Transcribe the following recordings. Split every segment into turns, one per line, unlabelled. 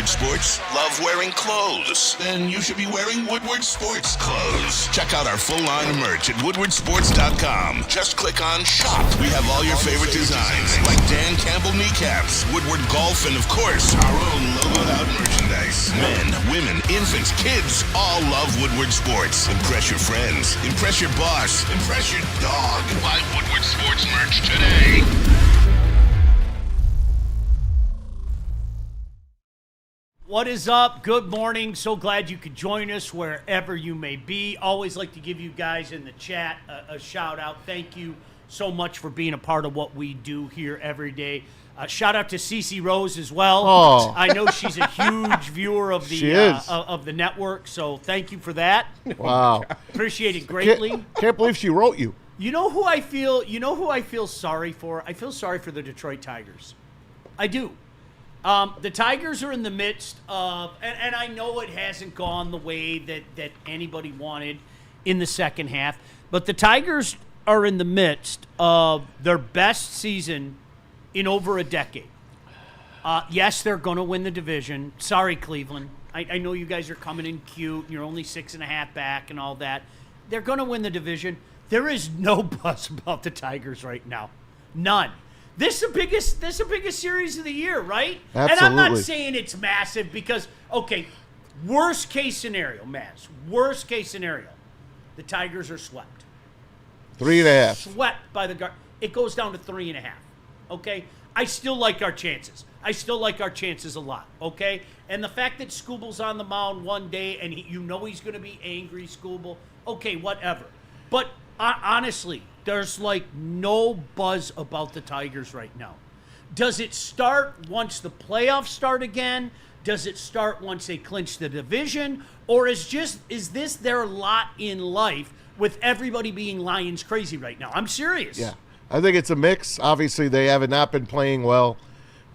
Woodward Sports? Love wearing clothes? Then you should be wearing Woodward Sports clothes. Check out our full line of merch at woodwardsports.com. Just click on shop. We have all your favorite designs, like Dan Campbell kneecaps, Woodward golf, and of course, our own logoed out merchandise. Men, women, infants, kids all love Woodward Sports. Impress your friends. Impress your boss. Impress your dog. Buy Woodward Sports merch today.
What is up? Good morning. So glad you could join us wherever you may be. Always like to give you guys in the chat a shout out. Thank you so much for being a part of what we do here every day. Shout out to Cece Rose as well.
Oh.
I know she's a huge viewer of the network, so thank you for that.
Wow.
Appreciate it greatly.
Can't believe she wrote you.
You know who I feel sorry for? I feel sorry for the Detroit Tigers. I do. The Tigers are in the midst of, and I know it hasn't gone the way that anybody wanted in the second half, but the Tigers are in the midst of their best season in over a decade. Yes, they're going to win the division. Sorry, Cleveland. I know you guys are coming in cute. You're only 6.5 back and all that. They're going to win the division. There is no buzz about the Tigers right now. None. This is the biggest series of the year, right?
Absolutely.
And I'm not saying it's massive because, okay, worst case scenario, Maz. Worst case scenario, the Tigers are swept.
3.5.
Swept by the guard. It goes down to 3.5. Okay? I still like our chances. I still like our chances a lot. Okay? And the fact that Scooble's on the mound one day and he's going to be angry, Scooble. Okay, whatever. But honestly, there's like no buzz about the Tigers right now. Does it start once the playoffs start again? Does it start once they clinch the division? Or is this their lot in life with everybody being Lions crazy right now? I'm serious.
Yeah. I think it's a mix. Obviously, they have not been playing well,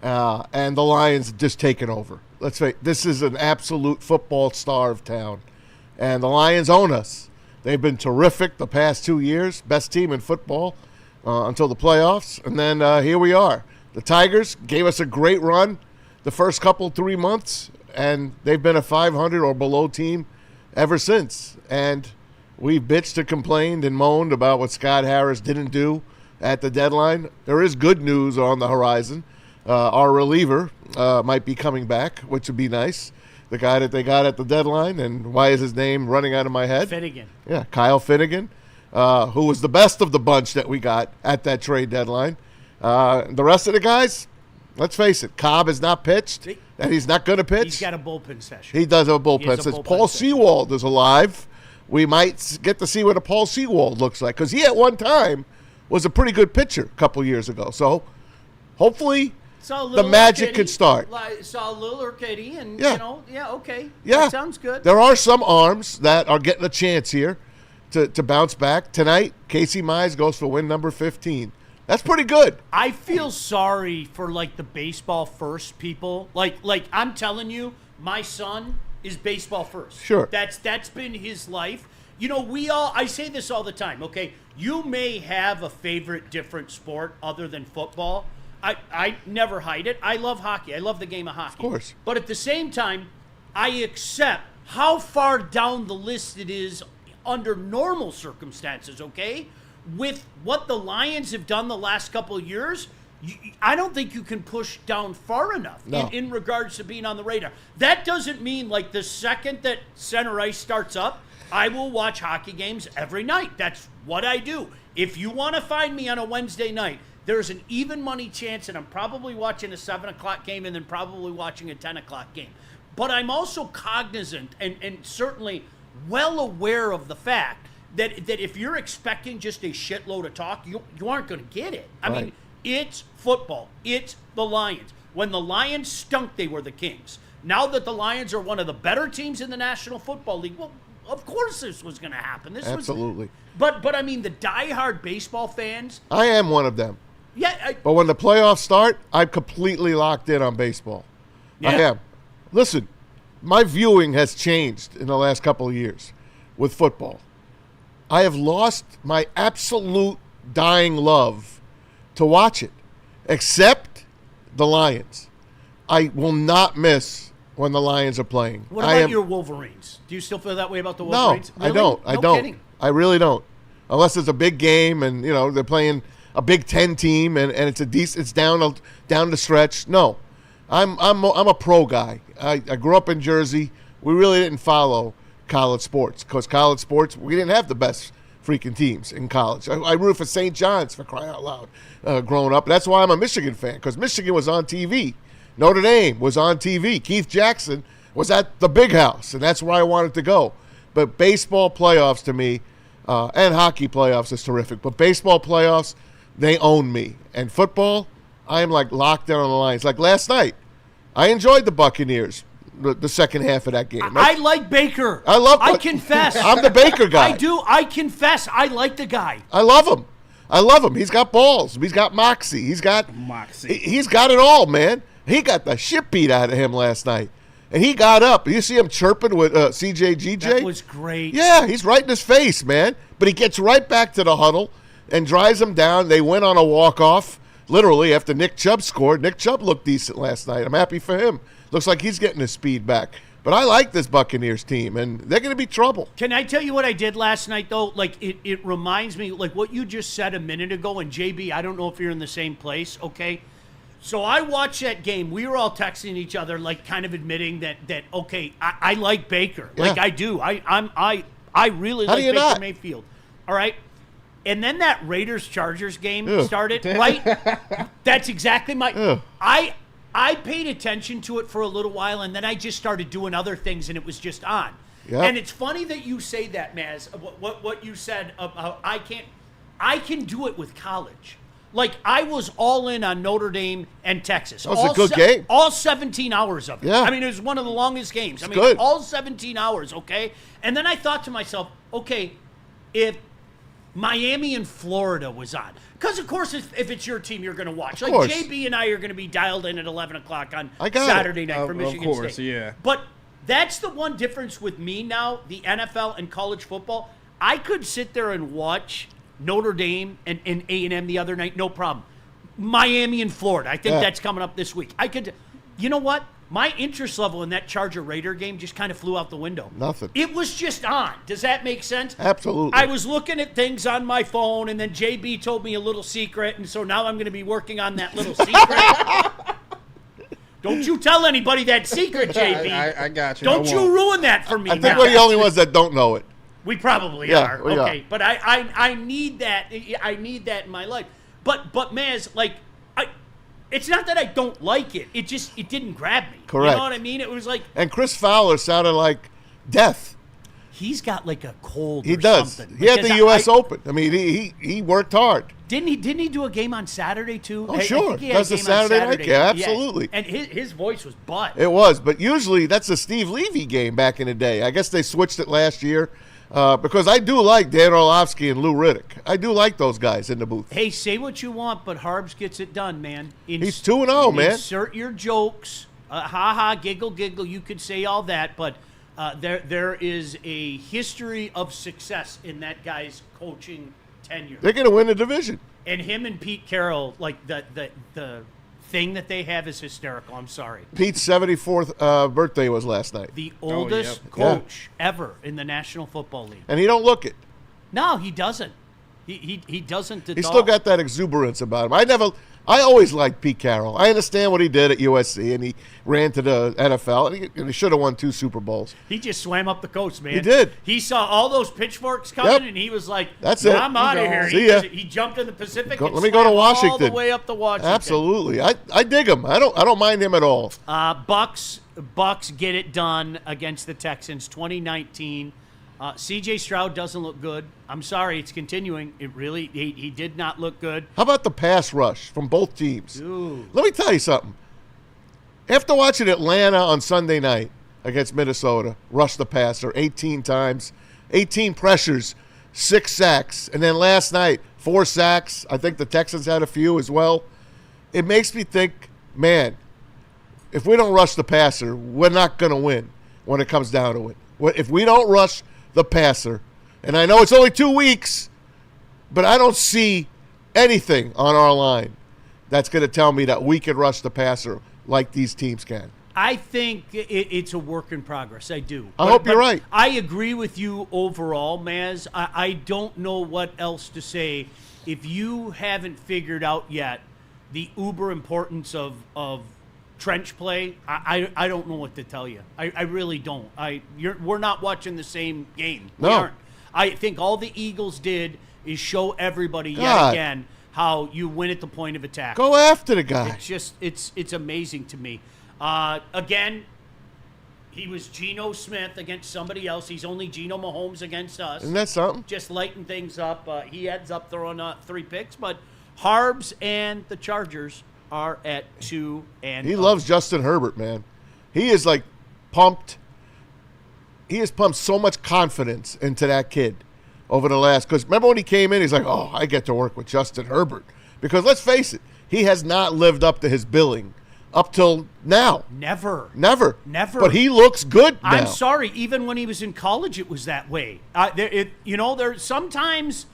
and the Lions just taken over. Let's say this is an absolute football-starved town, and the Lions own us. They've been terrific the past 2 years, best team in football until the playoffs, and then here we are. The Tigers gave us a great run the first 3 months, and they've been a 500 or below team ever since. And we've bitched and complained and moaned about what Scott Harris didn't do at the deadline. There is good news on the horizon. Our reliever might be coming back, which would be nice. The guy that they got at the deadline, and why is his name running out of my head?
Finnegan.
Yeah, Kyle Finnegan, who was the best of the bunch that we got at that trade deadline. The rest of the guys, let's face it, Cobb has not pitched, and he's not going to pitch.
He's got a bullpen session.
He does have a bullpen session. Paul Sewald is alive. We might get to see what a Paul Sewald looks like, because he at one time was a pretty good pitcher a couple years ago. So hopefully the magic could start.
Saw a little Urquidy, and okay.
Yeah,
that sounds good.
There are some arms that are getting a chance here to bounce back. Tonight, Casey Mize goes for win number 15. That's pretty good.
I feel sorry for like the baseball first people. Like I'm telling you, my son is baseball first.
Sure.
That's been his life. You know, I say this all the time, okay? You may have a favorite different sport other than football. I never hide it. I love hockey. I love the game of hockey.
Of course.
But at the same time, I accept how far down the list it is under normal circumstances, okay? With what the Lions have done the last couple of years, I don't think you can push down far enough in regards to being on the radar. That doesn't mean like the second that center ice starts up, I will watch hockey games every night. That's what I do. If you want to find me on a Wednesday night, there's an even money chance that I'm probably watching a 7 o'clock game and then probably watching a 10 o'clock game. But I'm also cognizant and certainly well aware of the fact that if you're expecting just a shitload of talk, you aren't going to get it. I mean, it's football. It's the Lions. When the Lions stunk, they were the Kings. Now that the Lions are one of the better teams in the National Football League, well, of course this was going to happen.
Absolutely.
But I mean, the diehard baseball fans.
I am one of them.
Yeah.
But when the playoffs start, I'm completely locked in on baseball.
Yeah.
I am. Listen, my viewing has changed in the last couple of years with football. I have lost my absolute dying love to watch it, except the Lions. I will not miss when the Lions are playing.
What about your Wolverines? Do you still feel that way about the Wolverines?
No, I don't. I don't.
Kidding.
I really don't. Unless it's a big game and they're playing a Big Ten team and it's it's down the stretch. No, I'm a pro guy. I grew up in Jersey. We really didn't follow college sports because college sports we didn't have the best freaking teams in college. I rooted for St. John's, for crying out loud, growing up. That's why I'm a Michigan fan, because Michigan was on TV. Notre Dame was on TV. Keith Jackson was at the Big House, and that's where I wanted to go. But baseball playoffs to me, and hockey playoffs is terrific, but baseball playoffs, they own me. And football, I am like locked down on the lines. Like last night, I enjoyed the Buccaneers. The second half of that game.
I like Baker.
I
confess.
I'm the Baker guy.
I do. I confess. I like the guy.
I love him. He's got balls. He's got moxie. He's got it all, man. He got the shit beat out of him last night. And he got up. You see him chirping with CJGJ?
That was great.
Yeah, he's right in his face, man. But he gets right back to the huddle and drives him down. They went on a walk-off, literally, after Nick Chubb scored. Nick Chubb looked decent last night. I'm happy for him. Looks like he's getting his speed back. But I like this Buccaneers team, and they're going to be trouble.
Can I tell you what I did last night, though? Like, it reminds me, like what you just said a minute ago, and JB, I don't know if you're in the same place, okay? So I watched that game. We were all texting each other, like, kind of admitting that okay, I like Baker.
Yeah.
Like, I do. I really
How
like
do you
Baker
not?
Mayfield. All right? And then that Raiders-Chargers game started, right? That's exactly my... I paid attention to it for a little while, and then I just started doing other things, and it was just on.
Yep.
And it's funny that you say that, Maz. What you said about I can do it with college. Like, I was all in on Notre Dame and Texas.
That was a good game.
All 17 hours of it.
Yeah.
I mean, it was one of the longest games.
Good.
All 17 hours, okay? And then I thought to myself, okay, if Miami and Florida was on. Because, of course, if it's your team, you're going to watch. Like, JB and I are going to be dialed in at 11 o'clock on Saturday night for Michigan
of course,
State.
Yeah.
But that's the one difference with me now, the NFL and college football. I could sit there and watch Notre Dame and A&M the other night, no problem. Miami and Florida, I think that's coming up this week. I could, you know what? My interest level in that Charger-Raider game just kind of flew out the window.
Nothing.
It was just on. Does that make sense?
Absolutely.
I was looking at things on my phone, and then JB told me a little secret, and so now I'm going to be working on that little secret. Don't you tell anybody that secret, JB.
I got you.
Don't you ruin that for me.
I think we're the only ones that don't know it.
We probably are.
We
okay,
are.
but I need that. I need that in my life. But Maz, like, it's not that I don't like it. It didn't grab me.
Correct.
You know what I mean? It was like,
And Chris Fowler sounded like death.
he's got like a cold.
He
or
does.
something.
He had
Because
the U.S. Open. I mean, he worked hard.
Didn't he do a game on Saturday too?
Oh,
I
sure.
think he had
That's
a
the
game on
Saturday night game. Absolutely.
And his voice was butt.
It was, but usually that's a Steve Levy game back in the day. I guess they switched it last year because I do like Dan Orlovsky and Lou Riddick. I do like those guys in the booth.
Hey, say what you want, but Harbs gets it done, man.
He's 2-0, man.
Insert your jokes. Ha, giggle, giggle. You could say all that, but there is a history of success in that guy's coaching tenure.
They're going to win the division.
And him and Pete Carroll, like the thing that they have is hysterical. I'm sorry.
Pete's 74th birthday was last night.
The oldest
yep.
coach ever in the National Football League.
And he don't look it.
No, he doesn't. He doesn't at
He's
all.
still got that exuberance about him. I always liked Pete Carroll. I understand what he did at USC, and he ran to the NFL, and he should have won 2 Super Bowls.
He just swam up the coast, man.
He did.
He saw all those pitchforks coming,
Yep.
and he was like,
That's it.
I'm out of here.
See ya.
He jumped in the Pacific and
Let me go to
swam
Washington.
all the way up to Washington.
Absolutely. I dig him. I don't mind him at all.
Bucks get it done against the Texans, 2019. C.J. Stroud doesn't look good. I'm sorry, it's continuing. It really, he did not look good.
How about the pass rush from both teams?
Ooh.
Let me tell you something. After watching Atlanta on Sunday night against Minnesota, rush the passer 18 times, 18 pressures, 6 sacks, and then last night, 4 sacks. I think the Texans had a few as well. It makes me think, man, if we don't rush the passer, we're not going to win when it comes down to it. If we don't rush the passer, and I know it's only 2 weeks, but I don't see anything on our line that's going to tell me that we can rush the passer like these teams can.
I think it's a work in progress. I do.
I hope you're right.
I agree with you overall, Maz. I don't know what else to say. If you haven't figured out yet the uber importance of trench play, I don't know what to tell you. I really don't. We're not watching the same game.
No.
We aren't. I think all the Eagles did is show everybody yet again how you win at the point of attack.
Go after the guy.
It's just it's amazing to me. Again, he was Geno Smith against somebody else. He's only Geno Mahomes against us.
Isn't that something?
Just lighten things up. He ends up throwing 3 picks, but Harbs and the Chargers are at 2 and
he loves Justin Herbert, man. He is like pumped. He has pumped so much confidence into that kid over the last. Because remember when he came in, he's like, "Oh, I get to work with Justin Herbert." Because let's face it, he has not lived up to his billing up till now.
Never.
But he looks good now.
I'm sorry. Even when he was in college, it was that way. There's sometimes,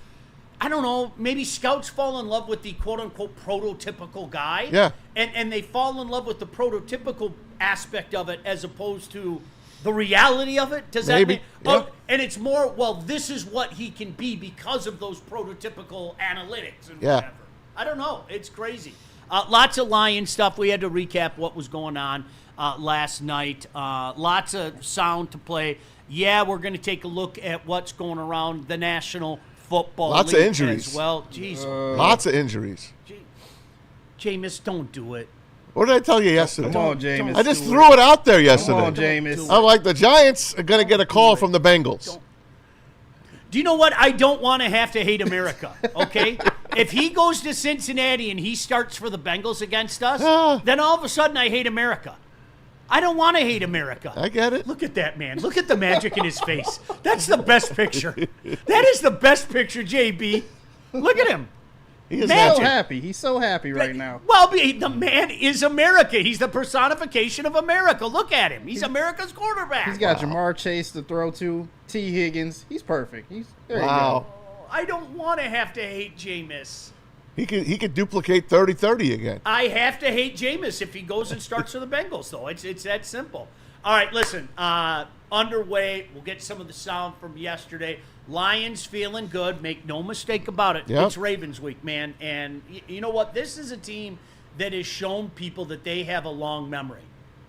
I don't know, maybe scouts fall in love with the quote-unquote prototypical guy.
Yeah.
And they fall in love with the prototypical aspect of it as opposed to the reality of it. Does that
Maybe.
make
Yeah.
Oh, and it's more, well, this is what he can be because of those prototypical analytics and whatever. I don't know. It's crazy. Lots of Lion stuff. We had to recap what was going on last night. Lots of sound to play. Yeah, we're going to take a look at what's going around the National Football
Lots
League
of injuries.
as well. Jeez.
Lots of injuries.
Jameis, don't do it.
What did I tell you yesterday?
Come on, Jameis.
I just threw it out there yesterday.
Come on, Jameis.
I'm like, the Giants are going to get a call from the Bengals.
Do you know what? I don't want to have to hate America, okay? If he goes to Cincinnati and he starts for the Bengals against us, then all of a sudden I hate America. I don't want to hate America.
I get it.
Look at that man. Look at the magic in his face. That's the best picture. That is the best picture, JB. Look at him.
He is
Magic.
So happy. He's so happy right now.
Well, the man is America. He's the personification of America. Look at him. He's America's quarterback.
He's got Jamar Chase to throw to, T. Higgins. He's perfect. There you go.
I don't want to have to hate Jameis.
He could duplicate 30-30 again.
I have to hate Jameis if he goes and starts for the Bengals, though. It's that simple. All right, listen. Underway. We'll get some of the sound from yesterday. Lions feeling good. Make no mistake about it.
Yep.
It's Ravens week, man. And you know what? This is a team that has shown people that they have a long memory.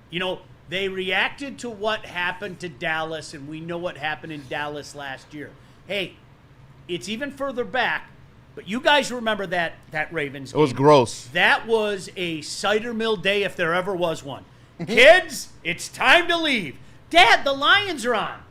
You know, they reacted to what happened to Dallas, and we know what happened in Dallas last year. Hey, it's even further back, but you guys remember that Ravens game.
It was gross.
That was a cider mill day if there ever was one. Kids, it's time to leave. Dad, the Lions are on.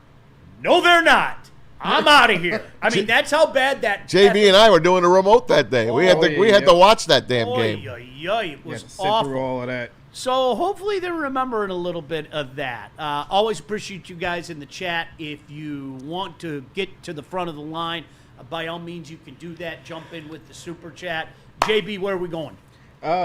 No, they're not. I'm out of here. I mean, that's how bad that.
JB and I were doing a remote that day. We had to watch that damn game.
It was
Sit through
awful.
all of that.
So hopefully they're remembering a little bit of that. Always appreciate you guys in the chat. If you want to get to the front of the line, by all means you can do that. Jump in with the super chat. JB, where are we going?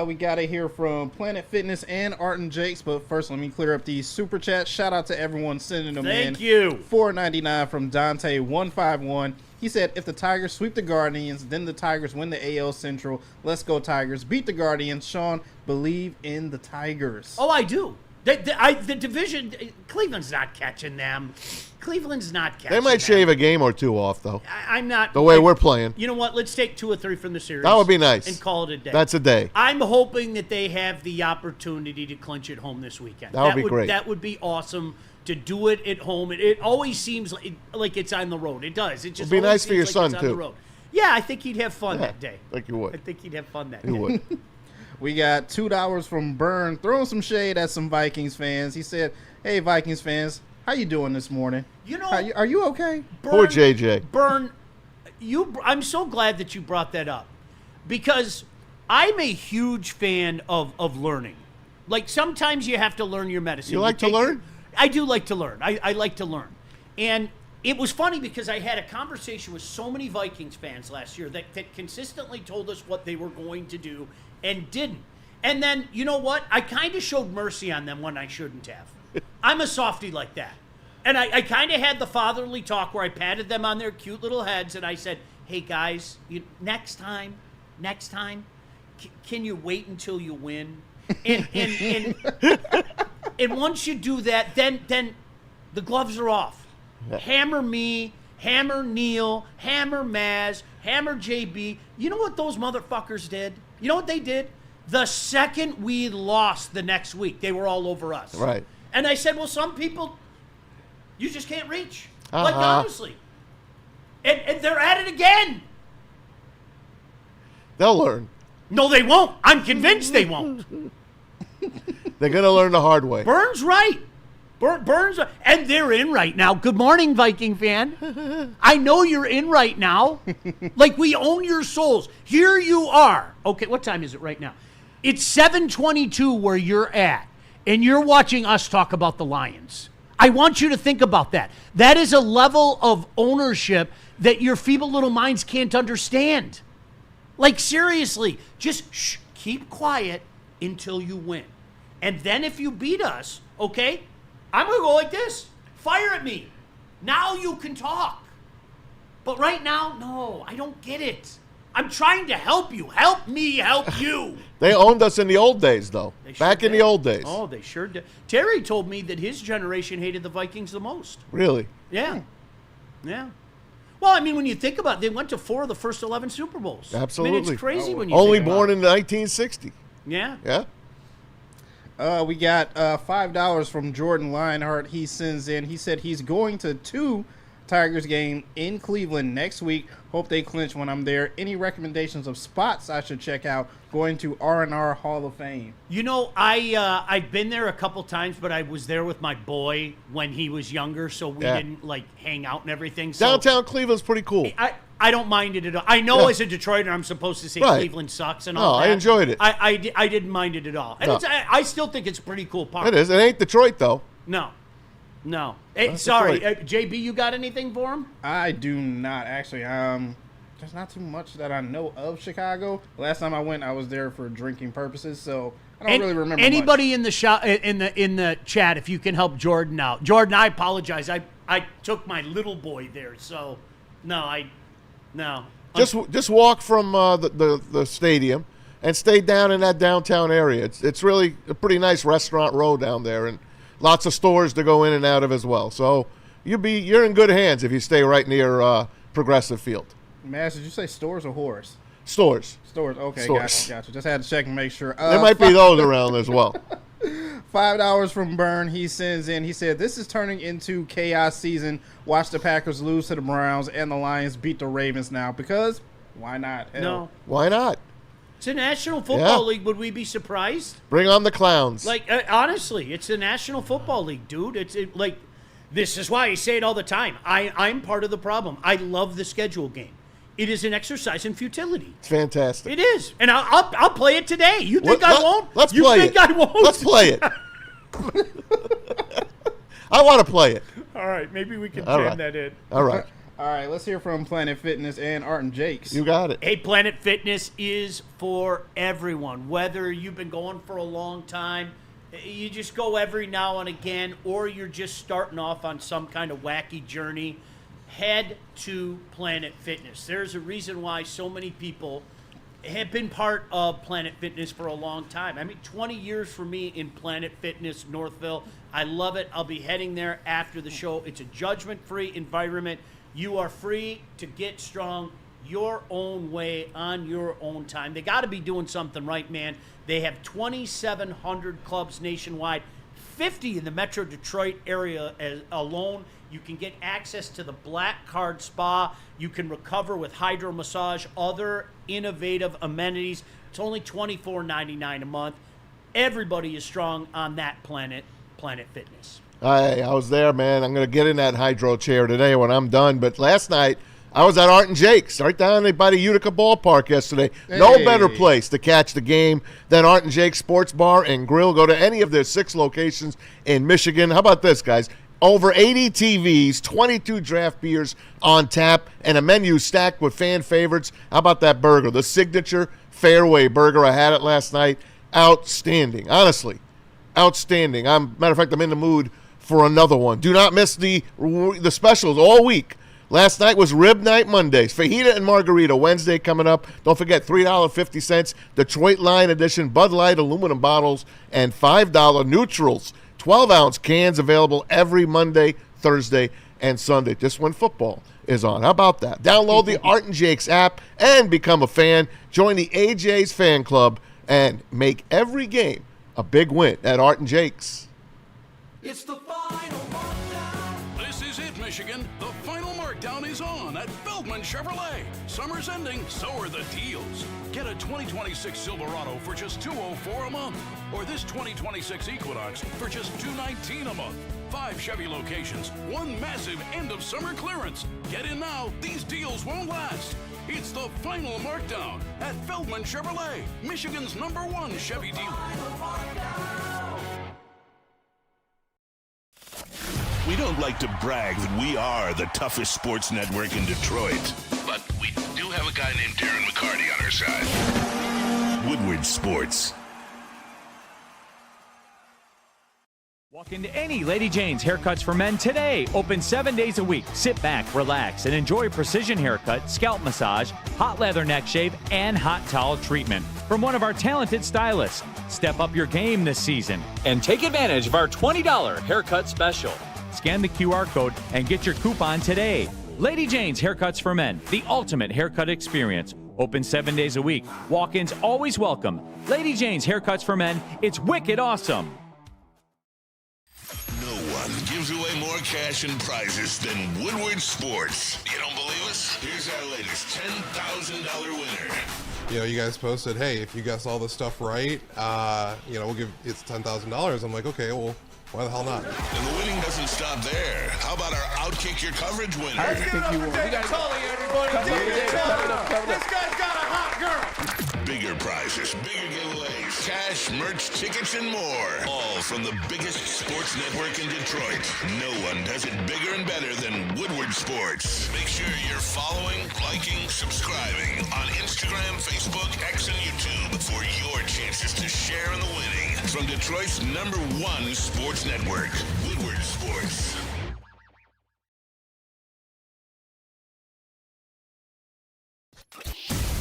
We got to hear from Planet Fitness and Art and Jakes, but first let me clear up these super chats. Shout out to everyone sending them in.
Thank you.
$4.99 from Dante151. He said, if the Tigers sweep the Guardians, then the Tigers win the AL Central. Let's go Tigers. Beat the Guardians. Sean, believe in the Tigers.
Oh, I do. The division, Cleveland's not catching them. Cleveland's not catching
They might
them.
shave a game or two off, though.
I'm not.
The way we're playing.
You know what? Let's take 2 or 3 from the series.
That would be nice.
And call it a day.
That's a day.
I'm hoping that they have the opportunity to clinch it home this weekend.
That would be great.
That would be awesome to do it at home. It always seems like it's on the road. It does. It just
It'd be
always
nice for
seems
your
like
son,
it's on the
too.
road. Yeah, I think he'd have fun that day.
Like you would.
I think he'd have fun that
You
day.
would.
We got $2 from Byrne, throwing some shade at some Vikings fans. He said, hey, Vikings fans, how you doing this morning?
You know,
Are you okay?
Poor JJ.
Byrne, I'm so glad that you brought that up because I'm a huge fan of learning. Like sometimes you have to learn your medicine.
You like to learn?
I do like to learn. I like to learn. And it was funny because I had a conversation with so many Vikings fans last year that consistently told us what they were going to do and didn't. And then, you know what? I kind of showed mercy on them when I shouldn't have. I'm a softie like that. And I kind of had the fatherly talk where I patted them on their cute little heads and I said, hey, guys, next time, can you wait until you win? And And once you do that, then the gloves are off. Hammer me, hammer Neil, hammer Maz, hammer JB. You know what those motherfuckers did? You know what they did? The second we lost the next week, they were all over us.
Right.
And I said, well, some people, you just can't reach. Like, honestly. And they're at it again.
They'll learn.
No, they won't. I'm convinced they won't.
They're going to learn the hard way.
Burns right. Burns, and they're in right now. Good morning, Viking fan. I know you're in right now. Like, we own your souls. Here you are. Okay, what time is it right now? It's 7:22 where you're at, and you're watching us talk about the Lions. I want you to think about that. That is a level of ownership that your feeble little minds can't understand. Like, seriously, just keep quiet until you win. And then if you beat us, okay, I'm going to go like this. Fire at me. Now you can talk. But right now, no, I don't get it. I'm trying to help you. Help me help you.
They owned us in the old days, though. Back in the old days.
Oh, they sure did. Terry told me that his generation hated the Vikings the most.
Really?
Yeah. Yeah. Well, I mean, when you think about it, they went to 4 of the first 11 Super Bowls.
Absolutely.
I mean, it's crazy when you
Only
think about
born
it.
in 1960.
Yeah.
Yeah?
We got $5 from Jordan Lionheart. He sends in. He said he's going to 2 Tigers game in Cleveland next week. Hope they clinch when I'm there. Any recommendations of spots I should check out going to R&R Hall of Fame?
You know, I've been there a couple times, but I was there with my boy when he was younger, so we didn't, like, hang out and everything. So
Downtown Cleveland's pretty cool.
I don't mind it at all. I know as a Detroiter I'm supposed to say Cleveland sucks and all that.
I enjoyed it.
I didn't mind it at all. And
No.
I still think it's a pretty cool park.
It is. It ain't Detroit, though.
No. Hey, sorry,
Detroit.
JB, you got anything for him?
I do not, actually. There's not too much that I know of Chicago. Last time I went, I was there for drinking purposes, so I don't really remember
Anybody
much.
in the in the chat, if you can help Jordan out. Jordan, I apologize. I took my little boy there, so no.
Just walk from the stadium and stay down in that downtown area. It's really a pretty nice restaurant row down there, and lots of stores to go in and out of as well. So you're in good hands if you stay right near Progressive Field.
Mass, did you say stores or whores?
Stores.
Stores. Okay,
Stores.
Gotcha. Just had to check and make sure.
There might be those around as well.
$5 from Byrne. He sends in. He said, this is turning into chaos season. Watch the Packers lose to the Browns and the Lions beat the Ravens now. Because why not? Hell.
No.
Why not?
It's a National Football League. Would we be surprised?
Bring on the clowns.
Like, honestly, it's the National Football League, dude. It's like, this is why I say it all the time. I'm part of the problem. I love the schedule game. It is an exercise in futility.
It's fantastic.
It is. And I'll play it today. You think I won't?
Let's
you
play
think
it.
I won't?
Let's play it. I want to play it.
All right. Maybe we can
All
jam
right.
that in.
All right.
All right, let's hear from Planet Fitness and Art and Jakes.
You got it.
Hey, Planet Fitness is for everyone. Whether you've been going for a long time, you just go every now and again, or you're just starting off on some kind of wacky journey, head to Planet Fitness. There's a reason why so many people have been part of Planet Fitness for a long time. I mean, 20 years for me in Planet Fitness Northville. I love it. I'll be heading there after the show. It's a judgment-free environment. You are free to get strong your own way on your own time. They got to be doing something right, man. They have 2,700 clubs nationwide, 50 in the Metro Detroit area alone. You can get access to the Black Card Spa. You can recover with hydro massage, other innovative amenities. It's only $24.99 a month. Everybody is strong on that Planet Fitness.
I was there, man. I'm going to get in that hydro chair today when I'm done. But last night, I was at Art and Jake's right down by the Utica Ballpark yesterday.
Hey.
No better place to catch the game than Art and Jake's Sports Bar and Grill. Go to any of their 6 locations in Michigan. How about this, guys? Over 80 TVs, 22 draft beers on tap, and a menu stacked with fan favorites. How about that burger? The signature Fairway burger. I had it last night. Outstanding. Honestly, outstanding. Matter of fact, I'm in the mood for another one. Do not miss the specials all week. Last night was Rib Night Mondays. Fajita and Margarita Wednesday coming up. Don't forget $3.50 Detroit Line Edition Bud Light aluminum bottles and $5 Neutrals 12-ounce cans available every Monday, Thursday, and Sunday, just when football is on. How about that? Download the Art and Jake's app and become a fan. Join the AJ's fan club and make every game a big win at Art and Jake's.
It's the final markdown.
This is it, Michigan. The final markdown is on at Feldman Chevrolet. Summer's ending, so are the deals. Get a 2026 Silverado for just $204 a month, or this 2026 Equinox for just $219 a month. 5 Chevy locations, one massive end-of-summer clearance. Get in now. These deals won't last. It's the final markdown at Feldman Chevrolet, Michigan's #1 Chevy dealer.
We don't like to brag that we are the toughest sports network in Detroit, but we do have a guy named Darren McCarty on our side. Woodward Sports.
Walk into any Lady Jane's Haircuts for Men today. Open 7 days a week. Sit back, relax, and enjoy precision haircut, scalp massage, hot leather neck shave, and hot towel treatment from one of our talented stylists. Step up your game this season and take advantage of our $20 haircut special. Scan the QR code and get your coupon today. Lady Jane's Haircuts for Men, the ultimate haircut experience. Open 7 days a week. Walk-ins always welcome. Lady Jane's Haircuts for Men, it's wicked awesome.
No one gives away more cash and prizes than Woodward Sports. You don't believe us? Here's our latest $10,000 winner.
You know, you guys posted, hey, if you guess all this stuff right, we'll give it's $10,000. I'm like, okay, well, why the hell not?
And the winning doesn't stop there. How about our Outkick Your Coverage winner?
Let's give it up for David Tully, everybody. David Tully. This guy's got a hot girl.
Bigger prizes, bigger giveaways, cash, merch, tickets, and more. All from the biggest sports network in Detroit. No one does it bigger and better than Woodward Sports. Make sure you're following, liking, subscribing on Instagram, Facebook, X, and YouTube for your chances to share in the winning. From Detroit's #1 sports network, Woodward Sports.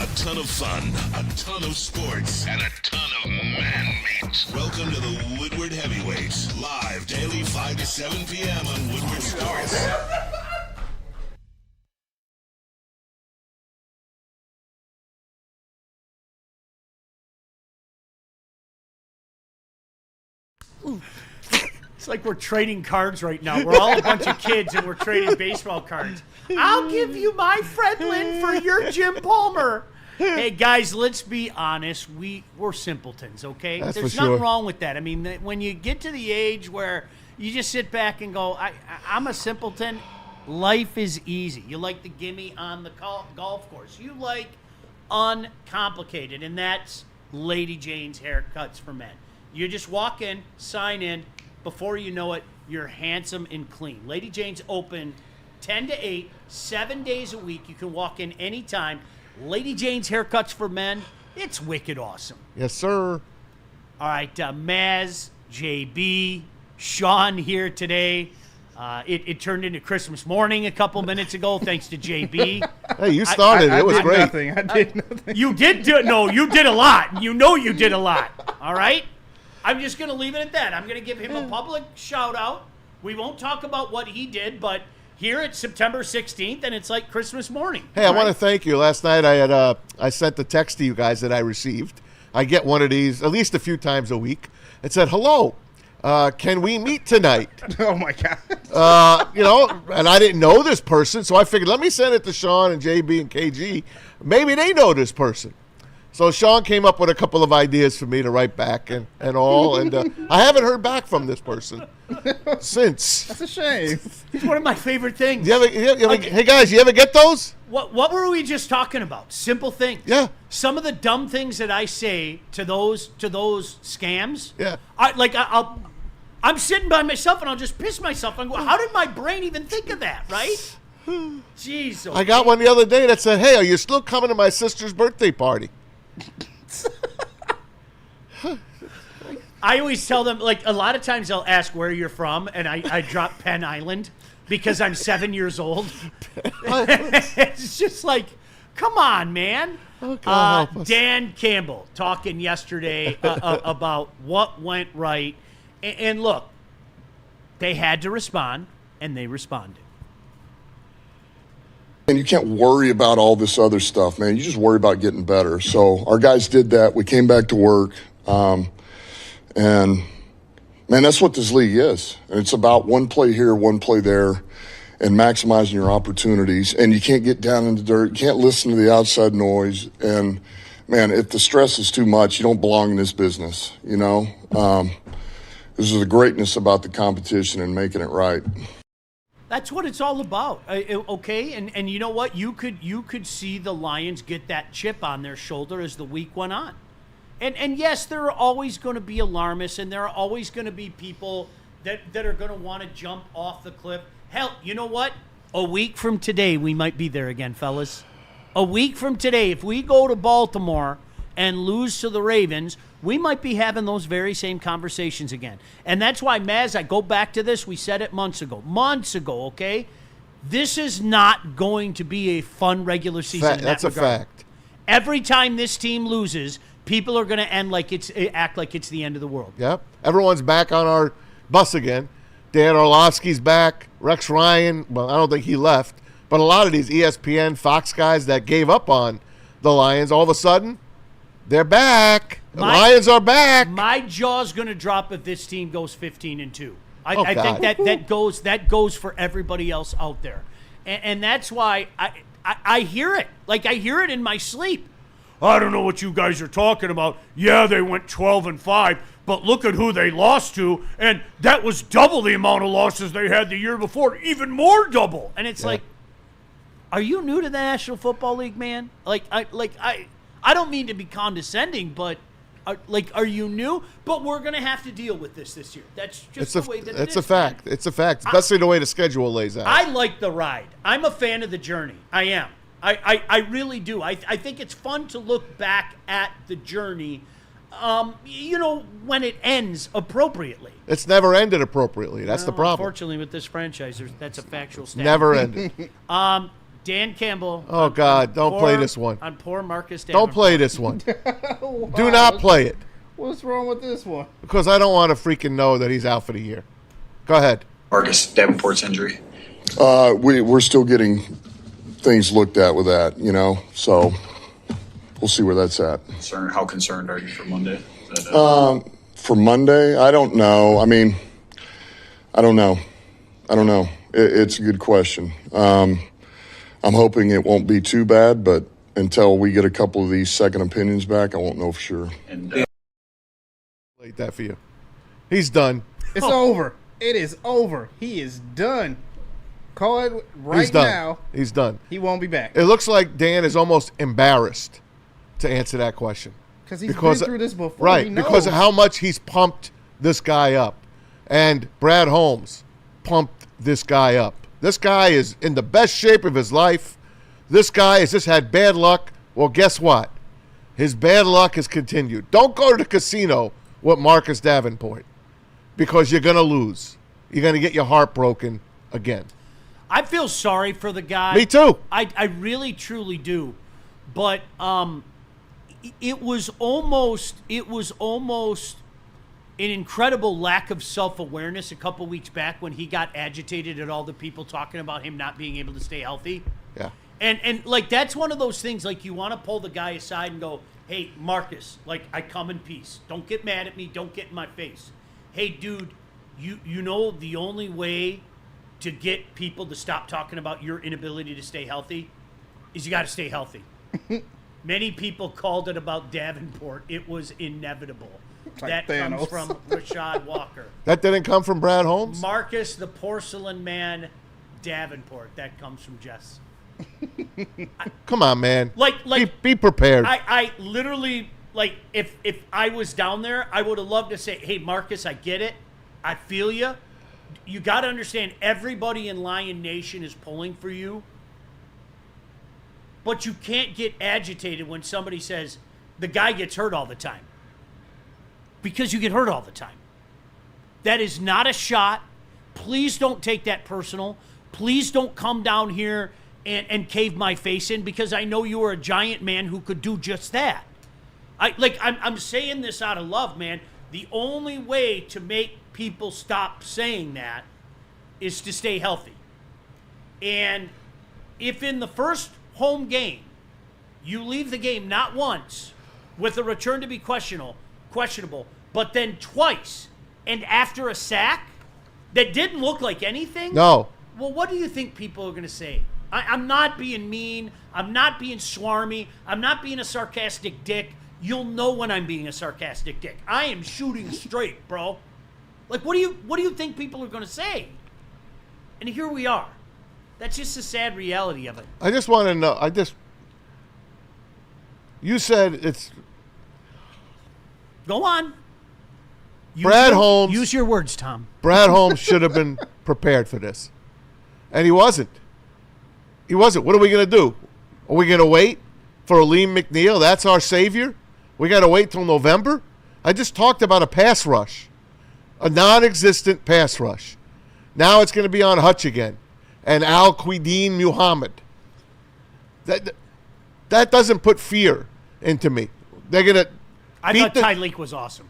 A ton of fun, a ton of sports, and a ton of man-meat. Welcome to the Woodward Heavyweights, live daily 5 to 7 p.m. on Woodward Sports.
It's like we're trading cards right now. We're all a bunch of kids and we're trading baseball cards. I'll give you my Fred Lynn for your Jim Palmer. Hey, guys, let's be honest. We're simpletons, okay?
That's
There's
for sure.
nothing wrong with that. I mean, when you get to the age where you just sit back and go, I'm a simpleton, life is easy. You like the gimme on the golf course. You like uncomplicated, and that's Lady Jane's Haircuts for Men. You just walk in, sign in. Before you know it, you're handsome and clean. Lady Jane's open 10 to 8, 7 days a week. You can walk in anytime. Lady Jane's Haircuts for Men, it's wicked awesome.
Yes, sir.
All right, Maz, JB, Sean here today. It turned into Christmas morning a couple minutes ago, thanks to JB.
Hey, you started. It was
did
great.
Nothing. I did nothing.
You did do it. No, you did a lot. You know you did a lot. All right? I'm just going to leave it at that. I'm going to give him a public shout out. We won't talk about what he did, but here it's September 16th, and it's like Christmas morning.
Hey, I want to thank you. Last night I sent the text to you guys that I received. I get one of these at least a few times a week. It said, hello, can we meet tonight?
Oh, my God.
And I didn't know this person, so I figured let me send it to Sean and JB and KG. Maybe they know this person. So Sean came up with a couple of ideas for me to write back and all, and I haven't heard back from this person since.
That's a shame.
It's one of my favorite things.
Hey, guys, you ever get those?
What were we just talking about? Simple things.
Yeah.
Some of the dumb things that I say to those scams.
Yeah.
I'm sitting by myself and I'll just piss myself. I'm going, how did my brain even think of that, right? Jeez. Okay.
I got one the other day that said, hey, are you still coming to my sister's birthday party?
I always tell them, like, a lot of times they'll ask where you're from, and I drop Penn Island because I'm 7 years old. It's just like, come on, man. Dan Campbell talking yesterday about what went right. And look, They had to respond, and they responded.
And you can't worry about all this other stuff, man. You just worry about getting better. So our guys did that. We came back to work. And, man, that's what this league is. And it's about one play here, one play there, and maximizing your opportunities. And you can't get down in the dirt. You can't listen to the outside noise. And, man, if the stress is too much, you don't belong in this business, you know. This is the greatness about the competition and making it right.
That's what it's all about, okay? And you know what? You could see the Lions get that chip on their shoulder as the week went on. And yes, there are always going to be alarmists, and there are always going to be people that are going to want to jump off the cliff. Hell, you know what? A week from today, we might be there again, fellas. A week from today, if we go to Baltimore and lose to the Ravens, we might be having those very same conversations again. And that's why, Maz, I go back to this. We said it months ago, okay? This is not going to be a fun regular season.
That's a fact.
Every time this team loses, people are going to act like it's the end of the world.
Yep. Everyone's back on our bus again. Dan Orlovsky's back. Rex Ryan, well, I don't think he left. But a lot of these ESPN, Fox guys that gave up on the Lions, all of a sudden, they're back. The Lions are back.
My jaw's going to drop if this team goes 15-2. I think that goes for everybody else out there. And that's why I hear it. Like, I hear it in my sleep. I don't know what you guys are talking about. Yeah, they went 12-5, but look at who they lost to, and that was double the amount of losses they had the year before, even more double. And it's like, are you new to the National Football League, man? I don't mean to be condescending, but are you new? But we're going to have to deal with this year. That's just the way that it is.
It's a fact. Man. It's a fact, especially the way the schedule lays out.
I like the ride. I'm a fan of the journey. I am. I really do. I think it's fun to look back at the journey, when it ends appropriately.
It's never ended appropriately. That's the problem.
Unfortunately, with this franchise, that's a factual stat.
Never ended.
Dan Campbell.
Oh, God, don't play this one.
On poor Marcus Davenport.
Don't play this one.
Wow,
Do not play it.
What's wrong with this one?
Because I don't want to freaking know that he's out for the year. Go ahead.
Marcus Davenport's injury.
We're still getting things looked at with that, so we'll see where that's at.
How concerned are you for Monday?
For Monday, I don't know. I mean, I don't know. It's a good question. I'm hoping it won't be too bad, but until we get a couple of these second opinions back, I won't know for sure.
And
Late that for you. He's done.
It's over. It is over. He is done. Call it
He's done.
now.
He's done.
He won't be back.
It looks like Dan is almost embarrassed to answer that question.
Because he's been through this before.
Right,
he knows.
because of how much he's pumped this guy up. And Brad Holmes pumped this guy up. This guy is in the best shape of his life. This guy has just had bad luck. Well, guess what? His bad luck has continued. Don't go to the casino with Marcus Davenport because you're going to lose. You're going to get your heart broken again.
I feel sorry for the guy.
Me too.
I really, truly do. But it was almost an incredible lack of self-awareness a couple weeks back when he got agitated at all the people talking about him not being able to stay healthy.
Yeah.
And like, that's one of those things, like, you want to pull the guy aside and go, hey, Marcus, like, I come in peace. Don't get mad at me. Don't get in my face. Hey, dude, you know the only way to get people to stop talking about your inability to stay healthy is you got to stay healthy. Many people called it about Davenport. It was inevitable.
Like
that
Thanos.
comes from Rashad Walker.
That didn't come from Brad Holmes?
Marcus, the porcelain man, Davenport. That comes from Jess.
Come on, man.
Like
be prepared.
I literally, like, if I was down there, I would have loved to say, hey, Marcus, I get it. I feel you. You got to understand, everybody in Lion Nation is pulling for you. But you can't get agitated when somebody says the guy gets hurt all the time. Because you get hurt all the time. That is not a shot. Please don't take that personal. Please don't come down here and cave my face in, because I know you are a giant man who could do just that. I'm saying this out of love, man. The only way to make people stop saying that is to stay healthy. And if in the first home game you leave the game not once with a return to be questionable, but then twice, and after a sack that didn't look like anything.
No.
Well, what do you think people are going to say? I'm not being mean. I'm not being swarmy. I'm not being a sarcastic dick. You'll know when I'm being a sarcastic dick. I am shooting straight, bro. Like, what do you think people are going to say? And here we are. That's just the sad reality of it.
I just want to know. You said it's.
Go on.
Holmes.
Use your words, Tom.
Brad Holmes should have been prepared for this. And he wasn't. He wasn't. What are we going to do? Are we going to wait for Aleem McNeil? That's our savior? We got to wait till November? I just talked about a pass rush. A non-existent pass rush. Now it's going to be on Hutch again. And Al-Quidin Muhammad. That doesn't put fear into me. They're going to.
I thought Tyreek was awesome.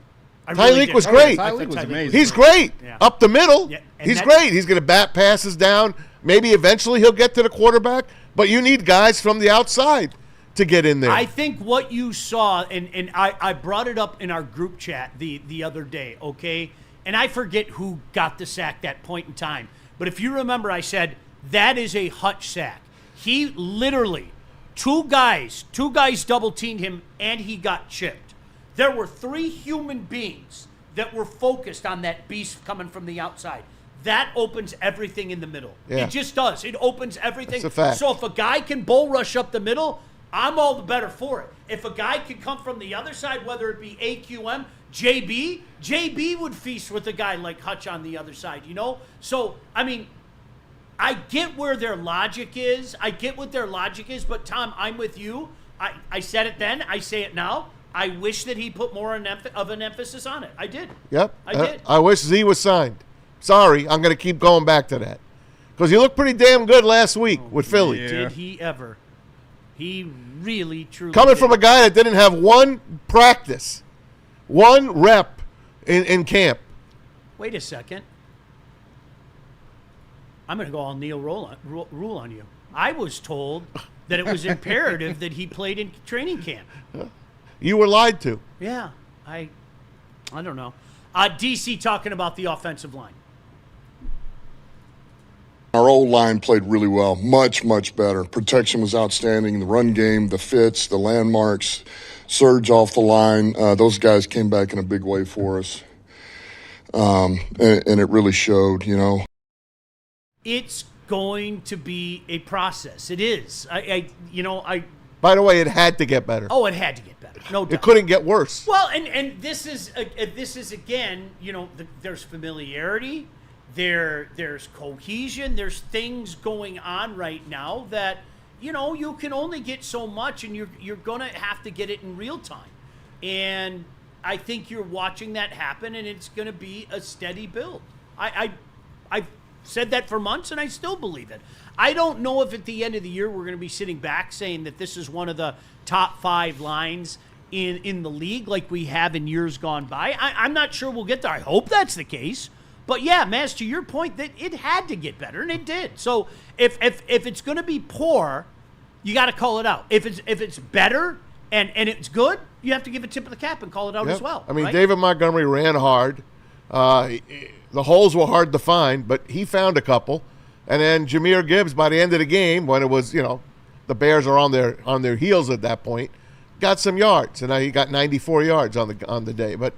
Tyreek was great.
Tyreek was amazing.
He's great.
Yeah.
Up the middle.
Yeah,
He's great. He's going to bat passes down. Maybe eventually he'll get to the quarterback. But you need guys from the outside to get in there.
I think what you saw, and I brought it up in our group chat the other day, okay? And I forget who got the sack that point in time. But if you remember, I said, that is a Hutch sack. He literally, two guys double-teamed him, and he got chipped. There were 3 human beings that were focused on that beast coming from the outside. That opens everything in the middle.
Yeah.
It just does. It opens everything.
That's a fact.
So if a guy can bull rush up the middle, I'm all the better for it. If a guy can come from the other side, whether it be AQM, JB would feast with a guy like Hutch on the other side, you know? So, I mean, I get where their logic is. I get what their logic is, but Tom, I'm with you. I said it then. I say it now. I wish that he put more of an emphasis on it. I did.
Yep.
I did.
I wish Z was signed. Sorry, I'm going to keep going back to that. Because he looked pretty damn good last week with Philly.
Yeah.
Did he ever? He really, truly
Coming
did.
from a guy that didn't have one practice, one rep in camp.
Wait a second. I'm going to go all Neil rule on you. I was told that it was imperative that he played in training camp.
You were lied to.
Yeah, I don't know. DC talking about the offensive line.
Our old line played really well, much, much better. Protection was outstanding. The run game, the fits, the landmarks, surge off the line. Those guys came back in a big way for us. And it really showed, you know.
It's going to be a process. It is.
By the way, it had to get better.
Oh, it had to get better. No doubt.
It couldn't get worse.
Well, and this is again, you know, there's familiarity, there's cohesion, there's things going on right now that, you know, you can only get so much, and you're gonna have to get it in real time. And I think you're watching that happen, and it's gonna be a steady build. I've said that for months, and I still believe it. I don't know if at the end of the year we're going to be sitting back saying that this is one of the top 5 lines in the league like we have in years gone by. I'm not sure we'll get there. I hope that's the case. But yeah, Maz, to your point, that it had to get better, and it did. So if it's going to be poor, you got to call it out. If it's better and it's good, you have to give a tip of the cap and call it out as well.
I mean,
right?
David Montgomery ran hard. The holes were hard to find, but he found a couple. And then Jahmyr Gibbs, by the end of the game, when it was, you know, the Bears are on their heels at that point, got some yards, and he got 94 yards on the day. But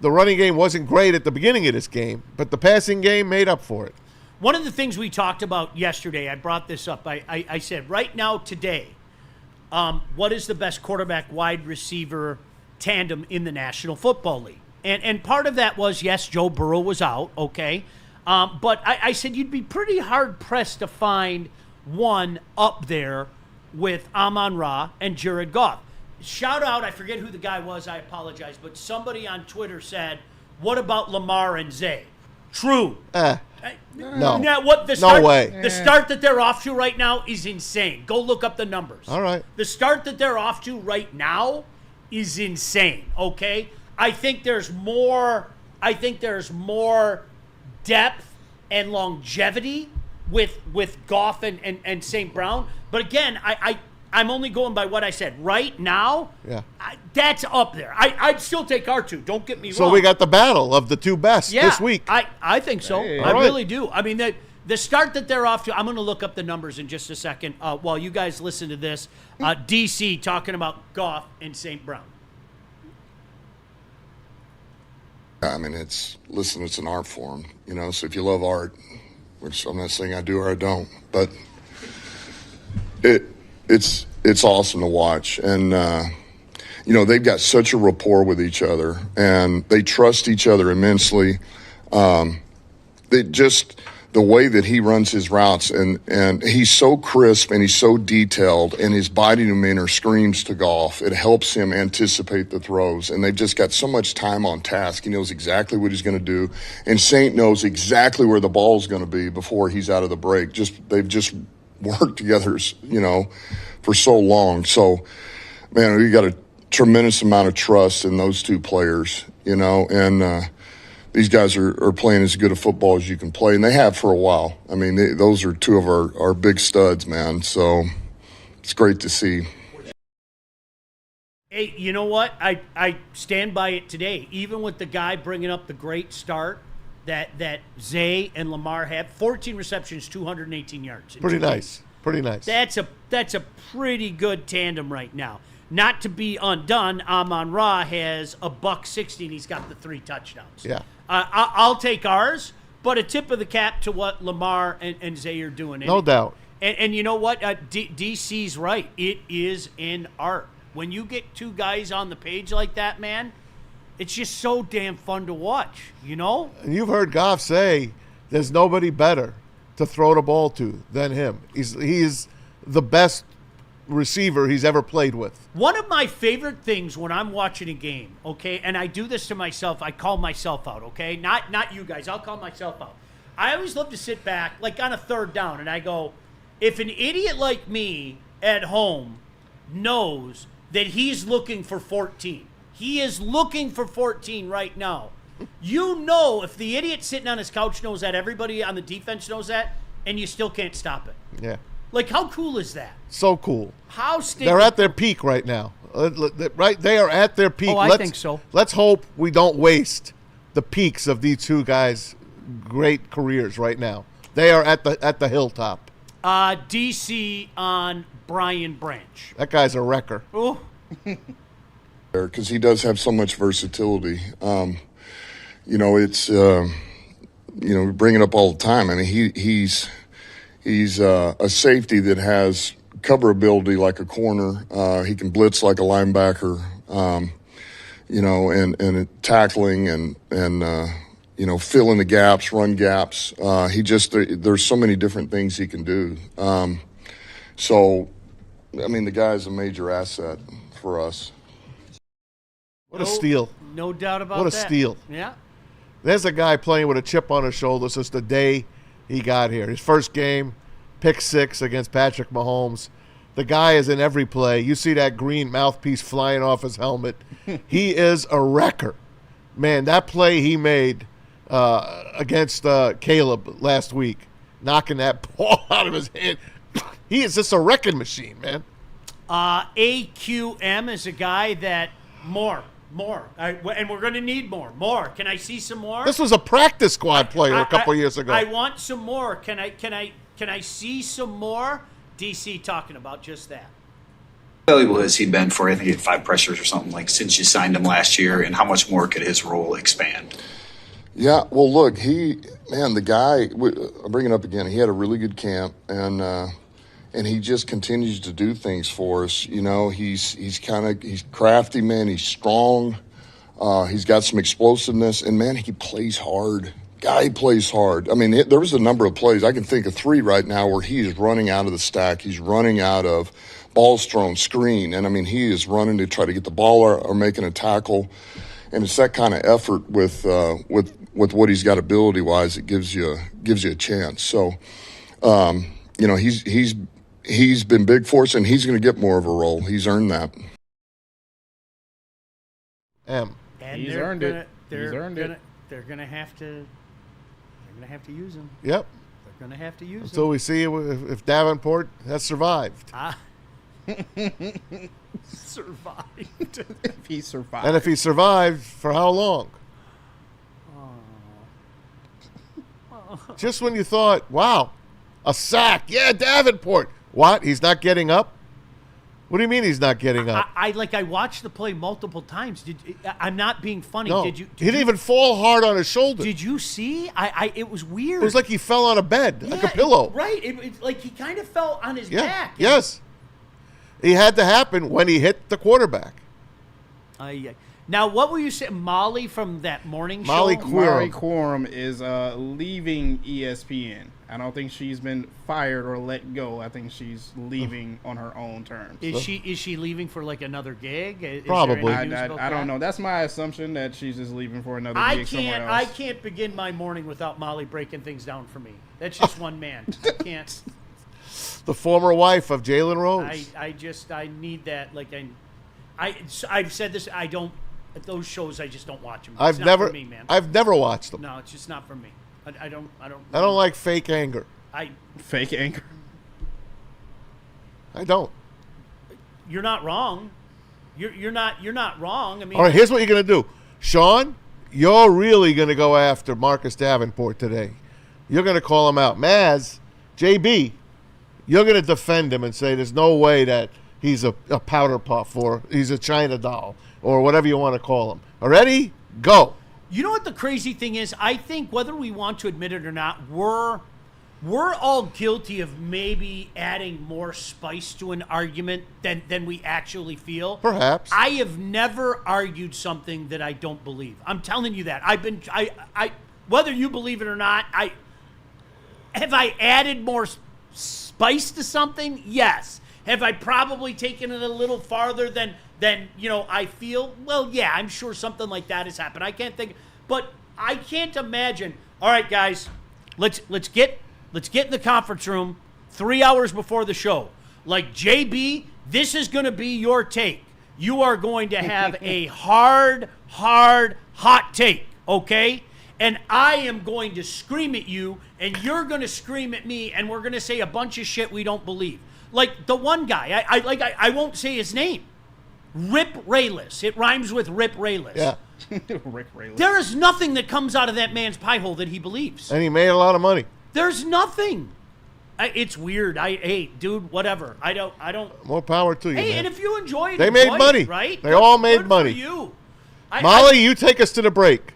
the running game wasn't great at the beginning of this game, but the passing game made up for it.
One of the things we talked about yesterday, I brought this up. I said, right now, today, what is the best quarterback wide receiver tandem in the National Football League? And part of that was, yes, Joe Burrow was out, okay. But I said you'd be pretty hard-pressed to find one up there with Amon-Ra and Jared Goff. Shout out, I forget who the guy was, I apologize, but somebody on Twitter said, what about Lamar and Zay? True.
No.
Now, no
way.
The start that they're off to right now is insane. Go look up the numbers.
All right.
The start that they're off to right now is insane, okay? I think there's more depth and longevity with Goff and St. Brown. But again, I'm only going by what I said. Right now, that's up there. I'd still take our two. Don't get me wrong.
So we got the battle of the two best this week.
I think so.
Hey.
I really do. I mean, the start that they're off to, I'm going to look up the numbers in just a second while you guys listen to this. DC talking about Goff and St. Brown.
I mean, it's an art form, you know. So if you love art, which I'm not saying I do or I don't, but it's awesome to watch, and you know, they've got such a rapport with each other, and they trust each other immensely. The way that he runs his routes, and he's so crisp and he's so detailed, and his body demeanor screams to Goff. It helps him anticipate the throws, and they've just got so much time on task. He knows exactly what he's going to do, and Saint knows exactly where the ball's going to be before he's out of the break. They've just worked together, you know, for so long. So, man, we got a tremendous amount of trust in those two players, you know, and these guys are playing as good a football as you can play, and they have for a while. I mean, those are two of our big studs, man. So it's great to see.
Hey, you know what? I stand by it today. Even with the guy bringing up the great start that Zay and Lamar had, 14 receptions, 218 yards.
Pretty nice. Pretty nice.
That's a pretty good tandem right now. Not to be undone, Amon-Ra has $160 and he's got the 3 touchdowns.
Yeah.
I'll take ours, but a tip of the cap to what Lamar and Zay are doing.
No doubt.
And you know what? DC's right. It is an art. When you get two guys on the page like that, man, it's just so damn fun to watch, you know?
And you've heard Goff say there's nobody better to throw the ball to than him. He's the best receiver he's ever played with.
One of my favorite things when I'm watching a game, okay, and I do this to myself, I call myself out, okay? Not you guys, I'll call myself out. I always love to sit back, like on a third down, and I go, if an idiot like me at home knows that he's looking for 14, he is looking for 14 right now. You know, if the idiot sitting on his couch knows that, everybody on the defense knows that, and you still can't stop it.
Yeah.
Like, how cool is that?
So cool.
How stinking
They're at their peak right now. Right? They are at their peak.
Oh, I think so.
Let's hope we don't waste the peaks of these two guys' great careers right now. They are at the hilltop.
DC on Brian Branch.
That guy's a wrecker.
Oh.
Because he does have so much versatility. You know, it's you know, we bring it up all the time. I mean, he's a safety that has coverability like a corner. He can blitz like a linebacker. You know, and tackling and you know, fill in the gaps, run gaps. There's so many different things he can do. So, I mean, the guy's a major asset for us.
What a steal.
No doubt about that.
What a steal.
Yeah.
There's a guy playing with a chip on his shoulder since the day he got here. His first game, pick 6 against Patrick Mahomes. The guy is in every play. You see that green mouthpiece flying off his helmet. He is a wrecker. Man, that play he made against Caleb last week, knocking that ball out of his hand. He is just a wrecking machine, man.
AQM is a guy that more. And we're going to need more. Can I see some more?
This was a practice squad player a couple years ago.
I want some more. Can I see some more? DC talking about just that.
How valuable has he been for, I think he had 5 pressures or something, like, since you signed him last year, and how much more could his role expand?
Yeah, well, look, the guy, I'll bring it up again, he had a really good camp, and he just continues to do things for us. You know, he's crafty, man. He's strong. He's got some explosiveness, and man, he plays hard. Guy plays hard. I mean, there was a number of plays. I can think of 3 right now where he is running out of the stack. He's running out of balls thrown, screen, and I mean, he is running to try to get the ball or making a tackle. And it's that kind of effort with what he's got ability wise. It gives you a chance. So, you know, he's been big for us, and he's going to get more of a role. He's earned that.
And
He's earned it.
They're going to have to They're going to have to use him.
Yep.
They're going to have to use
Until
him.
we see if Davenport has survived.
Survived.
If he survived.
And if he survived, for how long? Just when you thought, wow, a sack. Yeah, Davenport. What? He's not getting up? What do you mean he's not getting up?
I watched the play multiple times. I'm not being funny.
No.
Did you?
He didn't even fall hard on his shoulder.
Did you see? It was weird.
It was like he fell on a bed, like a pillow.
Right. It's like he kind of fell on his back.
Yes. He had to happen when he hit the quarterback.
Now, what were you saying? Molly from that morning show?
Molly
Quorum is leaving ESPN. I don't think she's been fired or let go. I think she's leaving on her own terms.
Is she leaving for like another gig?
Probably.
I don't know. That's my assumption that she's just leaving for another gig somewhere else.
I can't begin my morning without Molly breaking things down for me. That's just one man. I can't.
The former wife of Jalen Rose.
I need that. Like I've said this. Those shows I just don't watch them. It's not for me, man.
I've never watched them.
No, it's just not for me. I don't
like fake anger.
Fake anger.
I don't.
You're not wrong. You're not wrong. I mean,
all right, here's what you're gonna do, Sean. You're really gonna go after Marcus Davenport today. You're gonna call him out, Maz, JB. You're gonna defend him and say there's no way that he's a powder puff or he's a China doll or whatever you want to call him. Ready? Go.
You know what the crazy thing is? I think whether we want to admit it or not, we're all guilty of maybe adding more spice to an argument than we actually feel.
Perhaps.
I have never argued something that I don't believe. I'm telling you that. I whether you believe it or not, have I added more spice to something? Yes. Have I probably taken it a little farther than I feel? Well, yeah, I'm sure something like that has happened. I can't think, but I can't imagine. All right, guys, let's get in the conference room 3 hours before the show. Like, JB, this is going to be your take. You are going to have a hard, hot take, okay? And I am going to scream at you, and you're going to scream at me, and we're going to say a bunch of shit we don't believe. Like the one guy, I won't say his name. Rip Rayless. It rhymes with Rip Rayless.
Yeah.
Rick Rayless.
There is nothing that comes out of that man's pie hole that he believes.
And he made a lot of money.
There's nothing. It's weird. Hey, dude, whatever. I don't.
More power to you.
Hey,
man.
and if you enjoy it,
they made money,
right?
They all made
good
money.
For you.
Molly, you take us to the break.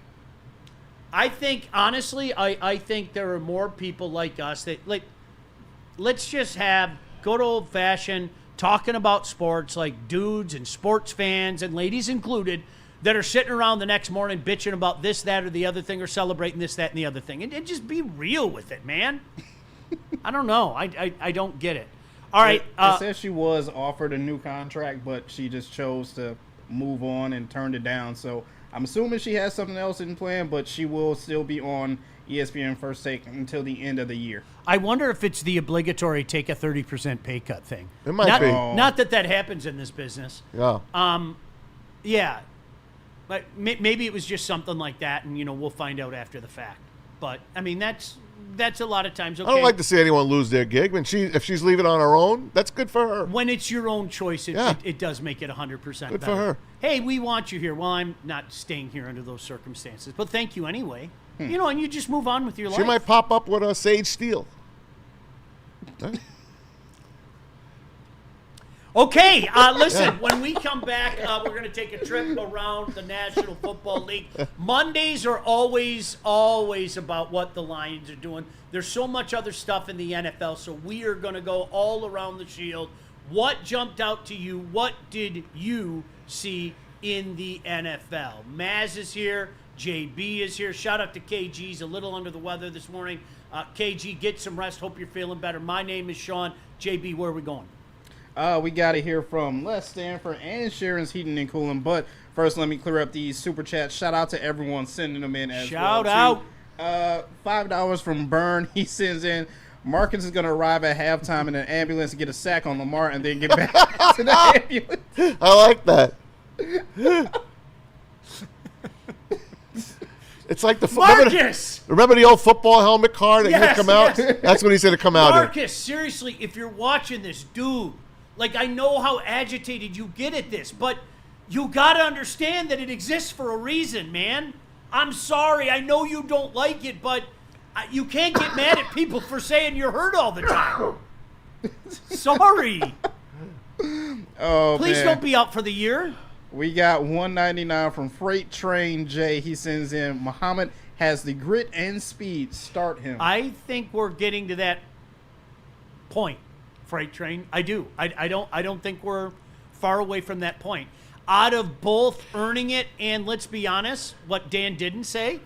I think honestly, I think there are more people like us that let's just have good old fashioned talking about sports, like dudes and sports fans and ladies included, that are sitting around the next morning bitching about this, that, or the other thing, or celebrating this, that, and the other thing, and just be real with it, man. I don't know. I don't get it. All right.
It says she was offered a new contract, but she just chose to move on and turned it down. So I'm assuming she has something else in plan, but she will still be on ESPN First Take until the end of the year.
I wonder if it's the obligatory take a 30% pay cut thing.
It might be.
Not that happens in this business.
Yeah.
Yeah. But maybe it was just something like that, and we'll find out after the fact. But I mean, that's a lot of times. Okay.
I don't like to see anyone lose their gig. If she's leaving on her own, that's good for her.
When it's your own choice, it does make it 100%
good
better.
for her.
Hey, we want you here. Well, I'm not staying here under those circumstances, but thank you anyway. And you just move on with your life.
She might pop up with a Sage Steele. Right?
Okay, listen, when we come back, we're going to take a trip around the National Football League. Mondays are always about what the Lions are doing. There's so much other stuff in the NFL, so we are going to go all around the shield. What jumped out to you? What did you see in the NFL? Maz is here. JB is here. Shout out to KG. He's a little under the weather this morning. KG, get some rest. Hope you're feeling better. My name is Sean. JB, where are we going?
We got to hear from Les Stanford and Sharon's Heating and Cooling. But first, let me clear up these super chats. Shout out to everyone sending them in as well.
Shout out.
$5 from Burn. He sends in, Marcus is going to arrive at halftime in an ambulance and get a sack on Lamar and then get back to the ambulance.
I like that. It's like the
Marcus.
Remember the old football helmet card that
Yes,
used to come out?
yes.
That's what he's going to come out in.
Marcus, seriously, if you're watching this, dude, like I know how agitated you get at this, but you got to understand that it exists for a reason, man. I'm sorry. I know you don't like it, but you can't get mad at people for saying you're hurt all the time. Sorry.
Oh,
Please
man.
don't be out for the year.
We got $1.99 from Freight Train Jay. He sends in, Muhammad has the grit and speed. Start him.
I think we're getting to that point, Freight Train. I do. I don't think we're far away from that point. Out of both earning it and, let's be honest, what Dan didn't say,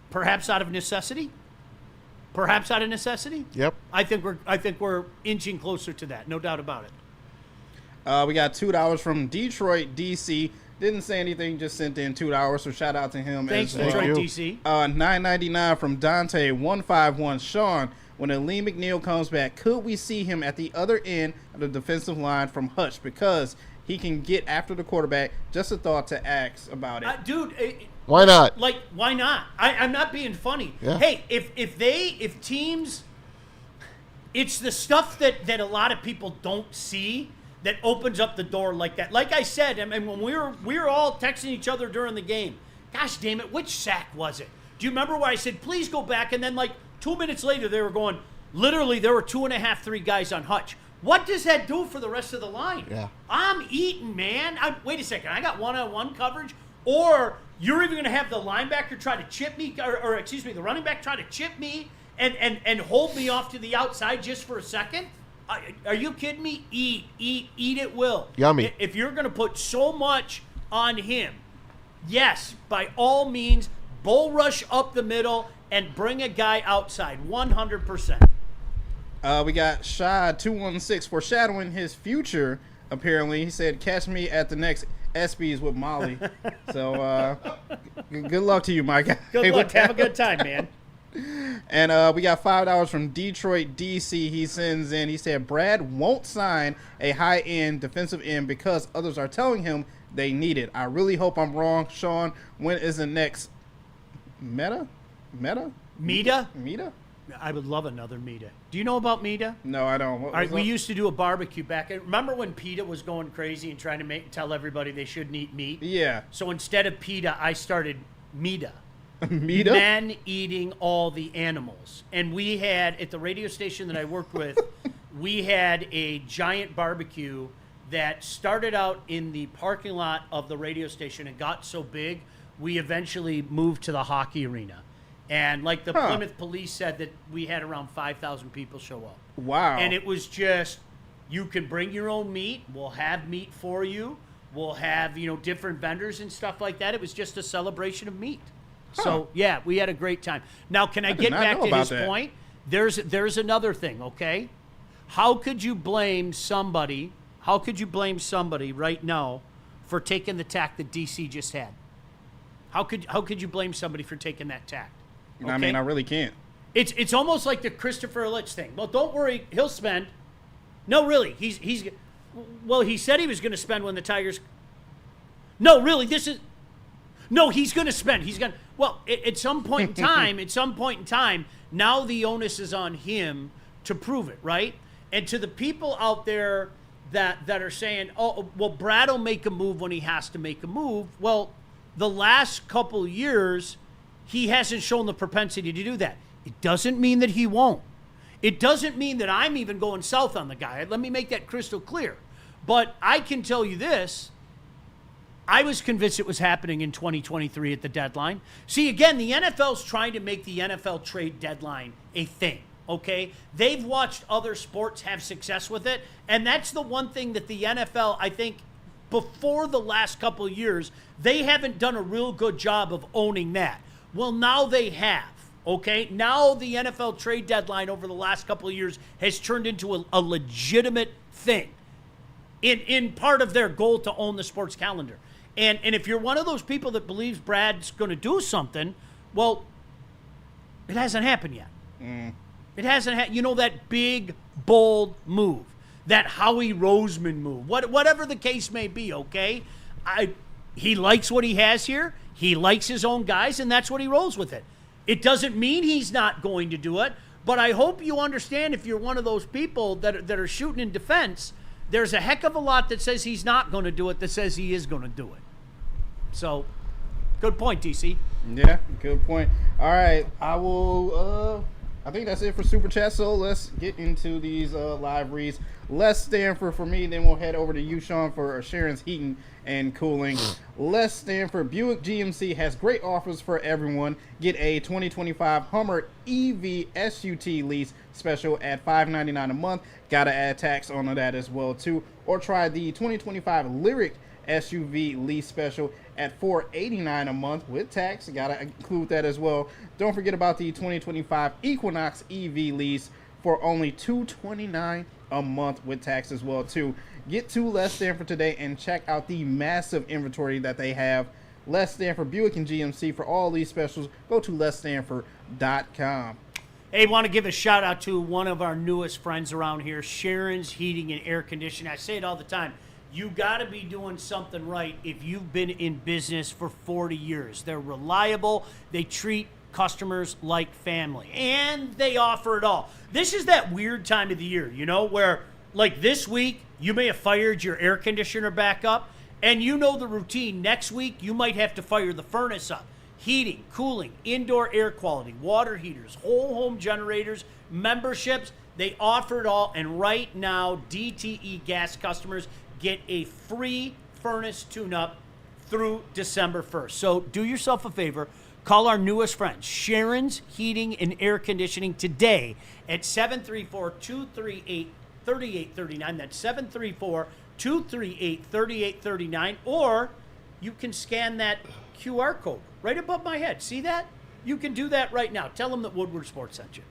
perhaps out of necessity. Perhaps out of necessity.
Yep.
I think we're inching closer to that. No doubt about it.
We got $2 from Detroit, DC. Didn't say anything, just sent in $2. So shout out to him.
Thanks,
as well.
Detroit, DC.
$9.99 from Dante 151. Sean, when Lee McNeil comes back, could we see him at the other end of the defensive line from Hutch because he can get after the quarterback? Just a thought to ask about it,
Dude.
Why not?
Like, why not? I'm not being funny.
Yeah.
Hey, if teams, it's the stuff that a lot of people don't see that opens up the door like that. Like I said, I mean, when we were all texting each other during the game, gosh damn it, which sack was it? Do you remember where I said, please go back? And then like 2 minutes later, they were going, literally, there were 2.5, 3 guys on Hutch. What does that do for the rest of the line?
Yeah.
I'm eating, man. Wait a second. I got one-on-one coverage, or you're even going to have the linebacker try to chip me, or excuse me, the running back try to chip me and hold me off to the outside just for a second? Are you kidding me? Eat at will.
Yummy.
If you're going to put so much on him, yes, by all means, bull rush up the middle and bring a guy outside, 100%.
We got Shad 216 foreshadowing his future. Apparently, he said, "Catch me at the next ESPYs with Molly." So, good luck to you, my guy.
Good luck. Have a good time, man.
And we got $5 from Detroit, DC. He sends in. He said, "Brad won't sign a high-end defensive end because others are telling him they need it. I really hope I'm wrong." Sean, when is the next Meta?
I would love another Mita. Do you know about Mita?
No, I don't.
All right, we used to do a barbecue back. Remember when PETA was going crazy and trying to tell everybody they shouldn't eat meat?
Yeah.
So instead of PETA, I started Mita.
Mita?
Men eating all the animals. And we had, at the radio station that I worked with, we had a giant barbecue that started out in the parking lot of the radio station and got so big, we eventually moved to the hockey arena. And like the Plymouth police said that we had around 5,000 people show up.
Wow.
And it was just, you can bring your own meat. We'll have meat for you. We'll have, different vendors and stuff like that. It was just a celebration of meat. So, yeah, we had a great time. Now, can I get back to his point? There's another thing, okay? How could you blame somebody right now for taking the tack that DC just had? How could you blame somebody for taking that tack? Okay?
I mean, I really can't.
It's almost like the Christopher Ilitch thing. Well, don't worry, he'll spend. No, really, he said he was going to spend when the Tigers. No, really, he's going to spend. He's going. Well, at some point in time, now the onus is on him to prove it, right? And to the people out there that are saying, "Oh, well, Brad will make a move when he has to make a move." Well, the last couple years, he hasn't shown the propensity to do that. It doesn't mean that he won't. It doesn't mean that I'm even going south on the guy. Let me make that crystal clear. But I can tell you this. I was convinced it was happening in 2023 at the deadline. See, again, the NFL's trying to make the NFL trade deadline a thing, okay? They've watched other sports have success with it, and that's the one thing that the NFL, I think, before the last couple of years, they haven't done a real good job of owning that. Well, now they have, okay? Now the NFL trade deadline over the last couple of years has turned into a legitimate thing in part of their goal to own the sports calendar. And if you're one of those people that believes Brad's going to do something, well, it hasn't happened yet. It hasn't happened. That big, bold move, that Howie Roseman move, whatever the case may be, okay? He likes what he has here. He likes his own guys, and that's what he rolls with it. It doesn't mean he's not going to do it, but I hope you understand, if you're one of those people that are shooting in defense, there's a heck of a lot that says he's not going to do it that says he is going to do it. So, good point, TC.
Yeah, good point. All right, I think that's it for Super Chat, so let's get into these live reads. Les Stanford for me, then we'll head over to you, Sean, for Sharon's Heating and Cooling. Les Stanford, Buick GMC has great offers for everyone. Get a 2025 Hummer EV SUT lease special at $599 a month. Gotta add tax on that as well, too. Or try the 2025 Lyric SUV lease special at $489 a month with tax. Gotta include that as well. Don't forget about the 2025 Equinox EV lease for only $229 a month with tax as well, too. Get to Les Stanford today and check out the massive inventory that they have. Les Stanford, Buick and GMC. For all these specials, go to lesstanford.com.
Hey, want to give a shout out to one of our newest friends around here, Sharon's Heating and Air Conditioning. I say it all the time. You got to be doing something right if you've been in business for 40 years. They're reliable. They treat customers like family, and they offer it all. This is that weird time of the year, where like this week, you may have fired your air conditioner back up, and you know the routine. Next week, you might have to fire the furnace up. Heating, cooling, indoor air quality, water heaters, whole home generators, memberships, they offer it all. And right now, DTE gas customers get a free furnace tune-up through December 1st. So do yourself a favor. Call our newest friend, Sharon's Heating and Air Conditioning, today at 734-238-3839. That's 734-238-3839. Or you can scan that QR code right above my head. See that? You can do that right now. Tell them that Woodward Sports sent you.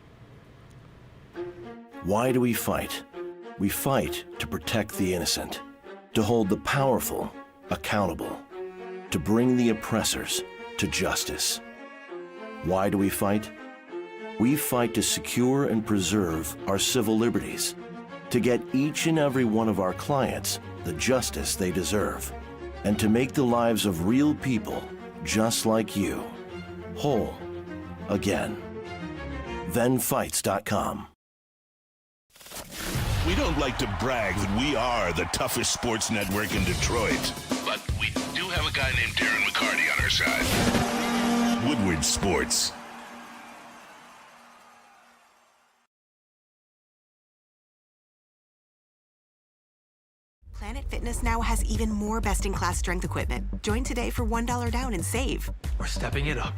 Why do we fight? We fight to protect the innocent, to hold the powerful accountable, to bring the oppressors to justice. Why do we fight? We fight to secure and preserve our civil liberties, to get each and every one of our clients the justice they deserve, and to make the lives of real people just like you whole again. ThenFights.com.
We don't like to brag that we are the toughest sports network in Detroit, but we do have a guy named Darren McCarty on our side. Woodward Sports.
Planet Fitness now has even more best-in-class strength equipment. Join today for $1 down and save.
We're stepping it up.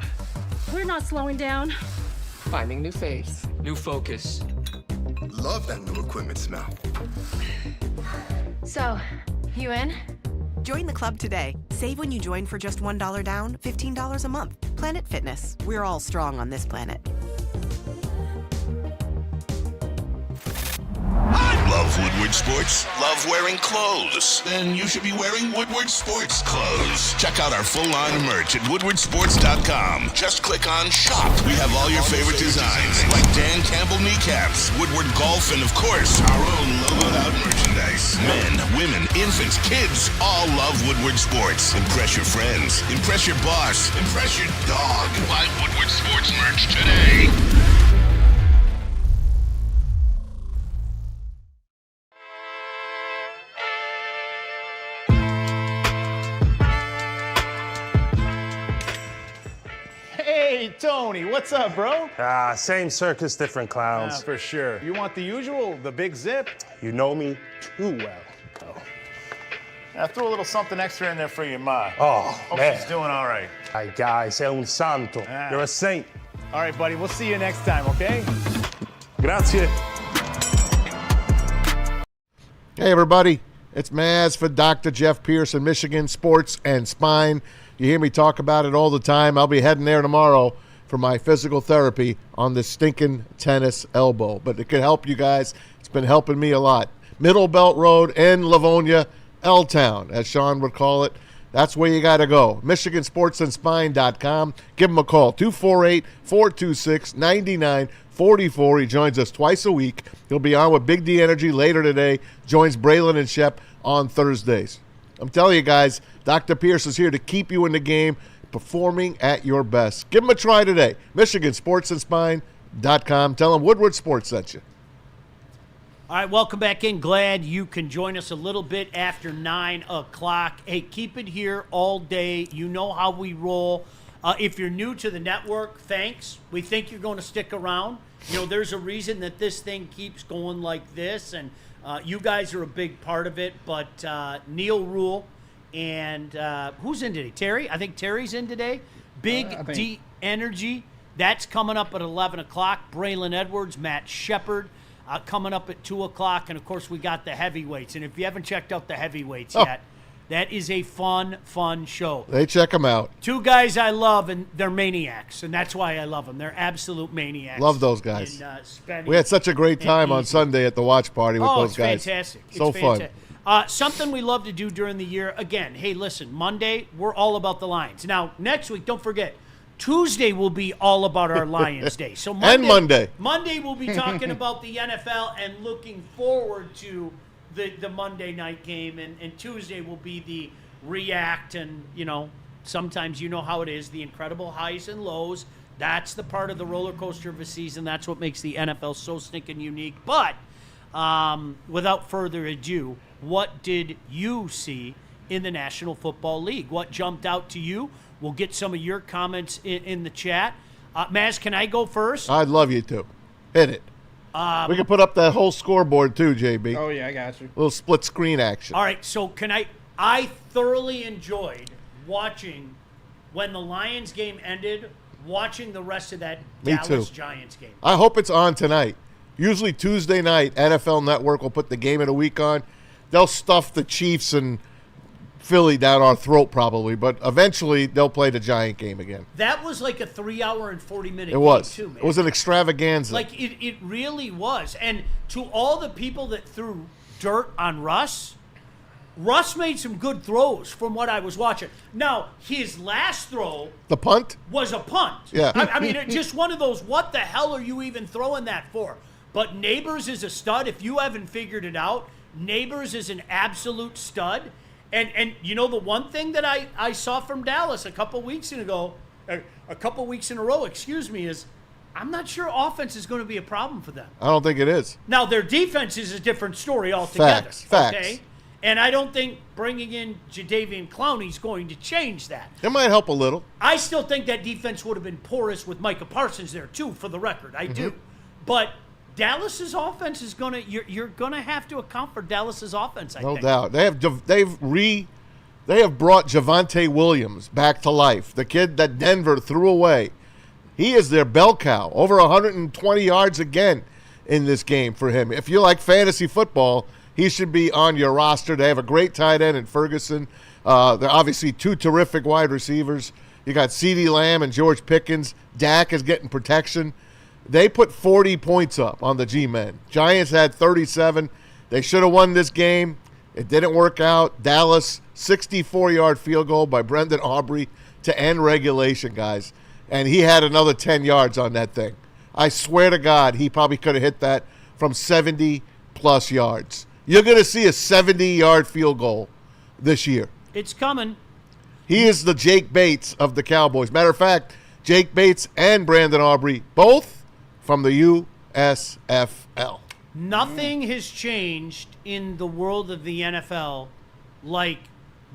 We're not slowing down.
Finding new face, new focus.
Love that new equipment smell.
So, you in?
Join the club today. Save when you join for just $1 down, $15 a month. Planet Fitness. We're all strong on this planet.
Love Woodward Sports? Love wearing clothes? Then you should be wearing Woodward Sports clothes. Check out our full line of merch at woodwardsports.com. Just click on Shop. We have all your favorite designs, like Dan Campbell kneecaps, Woodward Golf, and of course, our own logoed out merchandise. Men, women, infants, kids all love Woodward Sports. Impress your friends. Impress your boss. Impress your dog. Buy Woodward Sports merch today.
Hey, Tony, what's up, bro?
Same circus, different clowns.
For sure. You want the usual, the big zip?
You know me too well.
I threw a little something extra in there for your ma.
Oh,
Hope
man.
she's doing all right.
Ay, guy, sei un santo. You're a saint.
All right, buddy, we'll see you next time, okay?
Grazie.
Hey, everybody. It's Maz for Dr. Jeff Pearson, Michigan Sports and Spine. You hear me talk about it all the time. I'll be heading there tomorrow for my physical therapy on this stinking tennis elbow. But it could help you guys. It's been helping me a lot. Middle Belt Road in Livonia, L-Town, as Sean would call it. That's where you got to go. MichiganSportsAndSpine.com. Give him a call, 248-426-9944. He joins us twice a week. He'll be on with Big D Energy later today. Joins Braylon and Shep on Thursdays. I'm telling you guys, Dr. Pierce is here to keep you in the game, performing at your best. Give them a try today. MichiganSportsandSpine.com. Tell them Woodward Sports sent you.
All right, welcome back in. Glad you can join us a little bit after 9 o'clock. Hey, keep it here all day. You know how we roll. If you're new to the network, thanks. We think you're going to stick around. You know, there's a reason that this thing keeps going like this, and you guys are a big part of it. But Neil Rule and who's in today? Terry? I think Terry's in today. Big D Energy. That's coming up at 11 o'clock. Braylon Edwards, Matt Shepard. Coming up at 2 o'clock, and, of course, we got the heavyweights. And if you haven't checked out the heavyweights yet, that is a fun show.
They check them out.
Two guys I love, and they're maniacs, and that's why I love them. They're absolute maniacs.
Love those guys. We had such a great time on Sunday at the watch party with those guys.
Fantastic.
So fun.
Something we love to do during the year. Again, hey, listen, Monday, we're all about the Lions. Now, next week, don't forget, Tuesday will be all about our Lions Day. So Monday we'll be talking about the NFL and looking forward to the Monday night game. And Tuesday will be the react and, you know, sometimes you know how it is, the incredible highs and lows. That's the part of the roller coaster of a season. That's what makes the NFL so stinking unique. But without further ado, what did you see in the National Football League? What jumped out to you? We'll get some of your comments in the chat. Maz, can I go first?
I'd love you to. Hit it. We can put up that whole scoreboard too, JB.
Oh, yeah, I got you.
A little split screen action.
All right, so I thoroughly enjoyed watching when the Lions game ended, watching the rest of that Dallas Giants game.
I hope it's on tonight. Usually Tuesday night, NFL Network will put the game of the week on. They'll stuff the Chiefs and Philly down our throat probably, but eventually they'll play the Giant game again.
That was like a 3-hour and 40-minute game
was.
too, man.
It was an extravaganza.
Like, it really was. And to all the people that threw dirt on Russ made some good throws from what I was watching. Now, his last throw...
The punt?
Was a punt.
Yeah.
I mean, just one of those, what the hell are you even throwing that for? But Neighbors is a stud. If you haven't figured it out, Neighbors is an absolute stud. And you know, the one thing that I saw from Dallas a couple weeks in a row, is I'm not sure offense is going to be a problem for them.
I don't think it is.
Now, their defense is a different story altogether.
Facts.
Okay? And I don't think bringing in Jadeveon Clowney is going to change that.
It might help a little.
I still think that defense would have been porous with Micah Parsons there, too, for the record. I do. But Dallas's offense is going to – you're going to have to account for Dallas's offense, I think.
No doubt. They have brought Javonte Williams back to life, the kid that Denver threw away. He is their bell cow. Over 120 yards again in this game for him. If you like fantasy football, he should be on your roster. They have a great tight end in Ferguson. They're obviously two terrific wide receivers. You got CeeDee Lamb and George Pickens. Dak is getting protection. They put 40 points up on the G-Men. Giants had 37. They should have won this game. It didn't work out. Dallas, 64-yard field goal by Brendan Aubrey to end regulation, guys. And he had another 10 yards on that thing. I swear to God, he probably could have hit that from 70-plus yards. You're going to see a 70-yard field goal this year.
It's coming.
He is the Jake Bates of the Cowboys. Matter of fact, Jake Bates and Brandon Aubrey, both from the USFL.
Nothing has changed in the world of the NFL like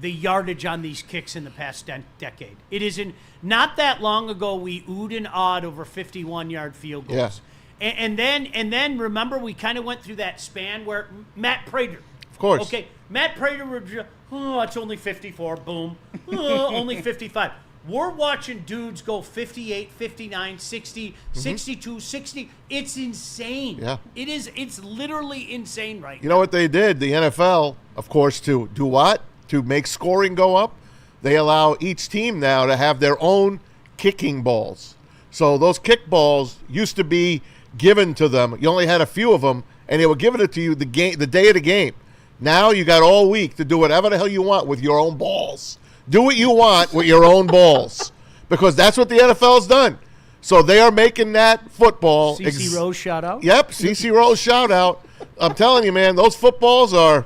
the yardage on these kicks in the past decade. It isn't not that long ago we oohed and awed over 51-yard field goals.
Yeah.
And then remember we kind of went through that span where Matt Prater.
Of course.
Okay, Matt Prater would, it's only 54, boom. Only 55. We're watching dudes go 58, 59, 60, 62, 60. It's insane.
Yeah.
It's literally insane right now.
You know what they did? The NFL, of course, to do what? To make scoring go up, they allow each team now to have their own kicking balls. So those kick balls used to be given to them. You only had a few of them, and they were giving it to you the day of the game. Now you got all week to do whatever the hell you want with your own balls. Do what you want with your own balls, because that's what the NFL's done. So they are making that football.
CeCe Rose shout out?
Yep, CeCe Rose shout out. I'm telling you, man, those footballs are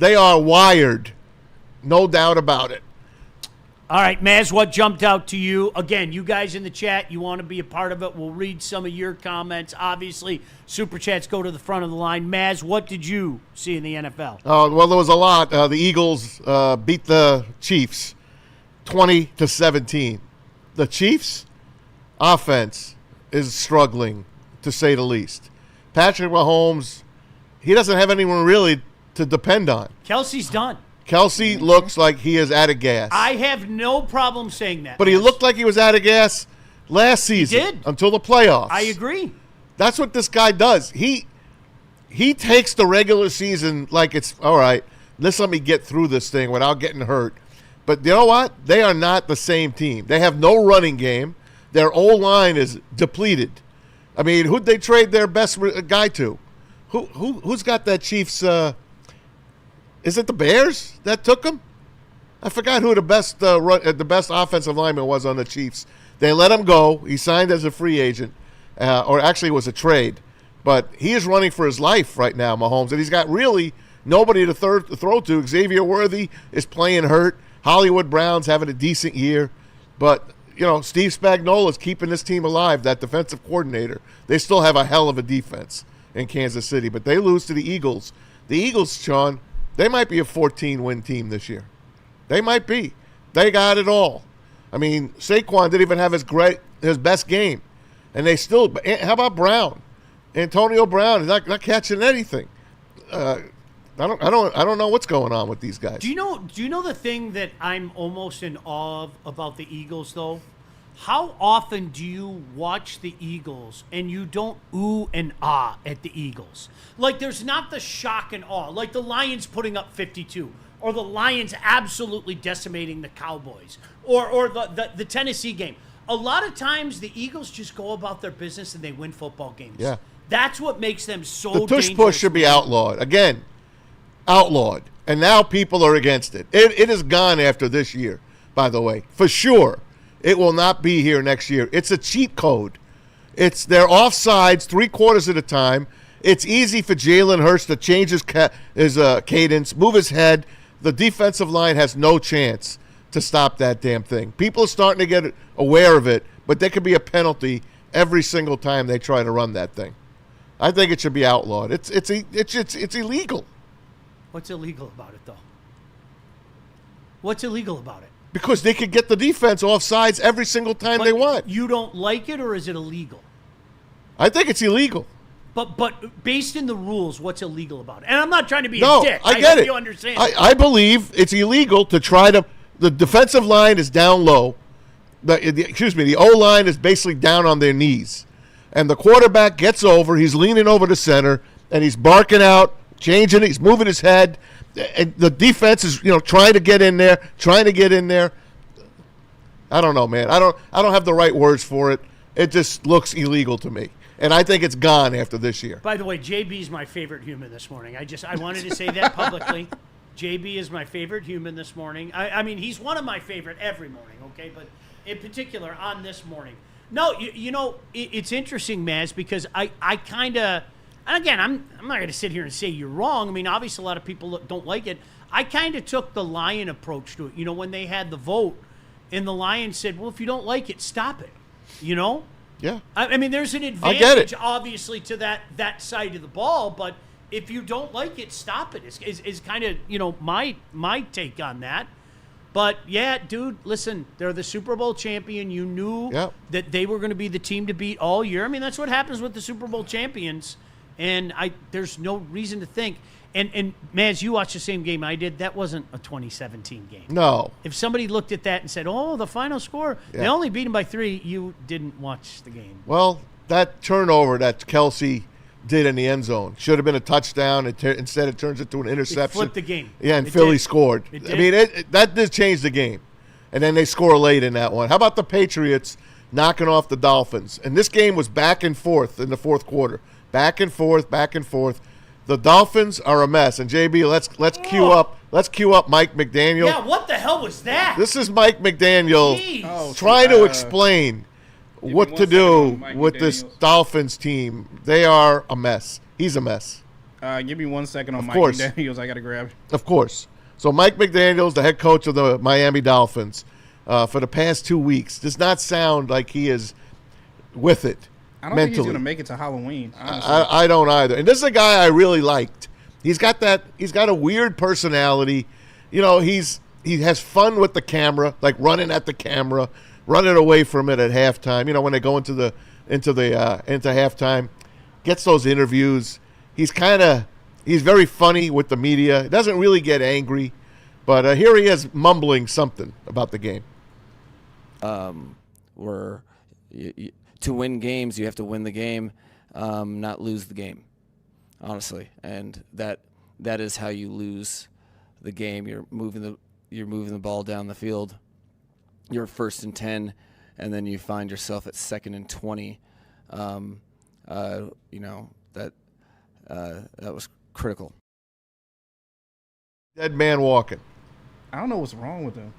wired. No doubt about it.
All right, Maz, what jumped out to you? Again, you guys in the chat, you want to be a part of it. We'll read some of your comments. Obviously, Super Chats go to the front of the line. Maz, what did you see in the NFL?
Well, there was a lot. The Eagles beat the Chiefs 20-17. The Chiefs' offense is struggling, to say the least. Patrick Mahomes, he doesn't have anyone really to depend on.
Kelsey's done.
Kelsey looks like he is out of gas.
I have no problem saying that.
But he looked like he was out of gas last season.
He did.
Until the playoffs.
I agree.
That's what this guy does. He takes the regular season like it's, all right, let's let me get through this thing without getting hurt. But you know what? They are not the same team. They have no running game. Their O-line is depleted. I mean, who'd they trade their best guy to? Who's got that Chiefs is it the Bears that took him? I forgot who the best offensive lineman was on the Chiefs. They let him go. He signed as a free agent, or actually it was a trade. But he is running for his life right now, Mahomes, and he's got really nobody to throw to. Xavier Worthy is playing hurt. Hollywood Brown's having a decent year. But, Steve Spagnuolo is keeping this team alive, that defensive coordinator. They still have a hell of a defense in Kansas City, but they lose to the Eagles. The Eagles, Sean, they might be a 14-win team this year. They might be. They got it all. I mean, Saquon didn't even have his best game, and they still. How about Brown? Antonio Brown is not catching anything. I don't know what's going on with these guys.
Do you know the thing that I'm almost in awe of about the Eagles, though? How often do you watch the Eagles and you don't ooh and ah at the Eagles? Like, there's not the shock and awe. Like the Lions putting up 52, or the Lions absolutely decimating the Cowboys, or the Tennessee game. A lot of times the Eagles just go about their business and they win football games.
Yeah.
That's what makes them so
The tush
dangerous.
push should be outlawed. Again, outlawed. And now people are against it. It is gone after this year, by the way, for sure. It will not be here next year. It's a cheat code. They're offsides 3/4 of the time. It's easy for Jalen Hurts to change his cadence, move his head. The defensive line has no chance to stop that damn thing. People are starting to get aware of it, but there could be a penalty every single time they try to run that thing. I think it should be outlawed. It's illegal.
What's illegal about it, though? What's illegal about it?
Because they could get the defense off sides every single time they want.
You don't like it, or is it illegal?
I think it's illegal.
But based in the rules, what's illegal about it? And I'm not trying to be
No,
a dick.
I get
hope
it.
You understand.
I believe it's illegal to try to. The defensive line is down low. The O-line is basically down on their knees. And the quarterback gets over. He's leaning over the center, and he's barking out, changing it. He's moving his head. And the defense is, trying to get in there. I don't know, man. I don't have the right words for it. It just looks illegal to me. And I think it's gone after this year.
By the way, JB is my favorite human this morning. I wanted to say that publicly. JB is my favorite human this morning. I mean, he's one of my favorite every morning, okay? But in particular, on this morning. No, it's interesting, Maz, because I kind of, and again, I'm not going to sit here and say you're wrong. I mean, obviously, a lot of people don't like it. I kind of took the Lion approach to it. When they had the vote, and the Lions said, well, if you don't like it, stop it.
Yeah.
I mean, there's an
get
advantage,
it.
obviously, to that side of the ball, but if you don't like it, stop it. Is kind of, my take on that. But, yeah, dude, listen, they're the Super Bowl champion. You knew that they were going to be the team to beat all year. I mean, that's what happens with the Super Bowl champions, and there's no reason to think. And Maz, you watched the same game I did. That wasn't a 2017 game.
No.
If somebody looked at that and said, oh, the final score, they only beat them by 3, you didn't watch the game.
Well, that turnover that Kelsey did in the end zone should have been a touchdown. Instead, it turns into an interception.
It flipped the game.
Yeah, and Philly scored.
It did.
I mean, that did change the game. And then they score late in that one. How about the Patriots knocking off the Dolphins? And this game was back and forth in the fourth quarter. Back and forth, back and forth. The Dolphins are a mess. And JB, let's cue up Mike McDaniel.
Yeah, what the hell was that?
This is Mike McDaniel trying to explain what to do with this Dolphins team. They are a mess. He's a mess.
Give me 1 second on Mike McDaniels. I got to grab it.
Of course. So Mike McDaniels, the head coach of the Miami Dolphins, for the past 2 weeks does not sound like he is with it.
I don't
mentally.
think he's going to make it to Halloween.
I don't either. And this is a guy I really liked. He's got a weird personality. You know, he has fun with the camera, like running at the camera, running away from it at halftime. You know, when they go into halftime, gets those interviews. He's very funny with the media. He doesn't really get angry, but here he is mumbling something about the game.
To win games, you have to win the game, not lose the game, honestly. And that is how you lose the game. You're moving the ball down the field. You're 1st and 10, and then you find yourself at 2nd and 20. That was critical.
Dead man walking.
I don't know what's wrong with him.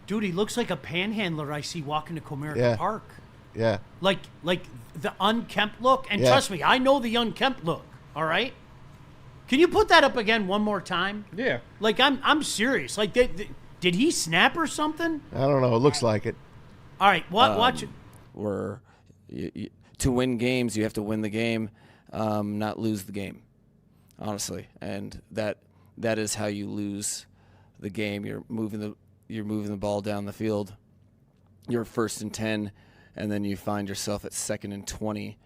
Dude, he looks like a panhandler I see walking to Comerica Park.
Yeah.
Like the unkempt look. And
Yeah.
trust me, I know the unkempt look. All right? Can you put that up again one more time?
Yeah.
Like, I'm serious. Like, did he snap or something?
I don't know. It looks like it.
All right, watch it.
To win games, you have to win the game, not lose the game, honestly. And that is how you lose the game. You're moving the ball down the field. You're 1st and 10, and then you find yourself at 2nd and 20.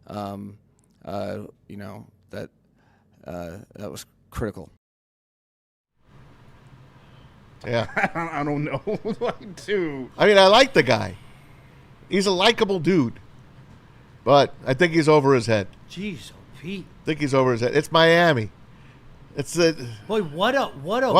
That was critical.
Yeah.
I don't know. Like, dude.
I mean, I like the guy. He's a likable dude. But I think he's over his head.
Jeez, Pete.
I think he's over his head. It's Miami.
Boy, what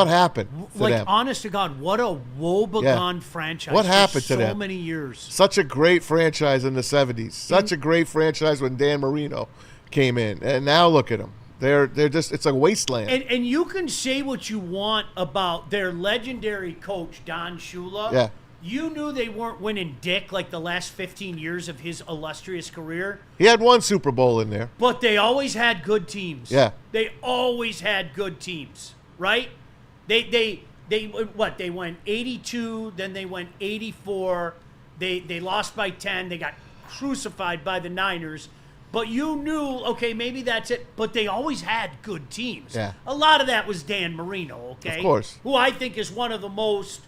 happened to
like,
them?
honest to God, what a woebegone franchise.
What happened
for
to them?
so many years.
Such a great franchise in the 70s. Such a great franchise when Dan Marino came in. And now look at them. They're just, it's a wasteland.
And you can say what you want about their legendary coach, Don Shula.
Yeah.
You knew they weren't winning dick like the last 15 years of his illustrious career.
He had one Super Bowl in there.
But they always had good teams.
Yeah.
They always had good teams, right? They went 82, then they went 84. They lost by 10. They got crucified by the Niners. But you knew, okay, maybe that's it. But they always had good teams.
Yeah.
A lot of that was Dan Marino, okay?
Of course.
Who I think is one of the most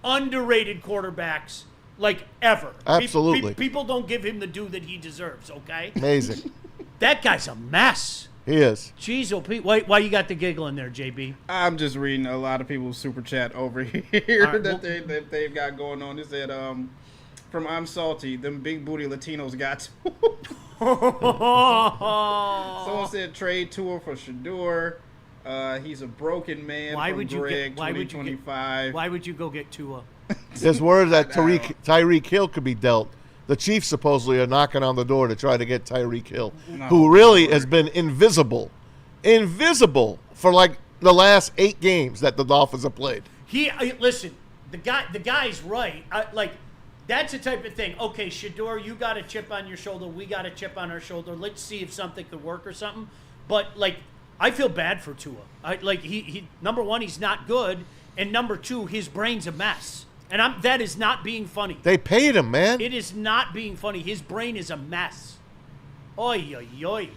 underrated quarterbacks, like, ever.
Absolutely.
People don't give him the due that he deserves, okay?
Amazing.
That guy's a mess.
He is.
Jeez, oh, Pete, why you got the giggle in there, JB?
I'm just reading a lot of people's super chat over here
right,
that they've got going on. They said, from I'm Salty, them big booty Latinos got Someone said trade Tua for Shador. He's a broken man.
Why
from
would you
Greg,
get? Why would you get?
2025.
Why would you go get Tua?
There's word that Tyreek Hill could be dealt. The Chiefs supposedly are knocking on the door to try to get Tyreek Hill, who really has been invisible for like the last 8 games that the Dolphins have played.
Listen, the guy's right. That's the type of thing. Okay, Shador, you got a chip on your shoulder. We got a chip on our shoulder. Let's see if something could work or something. But I feel bad for Tua. He number one, he's not good, and number two, his brain's a mess. And that is not being funny.
They paid him, man.
It is not being funny. His brain is a mess. Oy, oy, oy.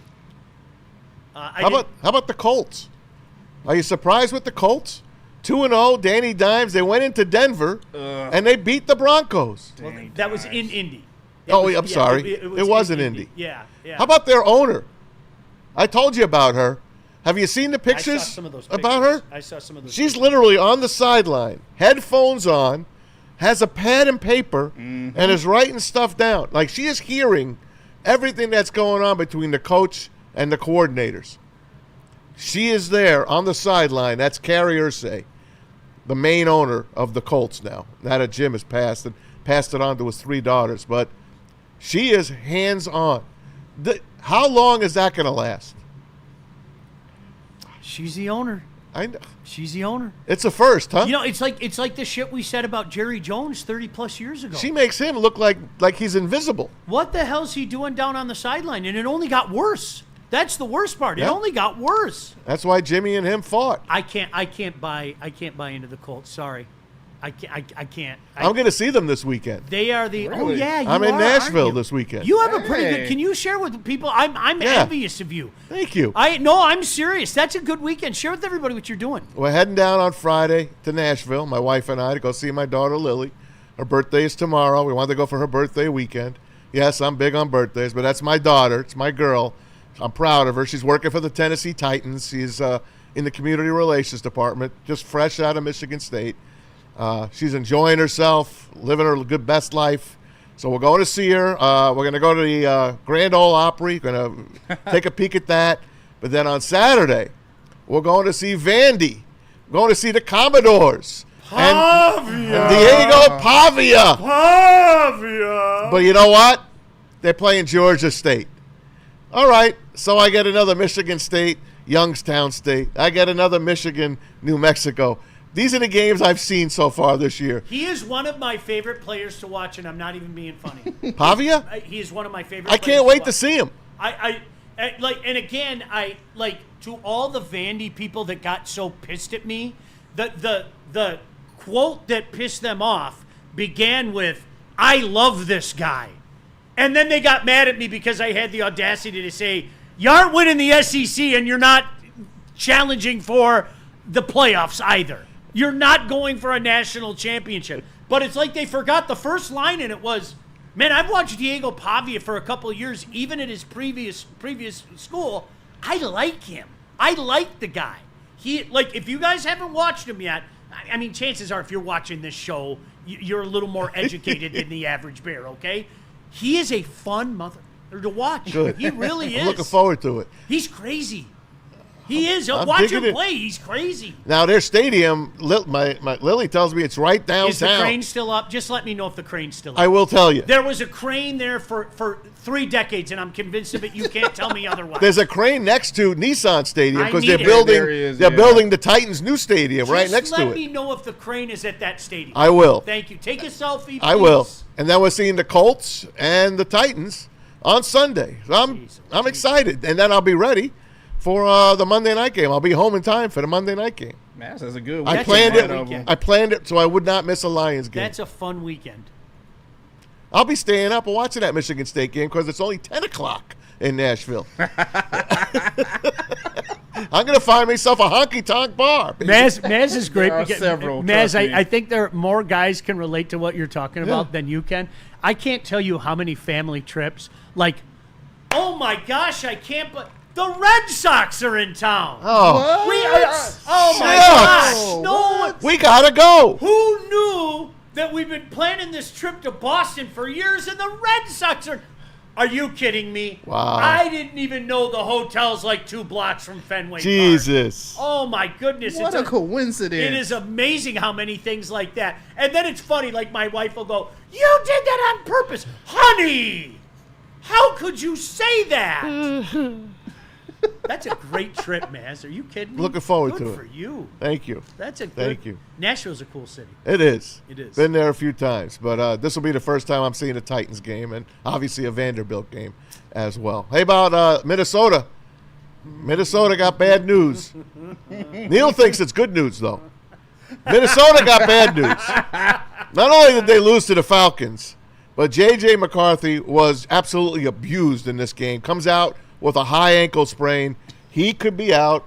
How about the Colts? Are you surprised with the Colts? 2-0, Danny Dimes. They went into Denver, and they beat the Broncos.
Well, that was in Indy.
I'm sorry. It was in Indy.
Yeah.
How about their owner? I told you about her. Have you seen the pictures,
I saw some of those
about her?
I saw some of those
She's
pictures.
literally on the sideline, headphones on, has a pad and paper, and is writing stuff down. Like, she is hearing everything that's going on between the coach and the coordinators. She is there on the sideline. That's Carrie Irsay, the main owner of the Colts now. Now that Jim has passed it on to his 3 daughters. But she is hands-on. How long is that going to last?
She's the owner.
I know.
She's the owner.
It's a first, huh?
You know, it's like the shit we said about Jerry Jones 30-plus years ago.
She makes him look like he's invisible.
What the hell's he doing down on the sideline? And it only got worse. That's the worst part.
Yeah.
It only got worse.
That's why Jimmy and him fought.
I can't buy into the Colts. Sorry. I can't.
I'm going to see them this weekend.
They are the.
Really?
Oh yeah, you
I'm in
are,
Nashville
aren't you?
this weekend.
You have a pretty
Hey.
good. Can you share with people? I'm
Yeah.
envious of you.
Thank you.
I'm serious. That's a good weekend. Share with everybody what you're doing.
We're heading down on Friday to Nashville, my wife and I, to go see my daughter Lily. Her birthday is tomorrow. We wanted to go for her birthday weekend. Yes, I'm big on birthdays, but that's my daughter. It's my girl. I'm proud of her. She's working for the Tennessee Titans. She's in the community relations department, just fresh out of Michigan State. She's enjoying herself, living her good best life. So we're going to see her. We're going to go to the Grand Ole Opry. Going to take a peek at that. But then on Saturday, we're going to see Vandy. We're going to see the Commodores. And Diego Pavia. But you know what? They're playing Georgia State. All right. So I get another Michigan State, Youngstown State. I get another Michigan, New Mexico. These are the games I've seen so far this year.
He is one of my favorite players to watch, and I'm not even being funny.
Pavia?
He is one of my favorite.
I can't wait to
watch.
see him.
I like, and again, I like to all the Vandy people that got so pissed at me. The quote that pissed them off began with, "I love this guy," and then they got mad at me because I had the audacity to say, "You aren't winning the SEC, and you're not challenging for the playoffs either. You're not going for a national championship." But it's like they forgot the first line, and it was, man, I've watched Diego Pavia for a couple of years, even at his previous school. I like him. I like the guy. He, like, if you guys haven't watched him yet, I mean, chances are if you're watching this show, you're a little more educated than the average bear, okay? He is a fun mother to watch.
Good.
He really is.
I'm looking forward to it.
He's crazy. He is.
I'm
Watch
digging
him
it.
play. He's crazy.
Now, their stadium, my Lily tells me it's right downtown.
Is the crane still up? Just let me know if the crane's still up.
I will tell you.
There was a crane there for 3 decades, and I'm convinced of it. You can't tell me otherwise.
There's a crane next to Nissan Stadium
I
because
need
they're
it.
building.
There he is,
they're
yeah.
building the Titans' new stadium right
Just
next to
let me
it.
know if the crane is at that stadium.
I will.
Thank you. Take a selfie, please.
I will. And then we're seeing the Colts and the Titans on Sunday. So I'm excited, and then I'll be ready for the Monday night game. I'll be home in time for the Monday night game.
Man, that's a good
I
weekend.
planned it so I would not miss a Lions game.
That's a fun weekend.
I'll be staying up and watching that Michigan State game because it's only 10 o'clock in Nashville. I'm going to find myself a honky-tonk bar.
Maz is great.
There are
because,
several,
Maz,
trust me.
I think there are more guys can relate to what you're talking about than you can. I can't tell you how many family trips, like, oh my gosh, I can't, but the Red Sox are in town.
Oh.
Oh my
Shucks.
gosh. No,
We got to go.
who knew that we've been planning this trip to Boston for years and the Red Sox are... Are you kidding me?
Wow.
I didn't even know the hotel's like 2 blocks from Fenway Park.
Jesus.
Oh my goodness.
What a coincidence.
It is amazing how many things like that. And then it's funny, like my wife will go, "You did that on purpose." Honey, how could you say that? That's a great trip, Maz. Are you kidding me?
Looking forward
Good
to it.
for you.
Thank you.
That's a good.
Thank you.
Nashville's a cool city.
It is.
It is.
Been there a few times, but this will be the first time I'm seeing a Titans game and obviously a Vanderbilt game as well. Hey, about Minnesota. Minnesota got bad news. Neil thinks it's good news, though. Minnesota got bad news. Not only did they lose to the Falcons, but J.J. McCarthy was absolutely abused in this game. Comes out with a high ankle sprain. He could be out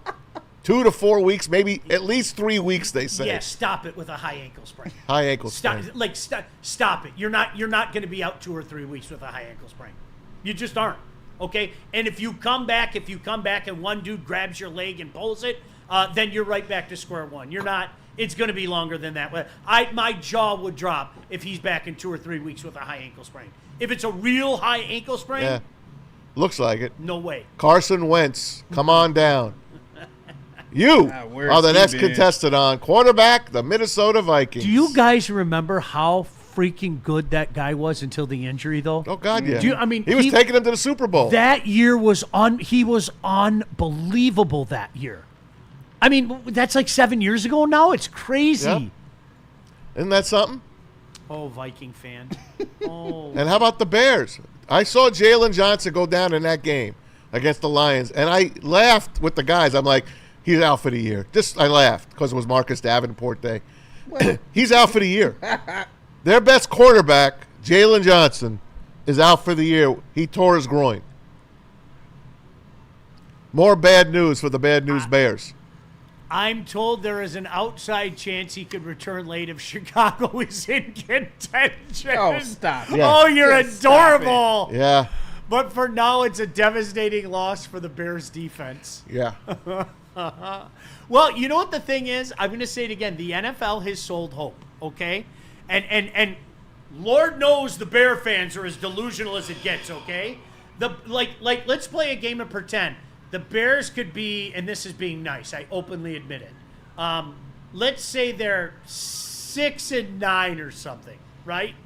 2 to 4 weeks, maybe at least 3 weeks, they say.
Yeah, stop it with a high ankle sprain.
High ankle
Stop,
sprain.
stop it. You're not going to be out 2 or 3 weeks with a high ankle sprain. You just aren't. Okay? And if you come back and one dude grabs your leg and pulls it, then you're right back to square one. You're not. It's going to be longer than that. My jaw would drop if he's back in 2 or 3 weeks with a high ankle sprain. If it's a real high ankle sprain,
Yeah. Looks like it.
no way.
Carson Wentz, come on down. You
where's
are the
he
next
been?
contestant on quarterback, the Minnesota Vikings.
Do you guys remember how freaking good that guy was until the injury, though?
Oh, God, yeah.
He
was taking them to the Super Bowl.
That year he was unbelievable that year. I mean, that's like 7 years ago now. It's crazy.
Yep. Isn't that something?
Oh, Viking fan. Oh.
And how about the Bears? I saw Jalen Johnson go down in that game against the Lions, and I laughed with the guys. I'm like, he's out for the year. I laughed because it was Marcus Davenport Day. He's out for the year. Their best quarterback, Jalen Johnson, is out for the year. He tore his groin. More bad news for the Bad News Bears.
I'm told there is an outside chance he could return late if Chicago is in contention.
Oh, stop.
Yeah.
Oh, you're
Just stop
adorable.
Yeah.
But for now, it's a devastating loss for the Bears defense.
Yeah.
Well, you know what the thing is? I'm going to say it again. The NFL has sold hope, okay? And Lord knows the Bear fans are as delusional as it gets, okay? Like let's play a game and pretend. The Bears could be, and this is being nice, I openly admit it. Let's say they're 6-9 or something, right?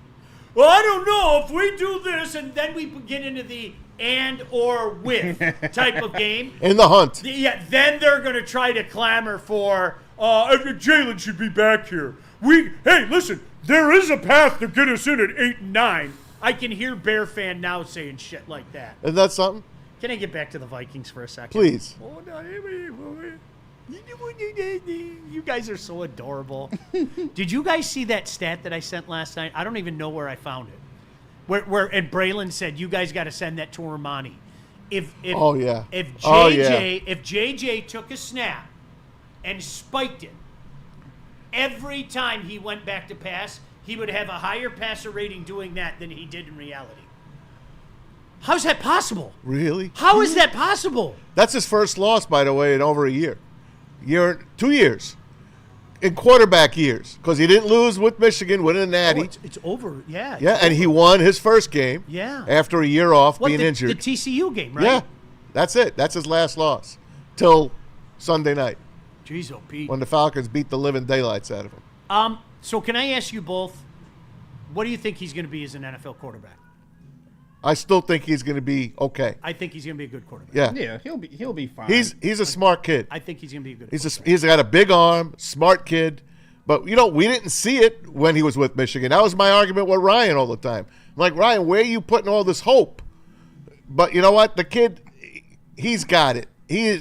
Well, I don't know if we do this, and then we get into the and or with type of game.
In the hunt.
Yeah, then they're going to try to clamor for, Jalen should be back here. Hey, listen, there is a path to get us in at 8-9. I can hear Bear fan now saying shit like that.
Isn't that something?
Can I get back to the Vikings for a second?
Please.
You guys are so adorable. Did you guys see that stat that I sent last night? I don't even know where I found it. And Braylon said you guys got to send that to Armani. If JJ took a snap and spiked it every time he went back to pass, he would have a higher passer rating doing that than he did in reality. How's that possible?
Really?
How is that possible?
That's his first loss, by the way, in over a year. 2 years. In quarterback years. Because he didn't lose with Michigan, winning a natty.
It's over. Yeah.
Yeah, and he won his first game.
Yeah.
After a year off being injured.
The TCU game, right?
Yeah. That's it. That's his last loss. Till Sunday night.
Jeez, oh, Pete.
When the Falcons beat the living daylights out of him.
So can I ask you both, what do you think he's going to be as an NFL quarterback?
I still think he's going to be okay.
I think he's going to be a good quarterback.
Yeah.
Yeah, he'll be fine.
He's a smart kid.
I think he's going to be a good
He's got a big arm, smart kid. But, we didn't see it when he was with Michigan. That was my argument with Ryan all the time. I'm like, Ryan, where are you putting all this hope? But you know what? The kid, he's got it. He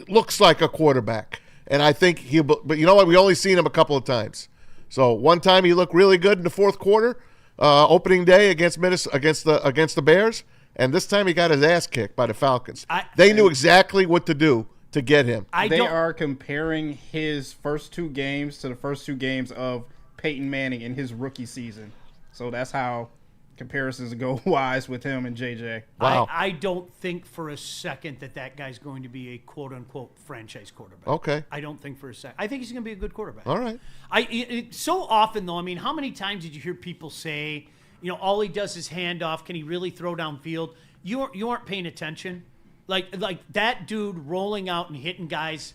looks like a quarterback. And I think but you know what? We only seen him a couple of times. So one time he looked really good in the fourth quarter. Opening day against the Bears, and this time he got his ass kicked by the Falcons. They knew exactly what to do to get him.
They are comparing his first two games to the first two games of Peyton Manning in his rookie season. So that's how comparisons go wise with him and JJ.
Wow.
I don't think for a second that guy's going to be a quote-unquote franchise quarterback.
Okay.
I don't think for a second. I think he's going to be a good quarterback.
All right.
So often, though, I mean, how many times did you hear people say, all he does is hand off. Can he really throw downfield? You aren't paying attention. Like that dude rolling out and hitting guys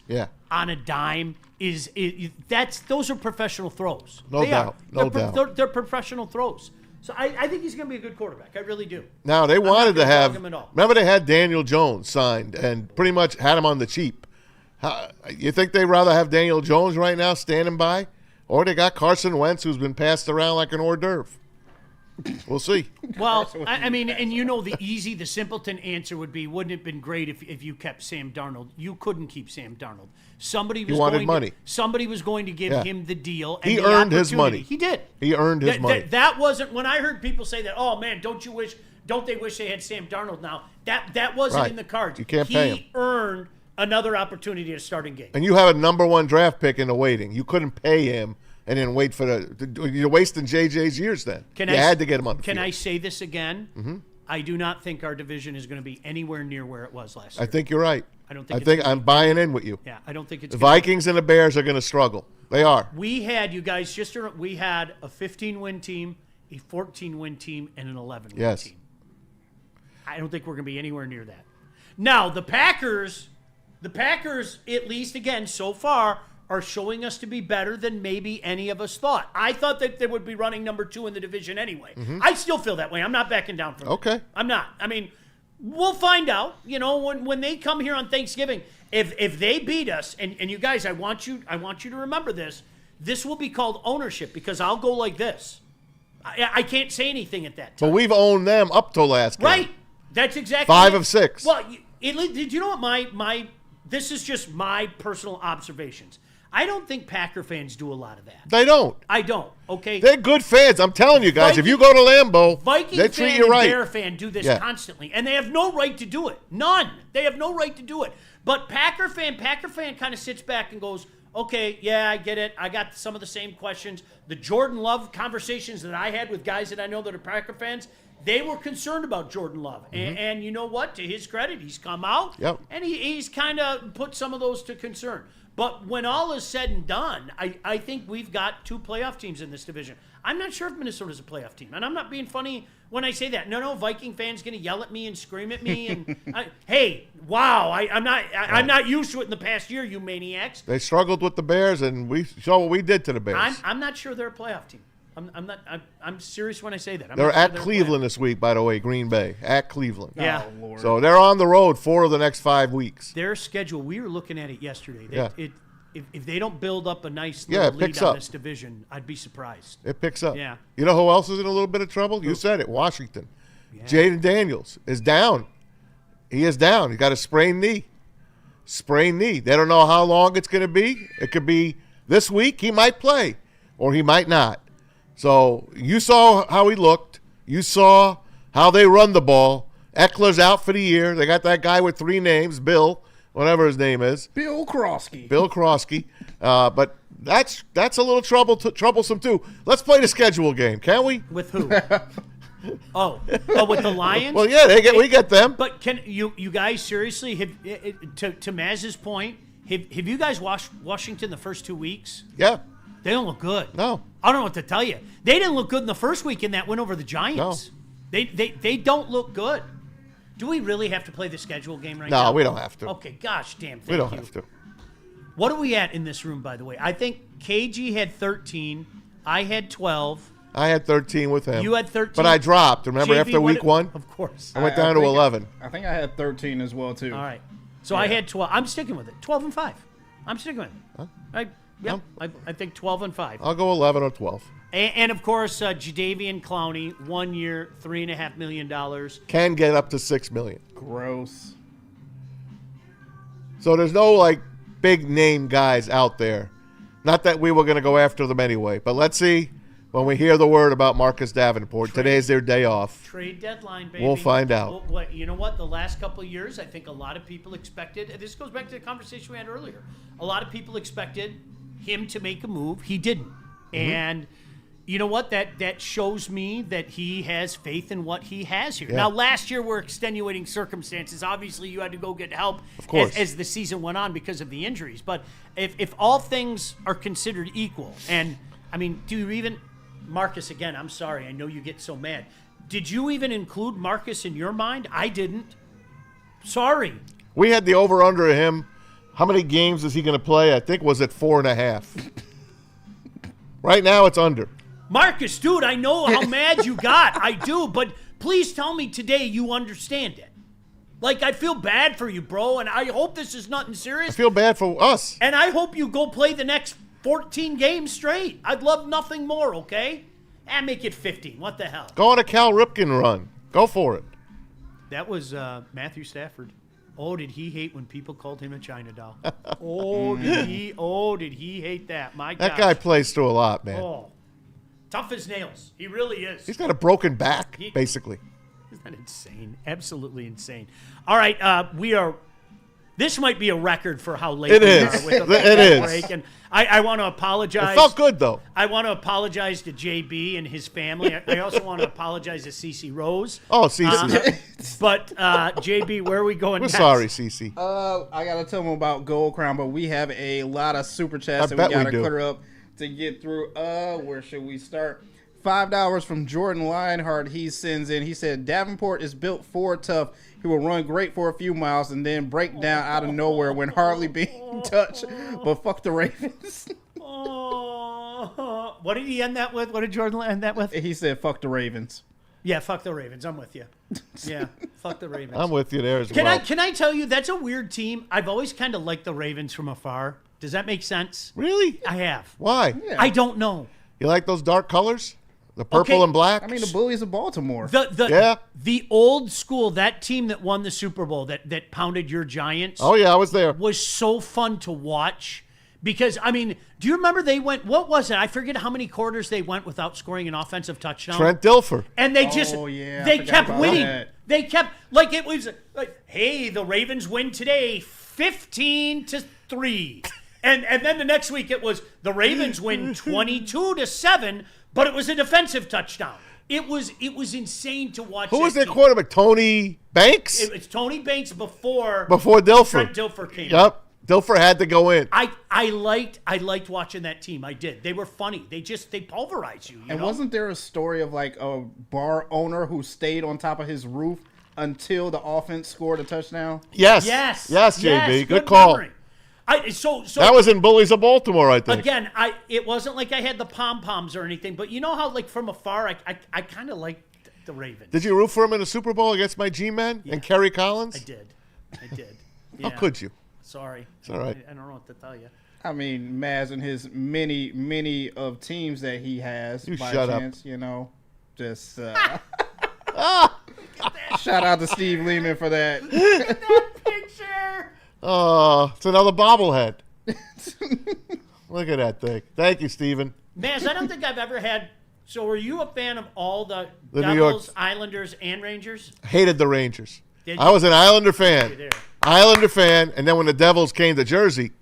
on a dime those are professional throws.
No doubt.
They're professional throws. So I think he's going to be a good quarterback. I really do.
Now, they wanted to have –
remember
they had Daniel Jones signed and pretty much had him on the cheap. You think they'd rather have Daniel Jones right now standing by? Or they got Carson Wentz, who's been passed around like an hors d'oeuvre. We'll see.
Well, I mean, and the simpleton answer would be, wouldn't it have been great if you kept Sam Darnold? You couldn't keep Sam Darnold. Somebody was
wanted money.
Somebody was going to give him the deal. And
he
the
earned his money.
He did.
He earned his money.
That wasn't when I heard people say that. Oh man, don't they wish they had Sam Darnold now? That wasn't in the cards.
You can't pay him.
He earned another opportunity at a starting game.
And you have a number one draft pick in the waiting. You couldn't pay him and then wait for you're wasting JJ's years then. You had to get him on the field.
Can I say this again?
Mm-hmm.
I do not think our division is going to be anywhere near where it was last year.
I think you're right.
I think
I'm buying in with you.
Yeah, I don't think it's
the Vikings and the Bears are going to struggle. They are.
We had a 15-win team, a 14-win team, and an 11-win team. I don't think we're going to be anywhere near that. Now, the Packers, at least again so far, are showing us to be better than maybe any of us thought. I thought that they would be running number 2 in the division anyway. Mm-hmm. I still feel that way. I'm not backing down from it.
Okay.
I'm not. I mean, we'll find out. When they come here on Thanksgiving, if they beat us, and you guys, I want you to remember this. This will be called ownership because I'll go like this. I can't say anything at that time.
But we've owned them up till last game.
Right. That's exactly
5 of 6.
Well, did you know what this is just my personal observations. I don't think Packer fans do a lot of that.
They don't.
I don't. Okay.
They're good fans. I'm telling you guys. If you go to Lambeau,
Viking
they
fan
treat you
and
right.
Bear fan do this
Yeah.
constantly, and they have no right to do it. None. They have no right to do it. But Packer fan kind of sits back and goes, okay, yeah, I get it. I got some of the same questions. The Jordan Love conversations that I had with guys that I know that are Packer fans, they were concerned about Jordan Love. And you know what? To his credit, he's come out, and he's kind of put some of those to concern. But when all is said and done, I think we've got 2 playoff teams in this division. I'm not sure if Minnesota's a playoff team, and I'm not being funny when I say that. No, Viking fans going to yell at me and scream at me. And hey, wow, I'm not used to it in the past year, you maniacs.
They struggled with the Bears, and we saw what we did to the Bears.
I'm not sure they're a playoff team. I'm serious when I say that.
They're at Cleveland this week, by the way, Green Bay. At Cleveland.
Yeah.
Oh, Lord.
So they're on the road 4 of the next 5 weeks.
Their schedule, we were looking at it yesterday.
Yeah.
If they don't build up a nice little lead on this division, I'd be surprised.
It picks up.
Yeah.
You know who else is in a little bit of trouble? You said it, Washington. Yeah. Jayden Daniels is down. He is down. He got a sprained knee. Sprained knee. They don't know how long it's going to be. It could be this week. He might play, or he might not. So you saw how he looked. You saw how they run the ball. Eckler's out for the year. They got that guy with 3 names, Bill, whatever his name is.
Bill Krosky.
Bill Krosky. But that's a little troublesome too. Let's play the schedule game, can we?
With who? Oh, with the Lions?
Well, yeah, we get them.
But can you guys seriously to Maz's point? Have you guys watched Washington the first 2 weeks?
Yeah.
They don't look good.
No.
I don't know what to tell you. They didn't look good in the first week in that win over the Giants. No. They don't look good. Do we really have to play the schedule game right now?
No, we don't have to.
Okay, gosh damn, thank
you. We don't
you.
have to.
What are we at in this room, by the way? I think KG had 13. I had 12.
I had 13 with him.
You had 13.
But I dropped. Remember,
JB,
after week 1?
Of course.
I went down to 11.
I think I had 13 as well, too.
All right. So I had 12. I'm sticking with it. 12 and 5. I'm sticking with it.
Huh?
I think 12 and 5.
I'll go 11 or 12.
And of course, Jadeveon Clowney, 1 year, $3.5 million.
Can get up to $6 million.
Gross.
So there's no big name guys out there. Not that we were going to go after them anyway, but let's see when we hear the word about Marcus Davenport. Today's their day off.
Trade deadline, baby.
We'll find out.
Well, you know what? The last couple of years, I think a lot of people expected, and this goes back to the conversation we had earlier, a lot of people expected him to make a move. He didn't. Mm-hmm. And you know what? That shows me that he has faith in what he has here. Yeah. Now, last year were extenuating circumstances. Obviously, you had to go get help as the season went on because of the injuries. But if all things are considered equal, and, I mean, do you even – Marcus, again, I'm sorry. I know you get so mad. Did you even include Marcus in your mind? I didn't. Sorry.
We had the over-under of him. How many games is he going to play? I think was it 4.5. Right now it's under.
Marcus, dude, I know how mad you got. I do, but please tell me today you understand it. I feel bad for you, bro, and I hope this is nothing serious.
I feel bad for us.
And I hope you go play the next 14 games straight. I'd love nothing more, okay? And make it 15. What the hell?
Go on a Cal Ripken run. Go for it.
That was Matthew Stafford. Oh, did he hate when people called him a China doll? Did he hate that? My God.
That guy plays through a lot, man.
Oh, tough as nails. He really is.
He's got a broken back, basically.
Isn't that insane? Absolutely insane. All right, this might be a record for how late we are with the break. And I want to apologize.
It felt good, though.
I want to apologize to JB and his family. I also want to apologize to Cece Rose.
Oh, Cece.
But, JB, where are we going next?
We're sorry, Cece.
I got to tell them about Gold Crown, but we have a lot of super chats that we got to clear up to get through. Where should we start? $5 from Jordan Lionheart. He sends in. He said, Davenport is built for tough. He will run great for a few miles and then break down out of nowhere when hardly being touched. But fuck the Ravens.
What did he end that with? What did Jordan end that with?
He said, fuck the Ravens.
Yeah, fuck the Ravens. I'm with you. Yeah, fuck the Ravens.
I'm with you there as well.
Can I tell you, that's a weird team. I've always kind of liked the Ravens from afar. Does that make sense?
Really?
I have.
Why?
Yeah.
I don't know.
You like those dark colors? The purple and black?
I mean, the Bullies of Baltimore.
The old school, that team that won the Super Bowl, that pounded your Giants.
Oh, yeah, I was there.
Was so fun to watch Because, I mean, do you remember they went, what was it? I forget how many quarters they went without scoring an offensive touchdown.
Trent Dilfer.
And they just, they kept winning.
that.
They kept, like, it was like, hey, the Ravens win today 15-3. And then the next week it was the Ravens win 22-7, but it was a defensive touchdown. It was insane to watch.
Who was their quarterback? Tony Banks?
It's Tony Banks before
Dilfer.
Trent Dilfer came.
Yep. Dilfer had to go in.
I liked watching that team. I did. They were funny. They pulverized you.
And
know?
wasn't there a story of like a bar owner who stayed on top of his roof until the offense scored a touchdown?
Yes.
Yes,
JB. Good call.
memory. So
that was in Bullies of Baltimore, I think.
Again, it wasn't like I had the pom-poms or anything, but you know how, like, from afar, I kind of liked the Ravens.
Did you root for him in the Super Bowl against my G-Men and Kerry Collins?
I did.
How could you?
Sorry.
It's all right.
I don't know what to tell you.
I mean, Maz and his many of teams that he has.
You
by
shut
chance, up. You know, just shout out to Steve Lehman for that.
Look at that picture.
Oh, it's another bobblehead. Look at that thing. Thank you, Steven.
Maz, I don't think I've ever had. So, were you a fan of all the
New
Devils,
York-
Islanders, and Rangers?
Hated the Rangers.
Did
I
you?
was an Islander fan.
You there.
Islander fan, and then when the Devils came to Jersey,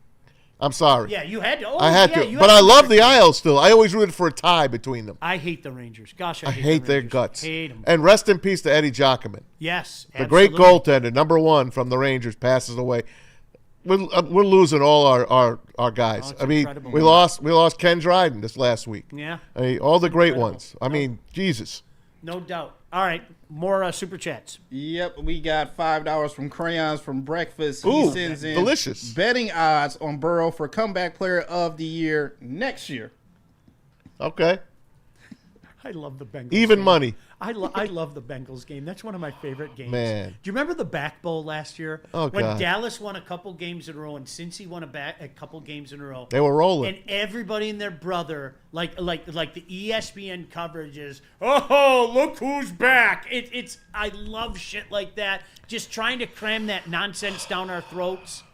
I'm sorry.
Yeah, you had to. Oh,
I had
yeah,
to.
you
But
had
I
to.
love the Isles still. I always rooted for a tie between them.
I hate the Rangers. Gosh,
I hate
the
their
Rangers.
guts.
Hate them.
And rest in peace to Eddie Jockman.
Yes,
The great
absolutely.
goaltender, number one from the Rangers, passes away. We're losing all our guys.
it's
I mean,
incredible.
we lost Ken Dryden this last week.
Yeah.
I mean, all the great ones. I mean, Jesus.
No doubt. All right, more super chats.
Yep, we got $5 from Crayons from Breakfast. He
Ooh,
sends in
delicious.
betting odds on Burrow for comeback player of the year next year.
Okay.
I love the Bengals.
Even
game.
money.
I love the Bengals game. That's one of my favorite games.
Man.
Do you remember the back bowl last year?
Oh,
when
God.
Dallas won a couple games in a row and Cincy won a couple games in a row.
They were rolling.
And everybody and their brother, like the ESPN coverage is, oh, look who's back. It's I love shit like that. Just trying to cram that nonsense down our throats.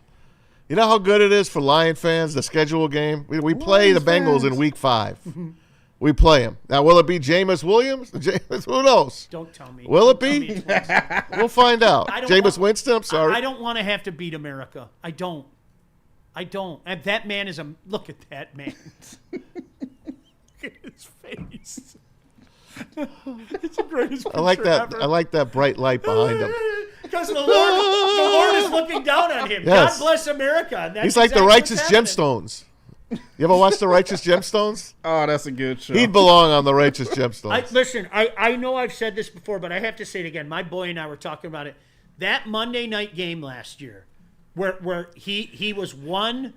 You know how good it is for Lion fans, the schedule game? We play the Bengals in week 5. We play them. Now, will it be Jameis Williams? Who knows?
Don't tell me.
Will it
Don't
be?
tell me it's
We'll find out.
I don't
Jameis
want-
Winston, I'm sorry.
I don't want to have to beat America. I don't. And that man is look at that man. Look at his face. It's the greatest picture
I like that.
ever.
I like that bright light behind him.
Because the Lord is looking down on him.
Yes.
God bless America. And that's
He's like the
exactly
Righteous
what's happening.
Gemstones. You ever watch the Righteous Gemstones?
Oh, that's a good show.
He'd belong on the Righteous Gemstones.
Listen, I know I've said this before, but I have to say it again. My boy and I were talking about it. That Monday night game last year, where he was one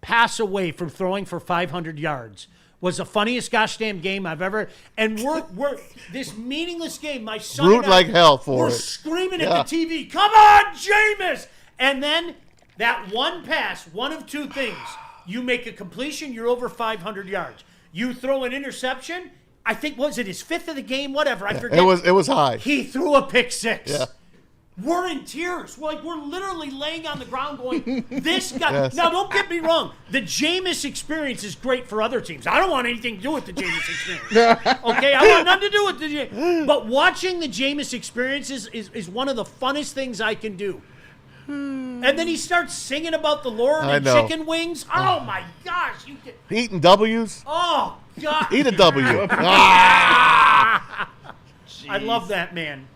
pass away from throwing for 500 yards, was the funniest gosh damn game I've ever. And we're this meaningless game. My son
Root
and I,
like hell for
we're
it.
screaming
Yeah.
at the TV. Come on, Jameis! And then that one pass, one of two things. You make a completion, you're over 500 yards. You throw an interception. I think, was it his 5th of the game? Whatever, I forget.
It was high.
He threw a pick 6.
Yeah.
We're in tears. We're literally laying on the ground going, this guy.
Yes.
Now, don't get me wrong. The Jameis experience is great for other teams. I don't want anything to do with the Jameis experience. Okay? I want nothing to do with the Jameis. But watching the Jameis experience is one of the funnest things I can do. And then he starts singing about the Lord
I
and
know.
chicken wings. Oh, my gosh.
Eating W's.
Oh, God.
Eat a W.
I love that man.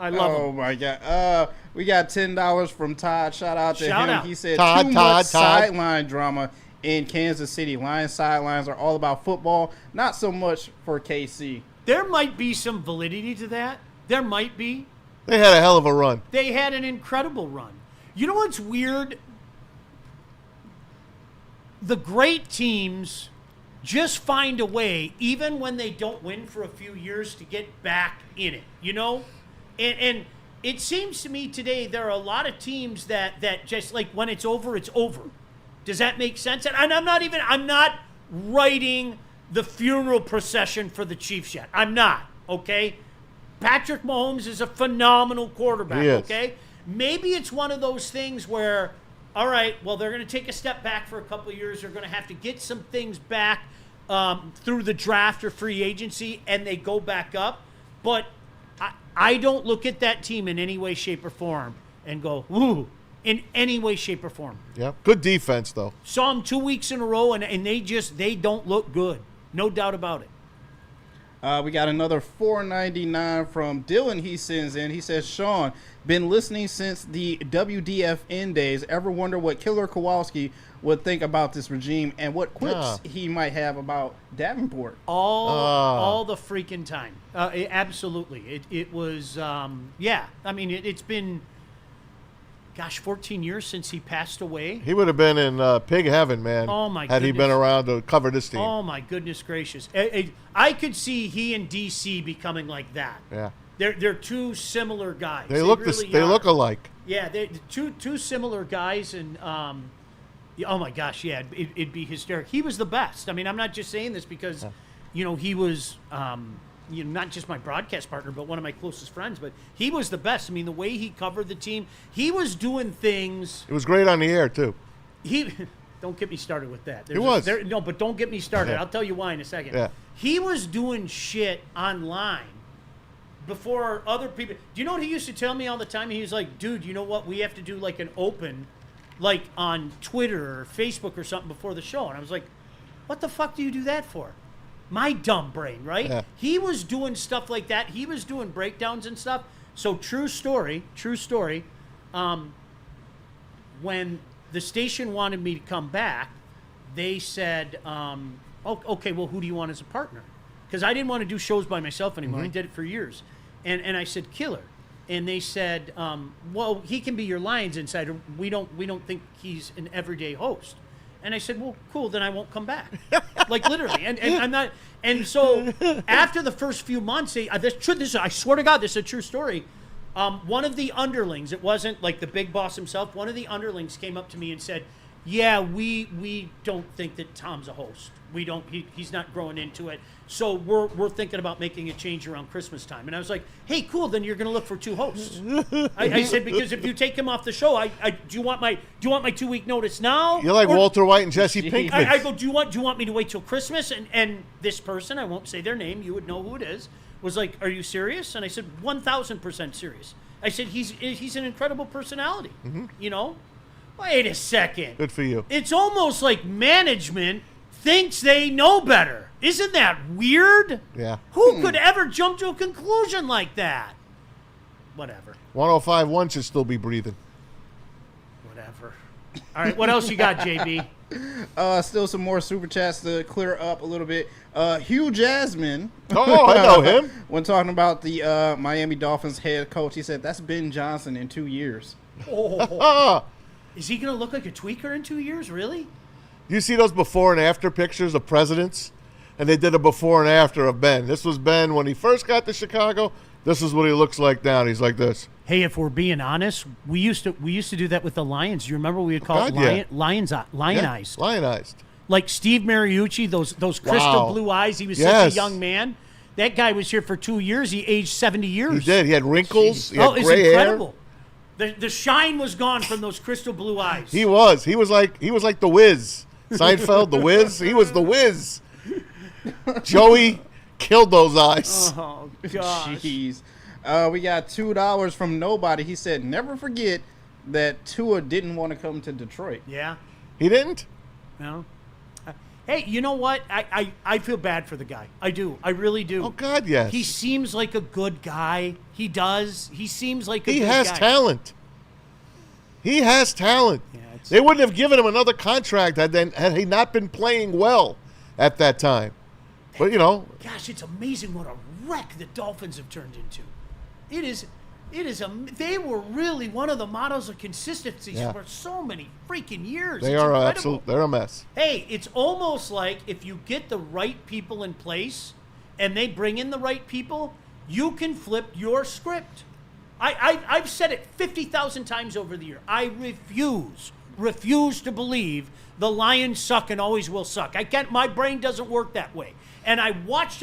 I love him.
Oh my God! We got $10 from Todd. Shout out to
Shout
him.
out.
He said
Todd,
too
Todd,
much
Todd.
sideline drama in Kansas City. Lions sidelines are all about football, not so much for KC.
There might be some validity to that. There might be.
They had a hell of a run.
They had an incredible run. You know what's weird? The great teams just find a way, even when they don't win for a few years, to get back in it, you know? And it seems to me today there are a lot of teams that just like when it's over, it's over. Does that make sense? And I'm not writing the funeral procession for the Chiefs yet. I'm not, okay? Patrick Mahomes is a phenomenal quarterback,
He is.
okay? Maybe it's one of those things where all right, well, they're going to take a step back for a couple of years. They're going to have to get some things back through the draft or free agency, and they go back up. But I don't look at that team in any way, shape, or form and go, ooh, in any way, shape, or form.
Yeah, good defense, though.
Saw them 2 weeks in a row, and they don't look good. No doubt about it.
We got another $4.99 from Dylan. He sends in. He says, Sean, been listening since the WDFN days. Ever wonder what Killer Kowalski would think about this regime and what quips he might have about Davenport?
All the freaking time. Absolutely. It was, yeah. I mean, it's been, 14 years since he passed away.
He would have been in pig heaven, man.
Oh, my
Had he
goodness.
been around to cover this team.
Oh, my goodness gracious. I could see he and DC becoming like that.
Yeah.
They're two similar guys.
They look alike.
Yeah, they're two similar guys, and oh my gosh, yeah, it'd be hysterical. He was the best. I mean, I'm not just saying this because, he was, not just my broadcast partner, but one of my closest friends. But he was the best. I mean, the way he covered the team, he was doing things.
It was great on the air too.
Don't get me started with that. No, but don't get me started.
Yeah.
I'll tell you why in a second.
Yeah.
He was doing shit online before other people. Do you know what he used to tell me all the time? He was like, dude, you know what? We have to do like an open, like on Twitter or Facebook or something before the show. And I was like, what the fuck do you do that for? My dumb brain, right?
Yeah.
He was doing stuff like that. He was doing breakdowns and stuff. So true story. When the station wanted me to come back, they said, okay, well, who do you want as a partner? Because I didn't want to do shows by myself anymore.
Mm-hmm.
I did it for years. And I said, Killer. And they said, well, he can be your Lions insider. We don't think he's an everyday host. And I said, well, cool, then I won't come back. Like literally. And I'm not. And so after the first few months, I swear to God, this is a true story. One of the underlings, it wasn't like the big boss himself, one of the underlings came up to me and said, yeah, we don't think that Tom's a host. We don't. He's not growing into it. So we're thinking about making a change around Christmas time. And I was like, hey, cool. Then you're going to look for two hosts. I said, because if you take him off the show, do you want my 2 week notice now?
You're like Walter White and Jesse Pinkman.
I go, do you want me to wait till Christmas? And this person, I won't say their name, you would know who it is, was like, are you serious? And I said, 1,000% serious. I said, he's an incredible personality.
Mm-hmm.
Wait a second.
Good for you.
It's almost like management thinks they know better. Isn't that weird?
Yeah.
Who could ever jump to a conclusion like that? Whatever.
105.1 should still be breathing.
Whatever. All right, what else you got, JB?
Still some more super chats to clear up a little bit. Hugh Jasmine.
Oh, I know him.
When talking about the Miami Dolphins head coach, he said that's Ben Johnson in 2 years.
Oh. Is he going to look like a tweaker in 2 years? Really?
You see those before and after pictures of presidents? And they did a before and after of Ben. This was Ben when he first got to Chicago. This is what he looks like now. He's like this.
Hey, if we're being honest, we used to do that with the Lions. You remember we would call it lionized.
Yeah, lionized.
Like Steve Mariucci, those crystal blue eyes. He was such a young man. That guy was here for 2 years. He aged 70 years.
He did. He had wrinkles. He had
it's
gray
incredible.
hair.
The shine was gone from those crystal blue eyes.
He was like the Wiz. Seinfeld, the Wiz. He was the Wiz. Joey killed those eyes.
Oh gosh.
Jeez. We got $2 from Nobody. He said, never forget that Tua didn't want to come to Detroit.
Yeah.
He didn't?
No. Hey, you know what? I feel bad for the guy. I do. I really do.
Oh, God, yes.
He seems like a good guy. He does. He seems like a good guy.
He has talent. He has talent.
Yeah,
they wouldn't have given him another contract had he not been playing well at that time. But,
Gosh, it's amazing what a wreck the Dolphins have turned into. It is they were really one of the models of consistency for so many freaking years.
They are absolute. They're a mess.
Hey, it's almost like if you get the right people in place and they bring in the right people, you can flip your script. I've said it 50,000 times over the year. I refuse to believe the Lions suck and always will suck. My brain doesn't work that way. And I watched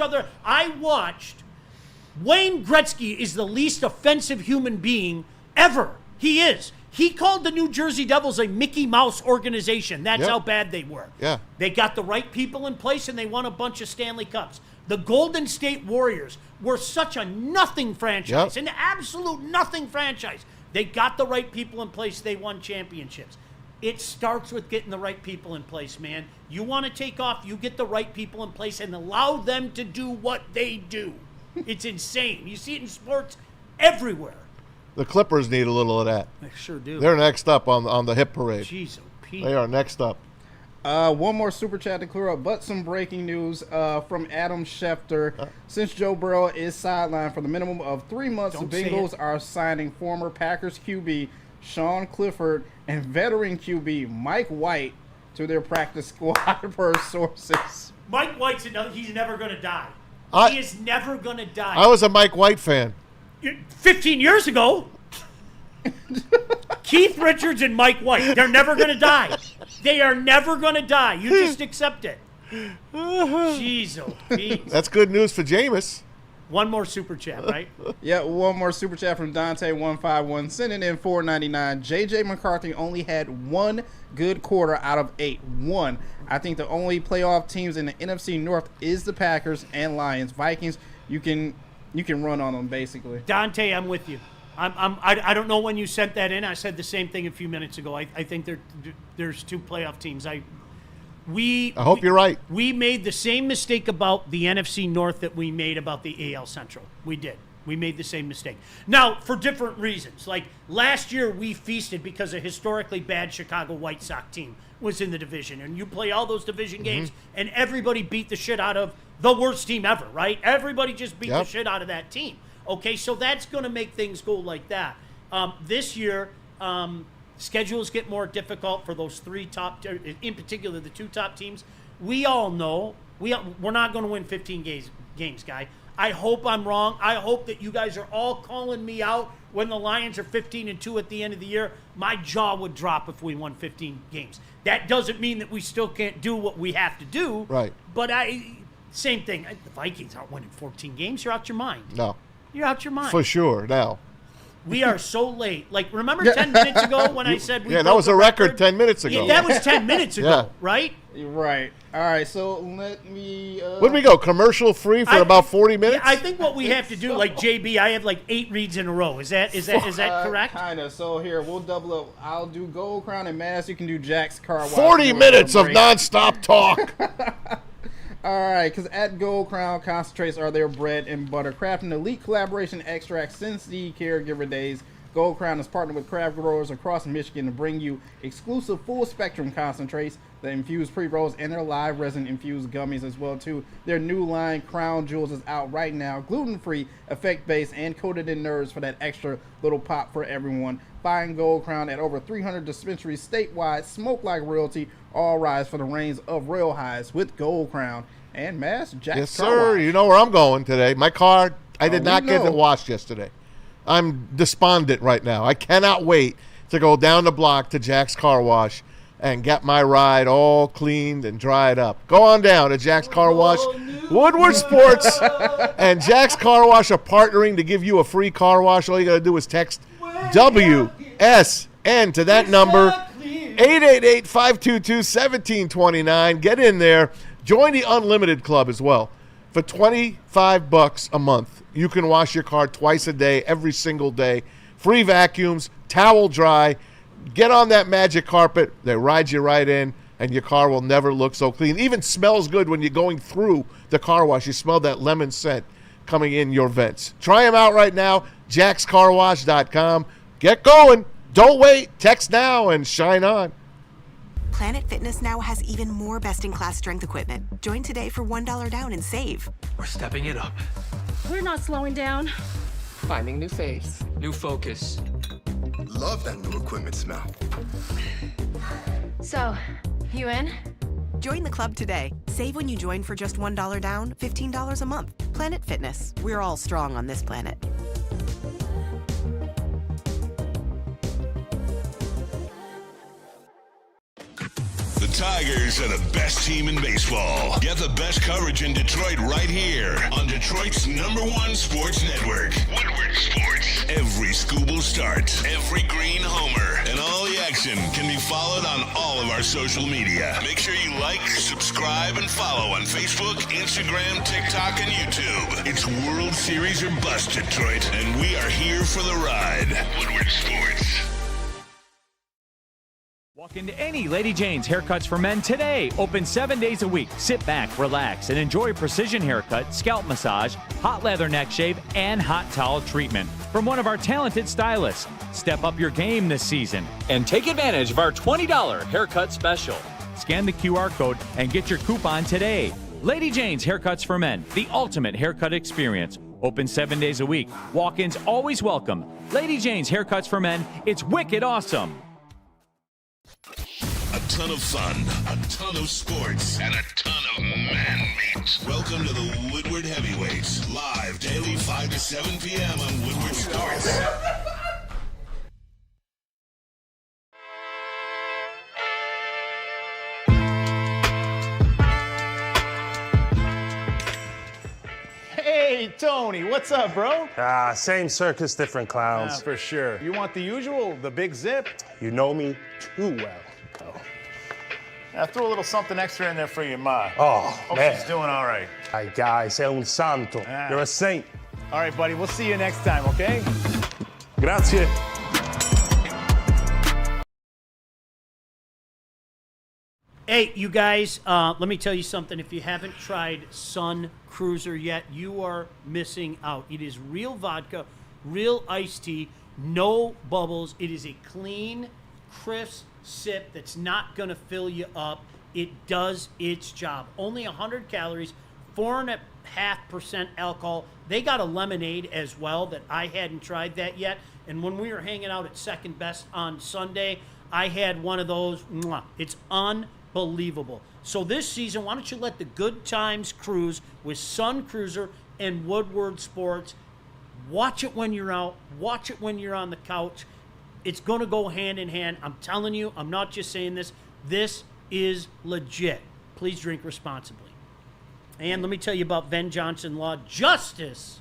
Wayne Gretzky is the least offensive human being ever. He is. He called the New Jersey Devils a Mickey Mouse organization. That's
Yep.
how bad they were.
Yeah.
They got the right people in place, and they won a bunch of Stanley Cups. The Golden State Warriors were such a nothing franchise,
Yep.
an absolute nothing franchise. They got the right people in place. They won championships. It starts with getting the right people in place, man. You want to take off, you get the right people in place and allow them to do what they do. It's insane. You see it in sports everywhere.
The Clippers need a little of that.
They sure do.
They're next up on the hit parade.
Jeez, oh, Pete.
They are next up.
One more super chat to clear up, but some breaking news from Adam Schefter. Since Joe Burrow is sidelined for the minimum of 3 months,
Don't
the
say
Bengals
it.
are signing former Packers QB Sean Clifford and veteran QB Mike White to their practice squad per sources.
Mike White's another, he's never going to die. He is never going to die.
I was a Mike White fan.
15 years ago, Keith Richards and Mike White, they're never going to die. They are never going to die. You just accept it. Jeez, oh, Pete.
That's good news for Jameis.
One more super chat, right?
Yeah, one more super chat from Dante151, sending in $4.99. JJ McCarthy only had one good quarter out of 8. One. I think the only playoff teams in the NFC North is the Packers and Lions. Vikings, you can run on them basically.
Dante, I'm with you. I don't know when you sent that in. I said the same thing a few minutes ago. I think there's 2 playoff teams. I
hope you're right.
We made the same mistake about the NFC North that we made about the AL Central. We did. We made the same mistake. Now, for different reasons. Like last year, we feasted because a historically bad Chicago White Sox team was in the division. And you play all those division games, and everybody beat the shit out of the worst team ever, right? Everybody just beat the shit out of that team. Okay, so that's going to make things go like that. This year, schedules get more difficult for those 3 top, in particular the 2 top teams. We all know we're not going to win 15 games, guy. I hope I'm wrong. I hope that you guys are all calling me out when the Lions are 15-2 at the end of the year. My jaw would drop if we won 15 games. That doesn't mean that we still can't do what we have to do.
Right.
But same thing. The Vikings aren't winning 14 games. You're out your mind.
No.
You're out your mind.
For sure. Now.
We are so late. Like, remember 10 minutes ago when I said we
that was a record 10 minutes ago.
Yeah, that was 10 minutes ago, right?
Right. All right, so let me...
Where'd we go? Commercial free for about 40 minutes?
Yeah, I think what we have to do, like JB, I have like 8 reads in a row. Is that correct?
Kind of. So here, we'll double up. I'll do Gold Crown and Mass. You can do Jack's Car Wash.
40 minutes of nonstop talk.
All right, because at Gold Crown, concentrates are their bread and butter. Crafting elite collaboration extracts since the caregiver days. Gold Crown has partnered with craft growers across Michigan to bring you exclusive full-spectrum concentrates, the infused pre-rolls, and their live resin-infused gummies as well, too. Their new line, Crown Jewels, is out right now. Gluten-free, effect-based, and coated in nerds for that extra little pop for everyone. Find Gold Crown at over 300 dispensaries statewide. Smoke like royalty. All rise for the reigns of real highs with Gold Crown. And Mass, Jack's
Yes,
Car
sir.
Wash.
You know where I'm going today. My car, I did not get
know.
it washed yesterday. I'm despondent right now. I cannot wait to go down the block to Jack's Car Wash and get my ride all cleaned and dried up. Go on down to Jack's Car Wash, Woodward Sports, and Jack's Car Wash are partnering to give you a free car wash. All you got to do is text WSN to that number, 888-522-1729. Get in there. Join the Unlimited Club as well. For $25 a month, you can wash your car twice a day, every single day. Free vacuums, towel dry. Get on that magic carpet. They ride you right in, and your car will never look so clean. Even smells good when you're going through the car wash. You smell that lemon scent coming in your vents. Try them out right now, jackscarwash.com. Get going. Don't wait. Text now and shine on.
Planet Fitness now has even more best-in-class strength equipment. Join today for $1 down and save.
We're stepping it up.
We're not slowing down.
Finding new faith, new focus.
Love that new equipment smell.
So, you in?
Join the club today. Save when you join for just $1 down, $15 a month. Planet Fitness. We're all strong on this planet.
The Tigers are the best team in baseball. Get the best coverage in Detroit right here on Detroit's #1 sports network, Woodward Sports. Every Scooble start, every green homer, and all the action can be followed on all of our social media. Make sure you like, subscribe, and follow on Facebook, Instagram, TikTok, and YouTube. It's World Series or bust, Detroit, and we are here for the ride. Woodward Sports.
Walk into any Lady Jane's Haircuts for Men today. Open 7 days a week. Sit back, relax, and enjoy precision haircut, scalp massage, hot leather neck shave, and hot towel treatment from one of our talented stylists. Step up your game this season and take advantage of our $20 haircut special. Scan the QR code and get your coupon today. Lady Jane's Haircuts for Men, the ultimate haircut experience. Open 7 days a week. Walk-ins always welcome. Lady Jane's Haircuts for Men. It's wicked awesome.
A ton of fun, a ton of sports, and a ton of man meat. Welcome to the Woodward Heavyweights, live daily 5 to 7 p.m. on Woodward Sports.
Hey, Tony, what's up, bro?
Same circus, different clowns.
For sure. You want the usual, the big zip?
You know me too well.
I threw a little something extra in there for your ma.
Oh,
Hope
man.
she's doing all right.
Ay, guy, sei un santo. You're a saint.
All right, buddy, we'll see you next time, okay?
Grazie.
Hey, you guys, let me tell you something. If you haven't tried Sun Cruiser yet, you are missing out. It is real vodka, real iced tea, no bubbles. It is a clean, crisp sip that's not going to fill you up. It does its job. Only 100 calories, 4.5% alcohol. They got a lemonade as well that I hadn't tried that yet. And when we were hanging out at Second Best on Sunday, I had one of those. Mwah. It's unbelievable. So this season, why don't you let the good times cruise with Sun Cruiser and Woodward Sports. Watch it when you're out. Watch it when you're on the couch. It's going to go hand in hand. I'm telling you, I'm not just saying this. This is legit. Please drink responsibly. And let me tell you about Ben Johnson Law. Justice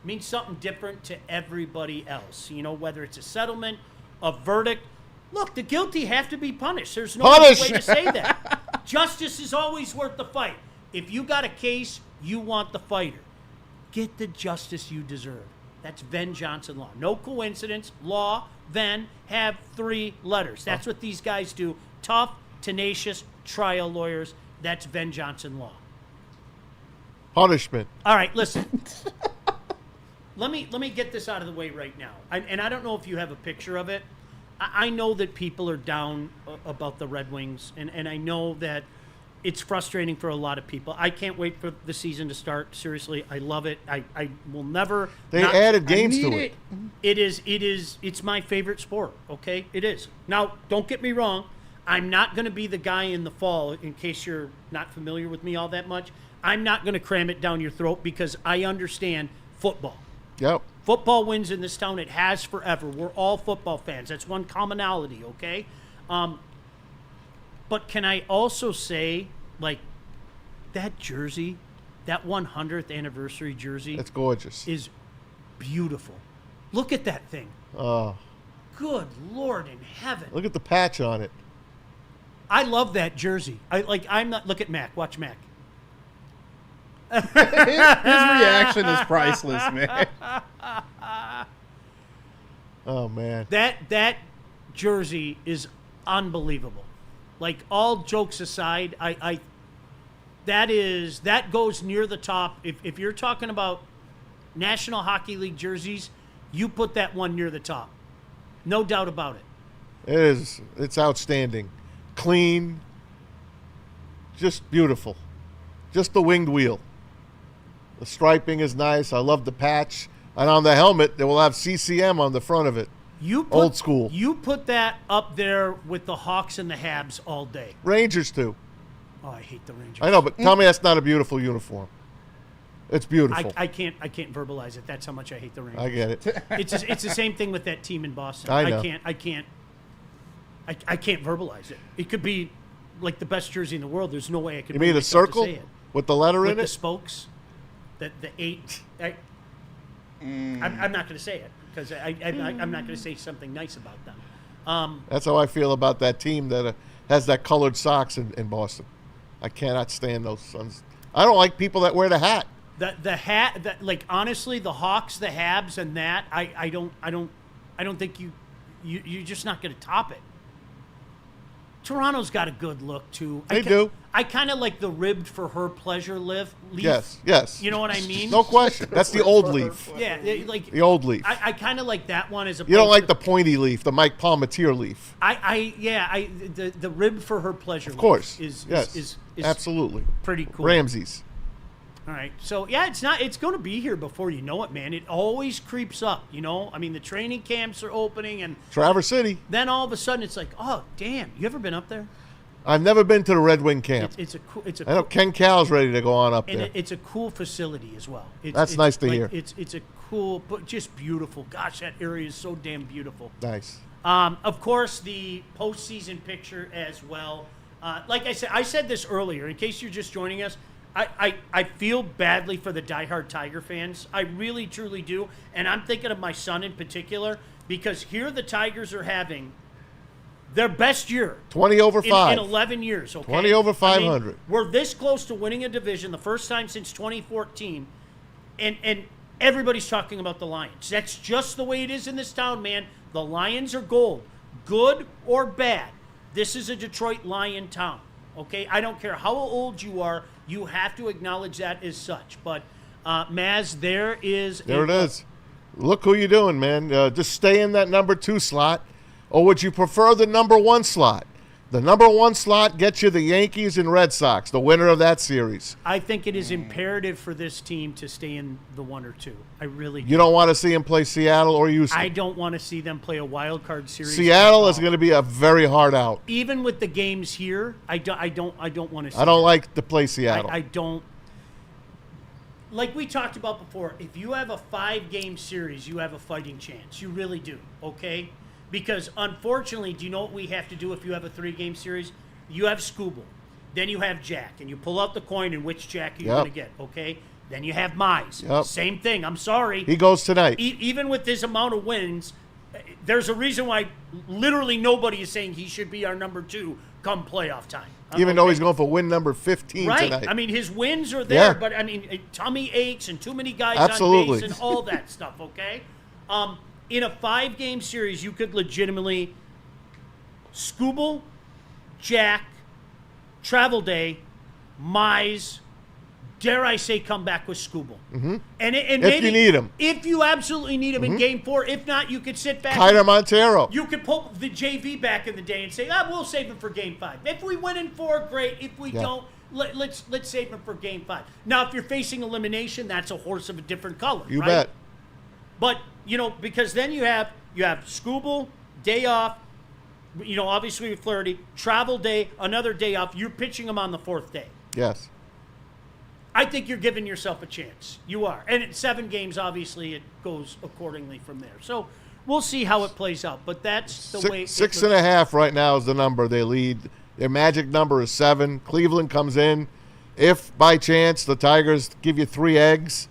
means something different to everybody else. You know, whether it's a settlement, a verdict. Look, the guilty have to be punished. There's no other way to say that. Justice is always worth the fight. If you got a case, you want the fighter. Get the justice you deserve. That's Ben Johnson Law. No coincidence. Law, Ven, have 3 letters. That's what these guys do. Tough, tenacious trial lawyers. That's Ben Johnson Law.
Punishment.
All right, listen. Let me get this out of the way right now. And I don't know if you have a picture of it. I know that people are down about the Red Wings, and I know that it's frustrating for a lot of people. I can't wait for the season to start. Seriously, I love it. I will never.
They added games to it.
It's my favorite sport. Okay, it is. Now, don't get me wrong. I'm not going to be the guy in the fall. In case you're not familiar with me all that much, I'm not going to cram it down your throat because I understand football.
Yep.
Football wins in this town. It has forever. We're all football fans. That's one commonality. Okay. But can I also say, like, that jersey, that 100th anniversary jersey.
That's gorgeous.
Is beautiful. Look at that thing.
Oh.
Good Lord in heaven.
Look at the patch on it.
I love that jersey. Look at Mac. Watch Mac.
His reaction is priceless, man.
Oh, man.
That jersey is unbelievable. Like, all jokes aside, that goes near the top. If you're talking about National Hockey League jerseys, you put that one near the top. No doubt about it.
It is. It's outstanding. Clean. Just beautiful. Just the winged wheel. The striping is nice. I love the patch. And on the helmet, they will have CCM on the front of it. Old school.
You put that up there with the Hawks and the Habs all day.
Rangers, too.
Oh, I hate the Rangers.
I know, but tell me that's not a beautiful uniform. It's beautiful.
I can't verbalize it. That's how much I hate the Rangers.
I get it.
It's the same thing with that team in Boston.
I know.
I can't verbalize it. It could be like the best jersey in the world. There's no way I could.
You
bring
mean a
myself to
circle
say it.
with the letter
with
in
the
it?
spokes, the 8. I'm not going to say it because I'm not going to say something nice about them.
That's how I feel about that team that has that colored socks in Boston. I cannot stand those Suns. I don't like people that wear the hat.
The hat, like honestly, the Hawks, the Habs, and that I don't think you're just not going to top it. Toronto's got a good look too.
They do.
I kind of like the ribbed for her pleasure leaf.
Yes.
You know what I mean?
No question. That's the old leaf.
Yeah, like
the old leaf.
I kind of like that one as a.
You don't like the pointy leaf, the Mike Palmatier leaf.
The ribbed for her pleasure.
Of course.
Is
absolutely
pretty cool.
Ramsey's.
All right. So, yeah, it's going to be here before you know it, man. It always creeps up, you know? I mean, the training camps are opening and
Traverse City.
Then all of a sudden it's like, "Oh, damn. You ever been up there?"
I've never been to the Red Wing camp. I know Ken Cal's ready to go on up there.
It's a cool facility as well.
That's nice to hear.
It's a cool, but just beautiful. Gosh, that area is so damn beautiful.
Nice.
Of course, the postseason picture as well. Like I said this earlier, in case you're just joining us, I feel badly for the diehard Tiger fans. I really, truly do. And I'm thinking of my son in particular because here the Tigers are having their best year.
20 over 5.
In 11 years, okay?
20 over 500.
I mean, we're this close to winning a division the first time since 2014. And everybody's talking about the Lions. That's just the way it is in this town, man. The Lions are gold. Good or bad. This is a Detroit Lion town, okay? I don't care how old you are. You have to acknowledge that as such. But, Maz, there is...
There it is. Look who you're doing, man. Just stay in that number 2 slot. Or would you prefer the number 1 slot? The number 1 slot gets you the Yankees and Red Sox, the winner of that series.
I think it is imperative for this team to stay in the 1 or 2. I really do.
You don't want to see them play Seattle or Houston?
I don't want to see them play a wild card series.
Seattle is going to be a very hard out.
Even with the games here, I don't want to see
I don't
that.
like to play Seattle.
I don't. Like we talked about before, if you have a 5-game series, you have a fighting chance. You really do, okay? Because, unfortunately, do you know what we have to do if you have a 3-game series? You have Scooble. Then you have Jack. And you pull out the coin and which Jack are you going to get, okay? Then you have Mize.
Yep.
Same thing. I'm sorry.
He goes tonight.
Even with this amount of wins, there's a reason why literally nobody is saying he should be our number 2 come playoff time.
Even though he's going for win number 15
right.
tonight.
I mean, his wins are there,
Yeah.
but, I mean, tummy aches and too many guys
Absolutely.
on base and all that stuff, okay? In a 5-game series, you could legitimately Scooble, Jack, Travel Day, Mize, dare I say come back with Scooble.
Mm-hmm.
And
if
maybe,
you need him.
If you absolutely need him in
Mhm.
Game 4. If not, you could sit back.
Kiter Montero.
You could pull the JV back in the day and say, we'll save him for Game 5. If we win in 4, great. If we don't, let's save him for Game 5. Now, if you're facing elimination, that's a horse of a different color.
You
right?
bet.
But, because then you have Scooble, day off, obviously with Flaherty, travel day, another day off. You're pitching them on the 4th day.
Yes.
I think you're giving yourself a chance. You are. And at 7 games, obviously, it goes accordingly from there. So we'll see how it plays out. But that's the way.
6.5 right now is the number they lead. Their magic number is 7. Cleveland comes in. If by chance the Tigers give you 3 eggs,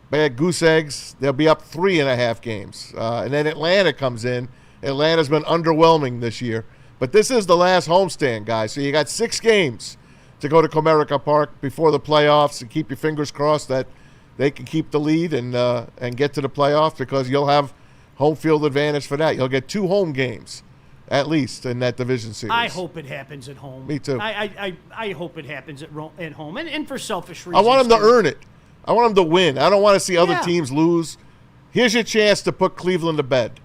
bad goose eggs, they'll be up 3.5 games. And then Atlanta comes in. Atlanta's been underwhelming this year. But this is the last homestand, guys. So you got 6 games to go to Comerica Park before the playoffs and keep your fingers crossed that they can keep the lead and get to the playoffs because you'll have home field advantage for that. You'll get 2 home games at least in that division series.
I hope it happens at home.
Me too.
I hope it happens at home. And for selfish reasons.
I want them to
too.
earn it. I want them to win. I don't want to see other
Yeah.
teams lose. Here's your chance to put Cleveland to bed.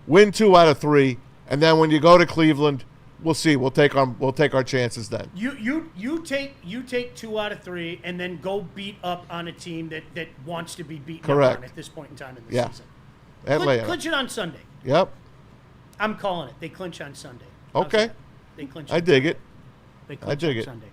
Win 2 out of 3, and then when you go to Cleveland, we'll see. We'll take our chances then.
You take 2 out of 3 and then go beat up on a team that wants to be beaten
Correct.
up on at this point in time in the
Yeah.
season.
Atlanta.
Clinch it on Sunday.
Yep.
I'm calling it. They clinch on Sunday. How's
Okay.
that? They clinch.
I dig it.
They
I
clinch
dig
on
it.
Sunday.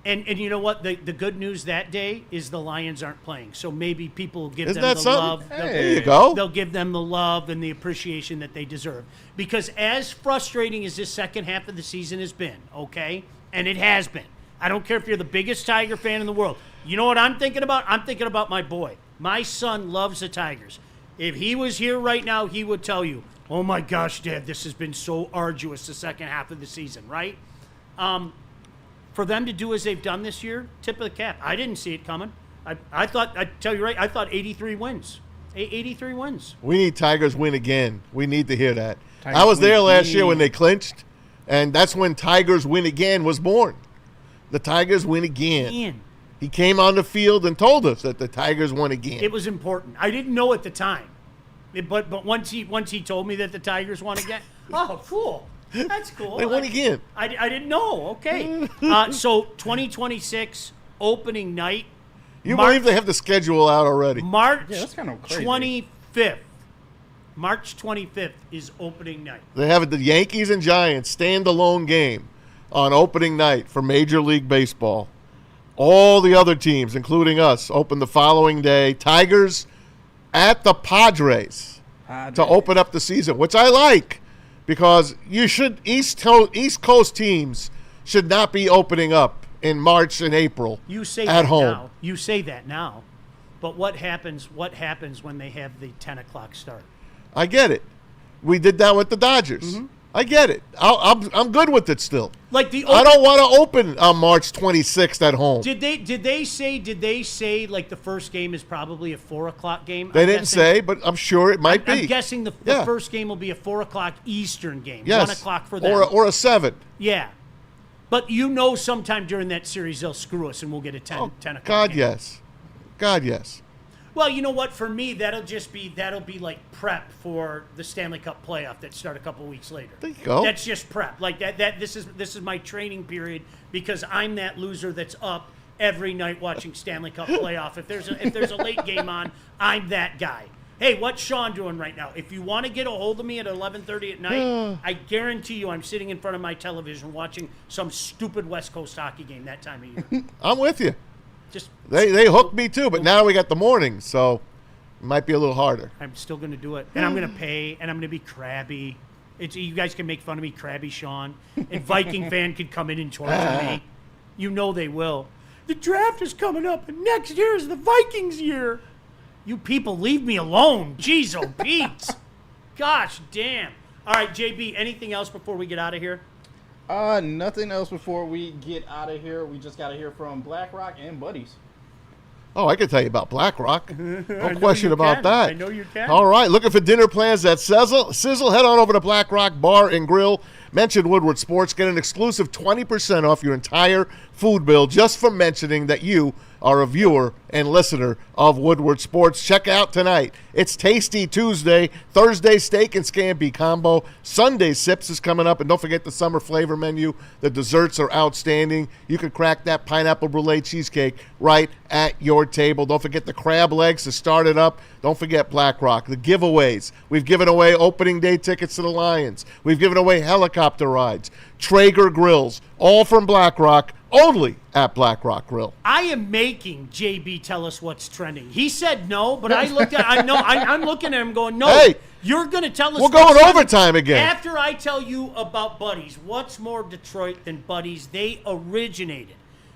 And you know what? The good news that day is the Lions aren't playing. So maybe people will give
Isn't
them
that
the
something?
love.
There you go.
They'll give them the love and the appreciation that they deserve. Because as frustrating as this second half of the season has been, okay? And it has been. I don't care if you're the biggest Tiger fan in the world. You know what I'm thinking about? I'm thinking about my boy. My son loves the Tigers. If he was here right now, he would tell you, oh my gosh, Dad, this has been so arduous the second half of the season, right? For them to do as they've done this year, tip of the cap. I didn't see it coming. I thought, I tell you right, I thought 83 wins. 83 wins.
We need Tigers win again. We need to hear that.
Tigers
I was there
win
last year
again.
when they clinched, and that's when Tigers win again was born. The Tigers win again. He came on the field and told us that the Tigers won again.
It was important. I didn't know at the time, but once he told me that the Tigers won again, oh, cool. That's cool.
They won again.
I didn't know. Okay. So 2026 opening night.
You believe they have the schedule out already?
March
Yeah, that's kind of crazy.
25th. March 25th is opening night.
They have the Yankees and Giants standalone game on opening night for Major League Baseball. All the other teams, including us, open the following day. Tigers at the Padres to open up the season, which I like because you should East Coast teams should not be opening up in March and April
You say
at
that
home.
now. You say that now. But what happens when they have the 10 o'clock start?
I get it. We did that with the Dodgers.
Mm-hmm.
I get it. I'm good with it still.
Like the
I don't want to open on March 26th at home.
Did they say like the first game is probably a 4 o'clock game?
They
I'm
didn't
guessing-
say, but I'm sure it might be.
I'm guessing the
Yeah.
first game will be a 4 o'clock Eastern game.
Yes.
1 o'clock for them.
Or a 7.
Yeah. But you know sometime during that series they'll screw us and we'll get a 10 o'clock
God,
game.
yes. God, yes.
Well, you know what? For me, that'll be like prep for the Stanley Cup playoff that start a couple weeks later.
There you go.
That's just prep. Like that. This is my training period because I'm that loser that's up every night watching Stanley Cup playoff. If there's a late game on, I'm that guy. Hey, what's Sean doing right now? If you want to get a hold of me at 11:30 at night, I guarantee you I'm sitting in front of my television watching some stupid West Coast hockey game that time of year.
I'm with you.
Just
They hooked me too, but now we got the morning, so it might be a little harder.
I'm still going to do it, and I'm going to pay, and I'm going to be crabby. You guys can make fun of me, crabby Sean, and Viking fan could come in and torture me. You know they will. The draft is coming up, and next year is the Vikings' year. You people leave me alone. Jeez, oh Pete. Gosh damn. All right, JB, anything else before we get out of here?
Nothing else before we get out of here. We just got to hear from BlackRock and Buddies.
Oh, I can tell you about BlackRock.
I
No
know
question
you
about
can.
that.
I know you can.
All right, looking for dinner plans at Sizzle? Head on over to BlackRock Bar and Grill. Mention Woodward Sports. Get an exclusive 20% off your entire food bill just for mentioning that you are a viewer and listener of Woodward Sports. Check out tonight. It's Tasty Tuesday, Thursday Steak and Scampi combo, Sunday Sips is coming up, and don't forget the summer flavor menu. The desserts are outstanding. You can crack that pineapple brulee cheesecake right at your table. Don't forget the crab legs to start it up. Don't forget BlackRock. The giveaways. We've given away opening day tickets to the Lions. We've given away helicopter rides, Traeger grills, all from BlackRock. Only at BlackRock Grill.
I am making JB tell us what's trending. He said no, but I'm looking at him going, no,
Hey,
you're going to tell us
we're
what's
going
trending.
overtime again.
After I tell you about Buddies, what's more Detroit than Buddies? They originated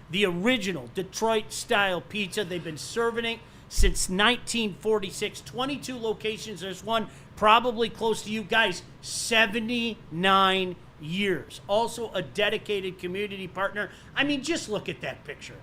the original Detroit-style pizza. They've been serving it since 1946. 22 locations. There's one probably close to you guys. 79 years. Also a dedicated community partner. I mean, just look at that picture.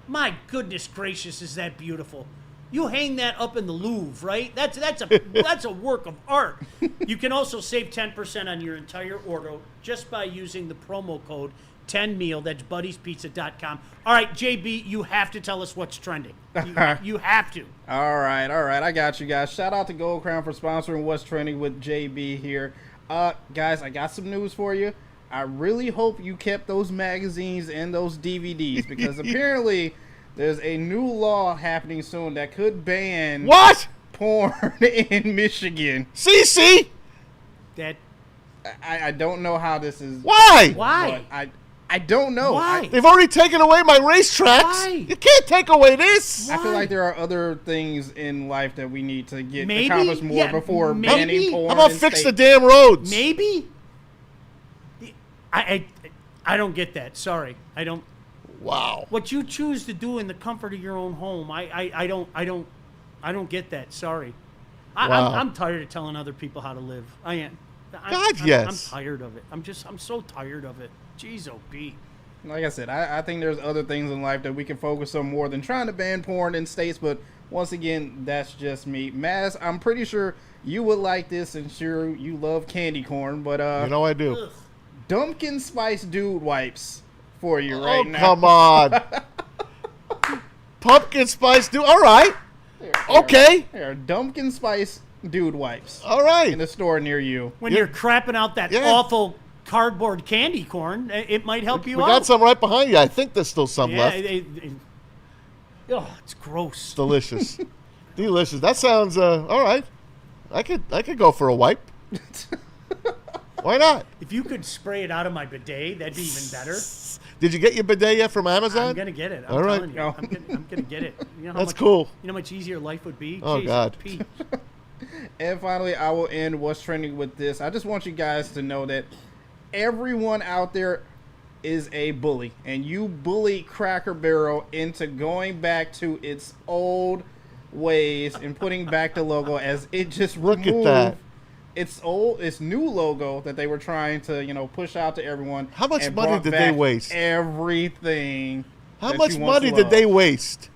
My goodness gracious, is that beautiful. You hang that up in the Louvre, right? That's a work of art. You can also save 10% on your entire order just by using the promo code 10meal. That's buddiespizza.com. All right, JB, you have to tell us what's trending. You have to.
All right. I got you guys. Shout out to Gold Crown for sponsoring What's Trending with JB here. Guys, I got some news for you. I really hope you kept those magazines and those DVDs because apparently there's a new law happening soon that could ban porn in Michigan.
CC?
That
I don't know how this is.
Why?
Why?
But I don't know.
Why?
They've already taken away my racetracks.
Why?
You can't take away this.
I feel like there are other things in life that we need to get
Maybe,
accomplished more
yeah,
before
maybe.
banning porn.
How about
in
fix the
states.
damn roads?
Maybe. I don't get that. Sorry, I don't.
Wow.
What you choose to do in the comfort of your own home, I don't get that. Sorry.
Wow.
I'm tired of telling other people how to live. I am.
yes.
I'm tired of it. I'm so tired of it. Jeez, oh, Pete.
Like I said, I think there's other things in life that we can focus on more than trying to ban porn in states. But once again, that's just me. Maz, I'm pretty sure you would like this, and sure you love candy corn. But
You know I do.
Dumpkin Spice Dude wipes for you right now.
Come on. Pumpkin spice dude. All right. Okay.
Here, Dumpkin Spice Dude wipes.
All right.
In a store near you.
When you're crapping out that awful cardboard candy corn, it might help you
We
out.
got some right behind you. I think there's still some left.
Oh, it's gross.
Delicious. Delicious. That sounds all right. I could go for a wipe. Why not?
If you could spray it out of my bidet, that'd be even better.
Did you get your bidet yet from Amazon?
I'm gonna get it. I'm
All right.
telling you. I'm gonna get it. You know how
That's
much,
cool.
You know how much easier life would be?
Oh,
Jeez,
God.
Pete.
And finally, I will end what's trending with this. I just want you guys to know that everyone out there is a bully, and you bully Cracker Barrel into going back to its old ways and putting back the logo as it just
Look at
removed
that.
its new logo that they were trying to push out to everyone.
How much
and
money
brought
did they
back
waste?
Everything.
How
that
much
you once
money did
loved.
they waste?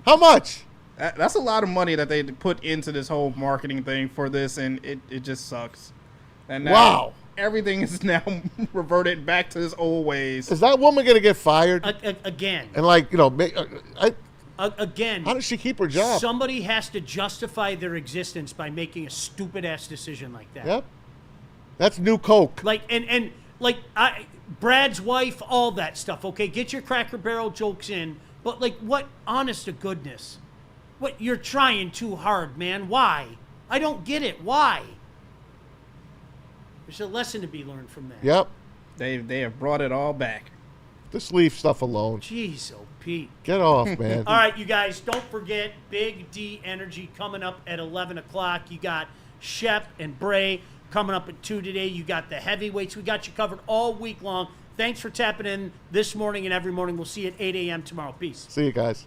How much?
That's a lot of money that they put into this whole marketing thing for this, and it just sucks. And now
Wow.
everything is now reverted back to its old ways.
Is that woman gonna get fired?
Again.
And
Again.
How does she keep her job?
Somebody has to justify their existence by making a stupid ass decision like that.
Yep. That's new Coke.
Brad's wife, all that stuff. Okay, get your Cracker Barrel jokes in, but what? Honest to goodness, what? You're trying too hard, man. Why? I don't get it. Why? There's a lesson to be learned from that.
Yep.
They have brought it all back.
Just leave stuff alone.
Jeez, oh Pete.
Get off, man.
All right, you guys, don't forget Big D Energy coming up at 11 o'clock. You got Shep and Bray coming up at 2 today. You got the heavyweights. We got you covered all week long. Thanks for tapping in this morning and every morning. We'll see you at 8 a.m. tomorrow. Peace.
See you guys.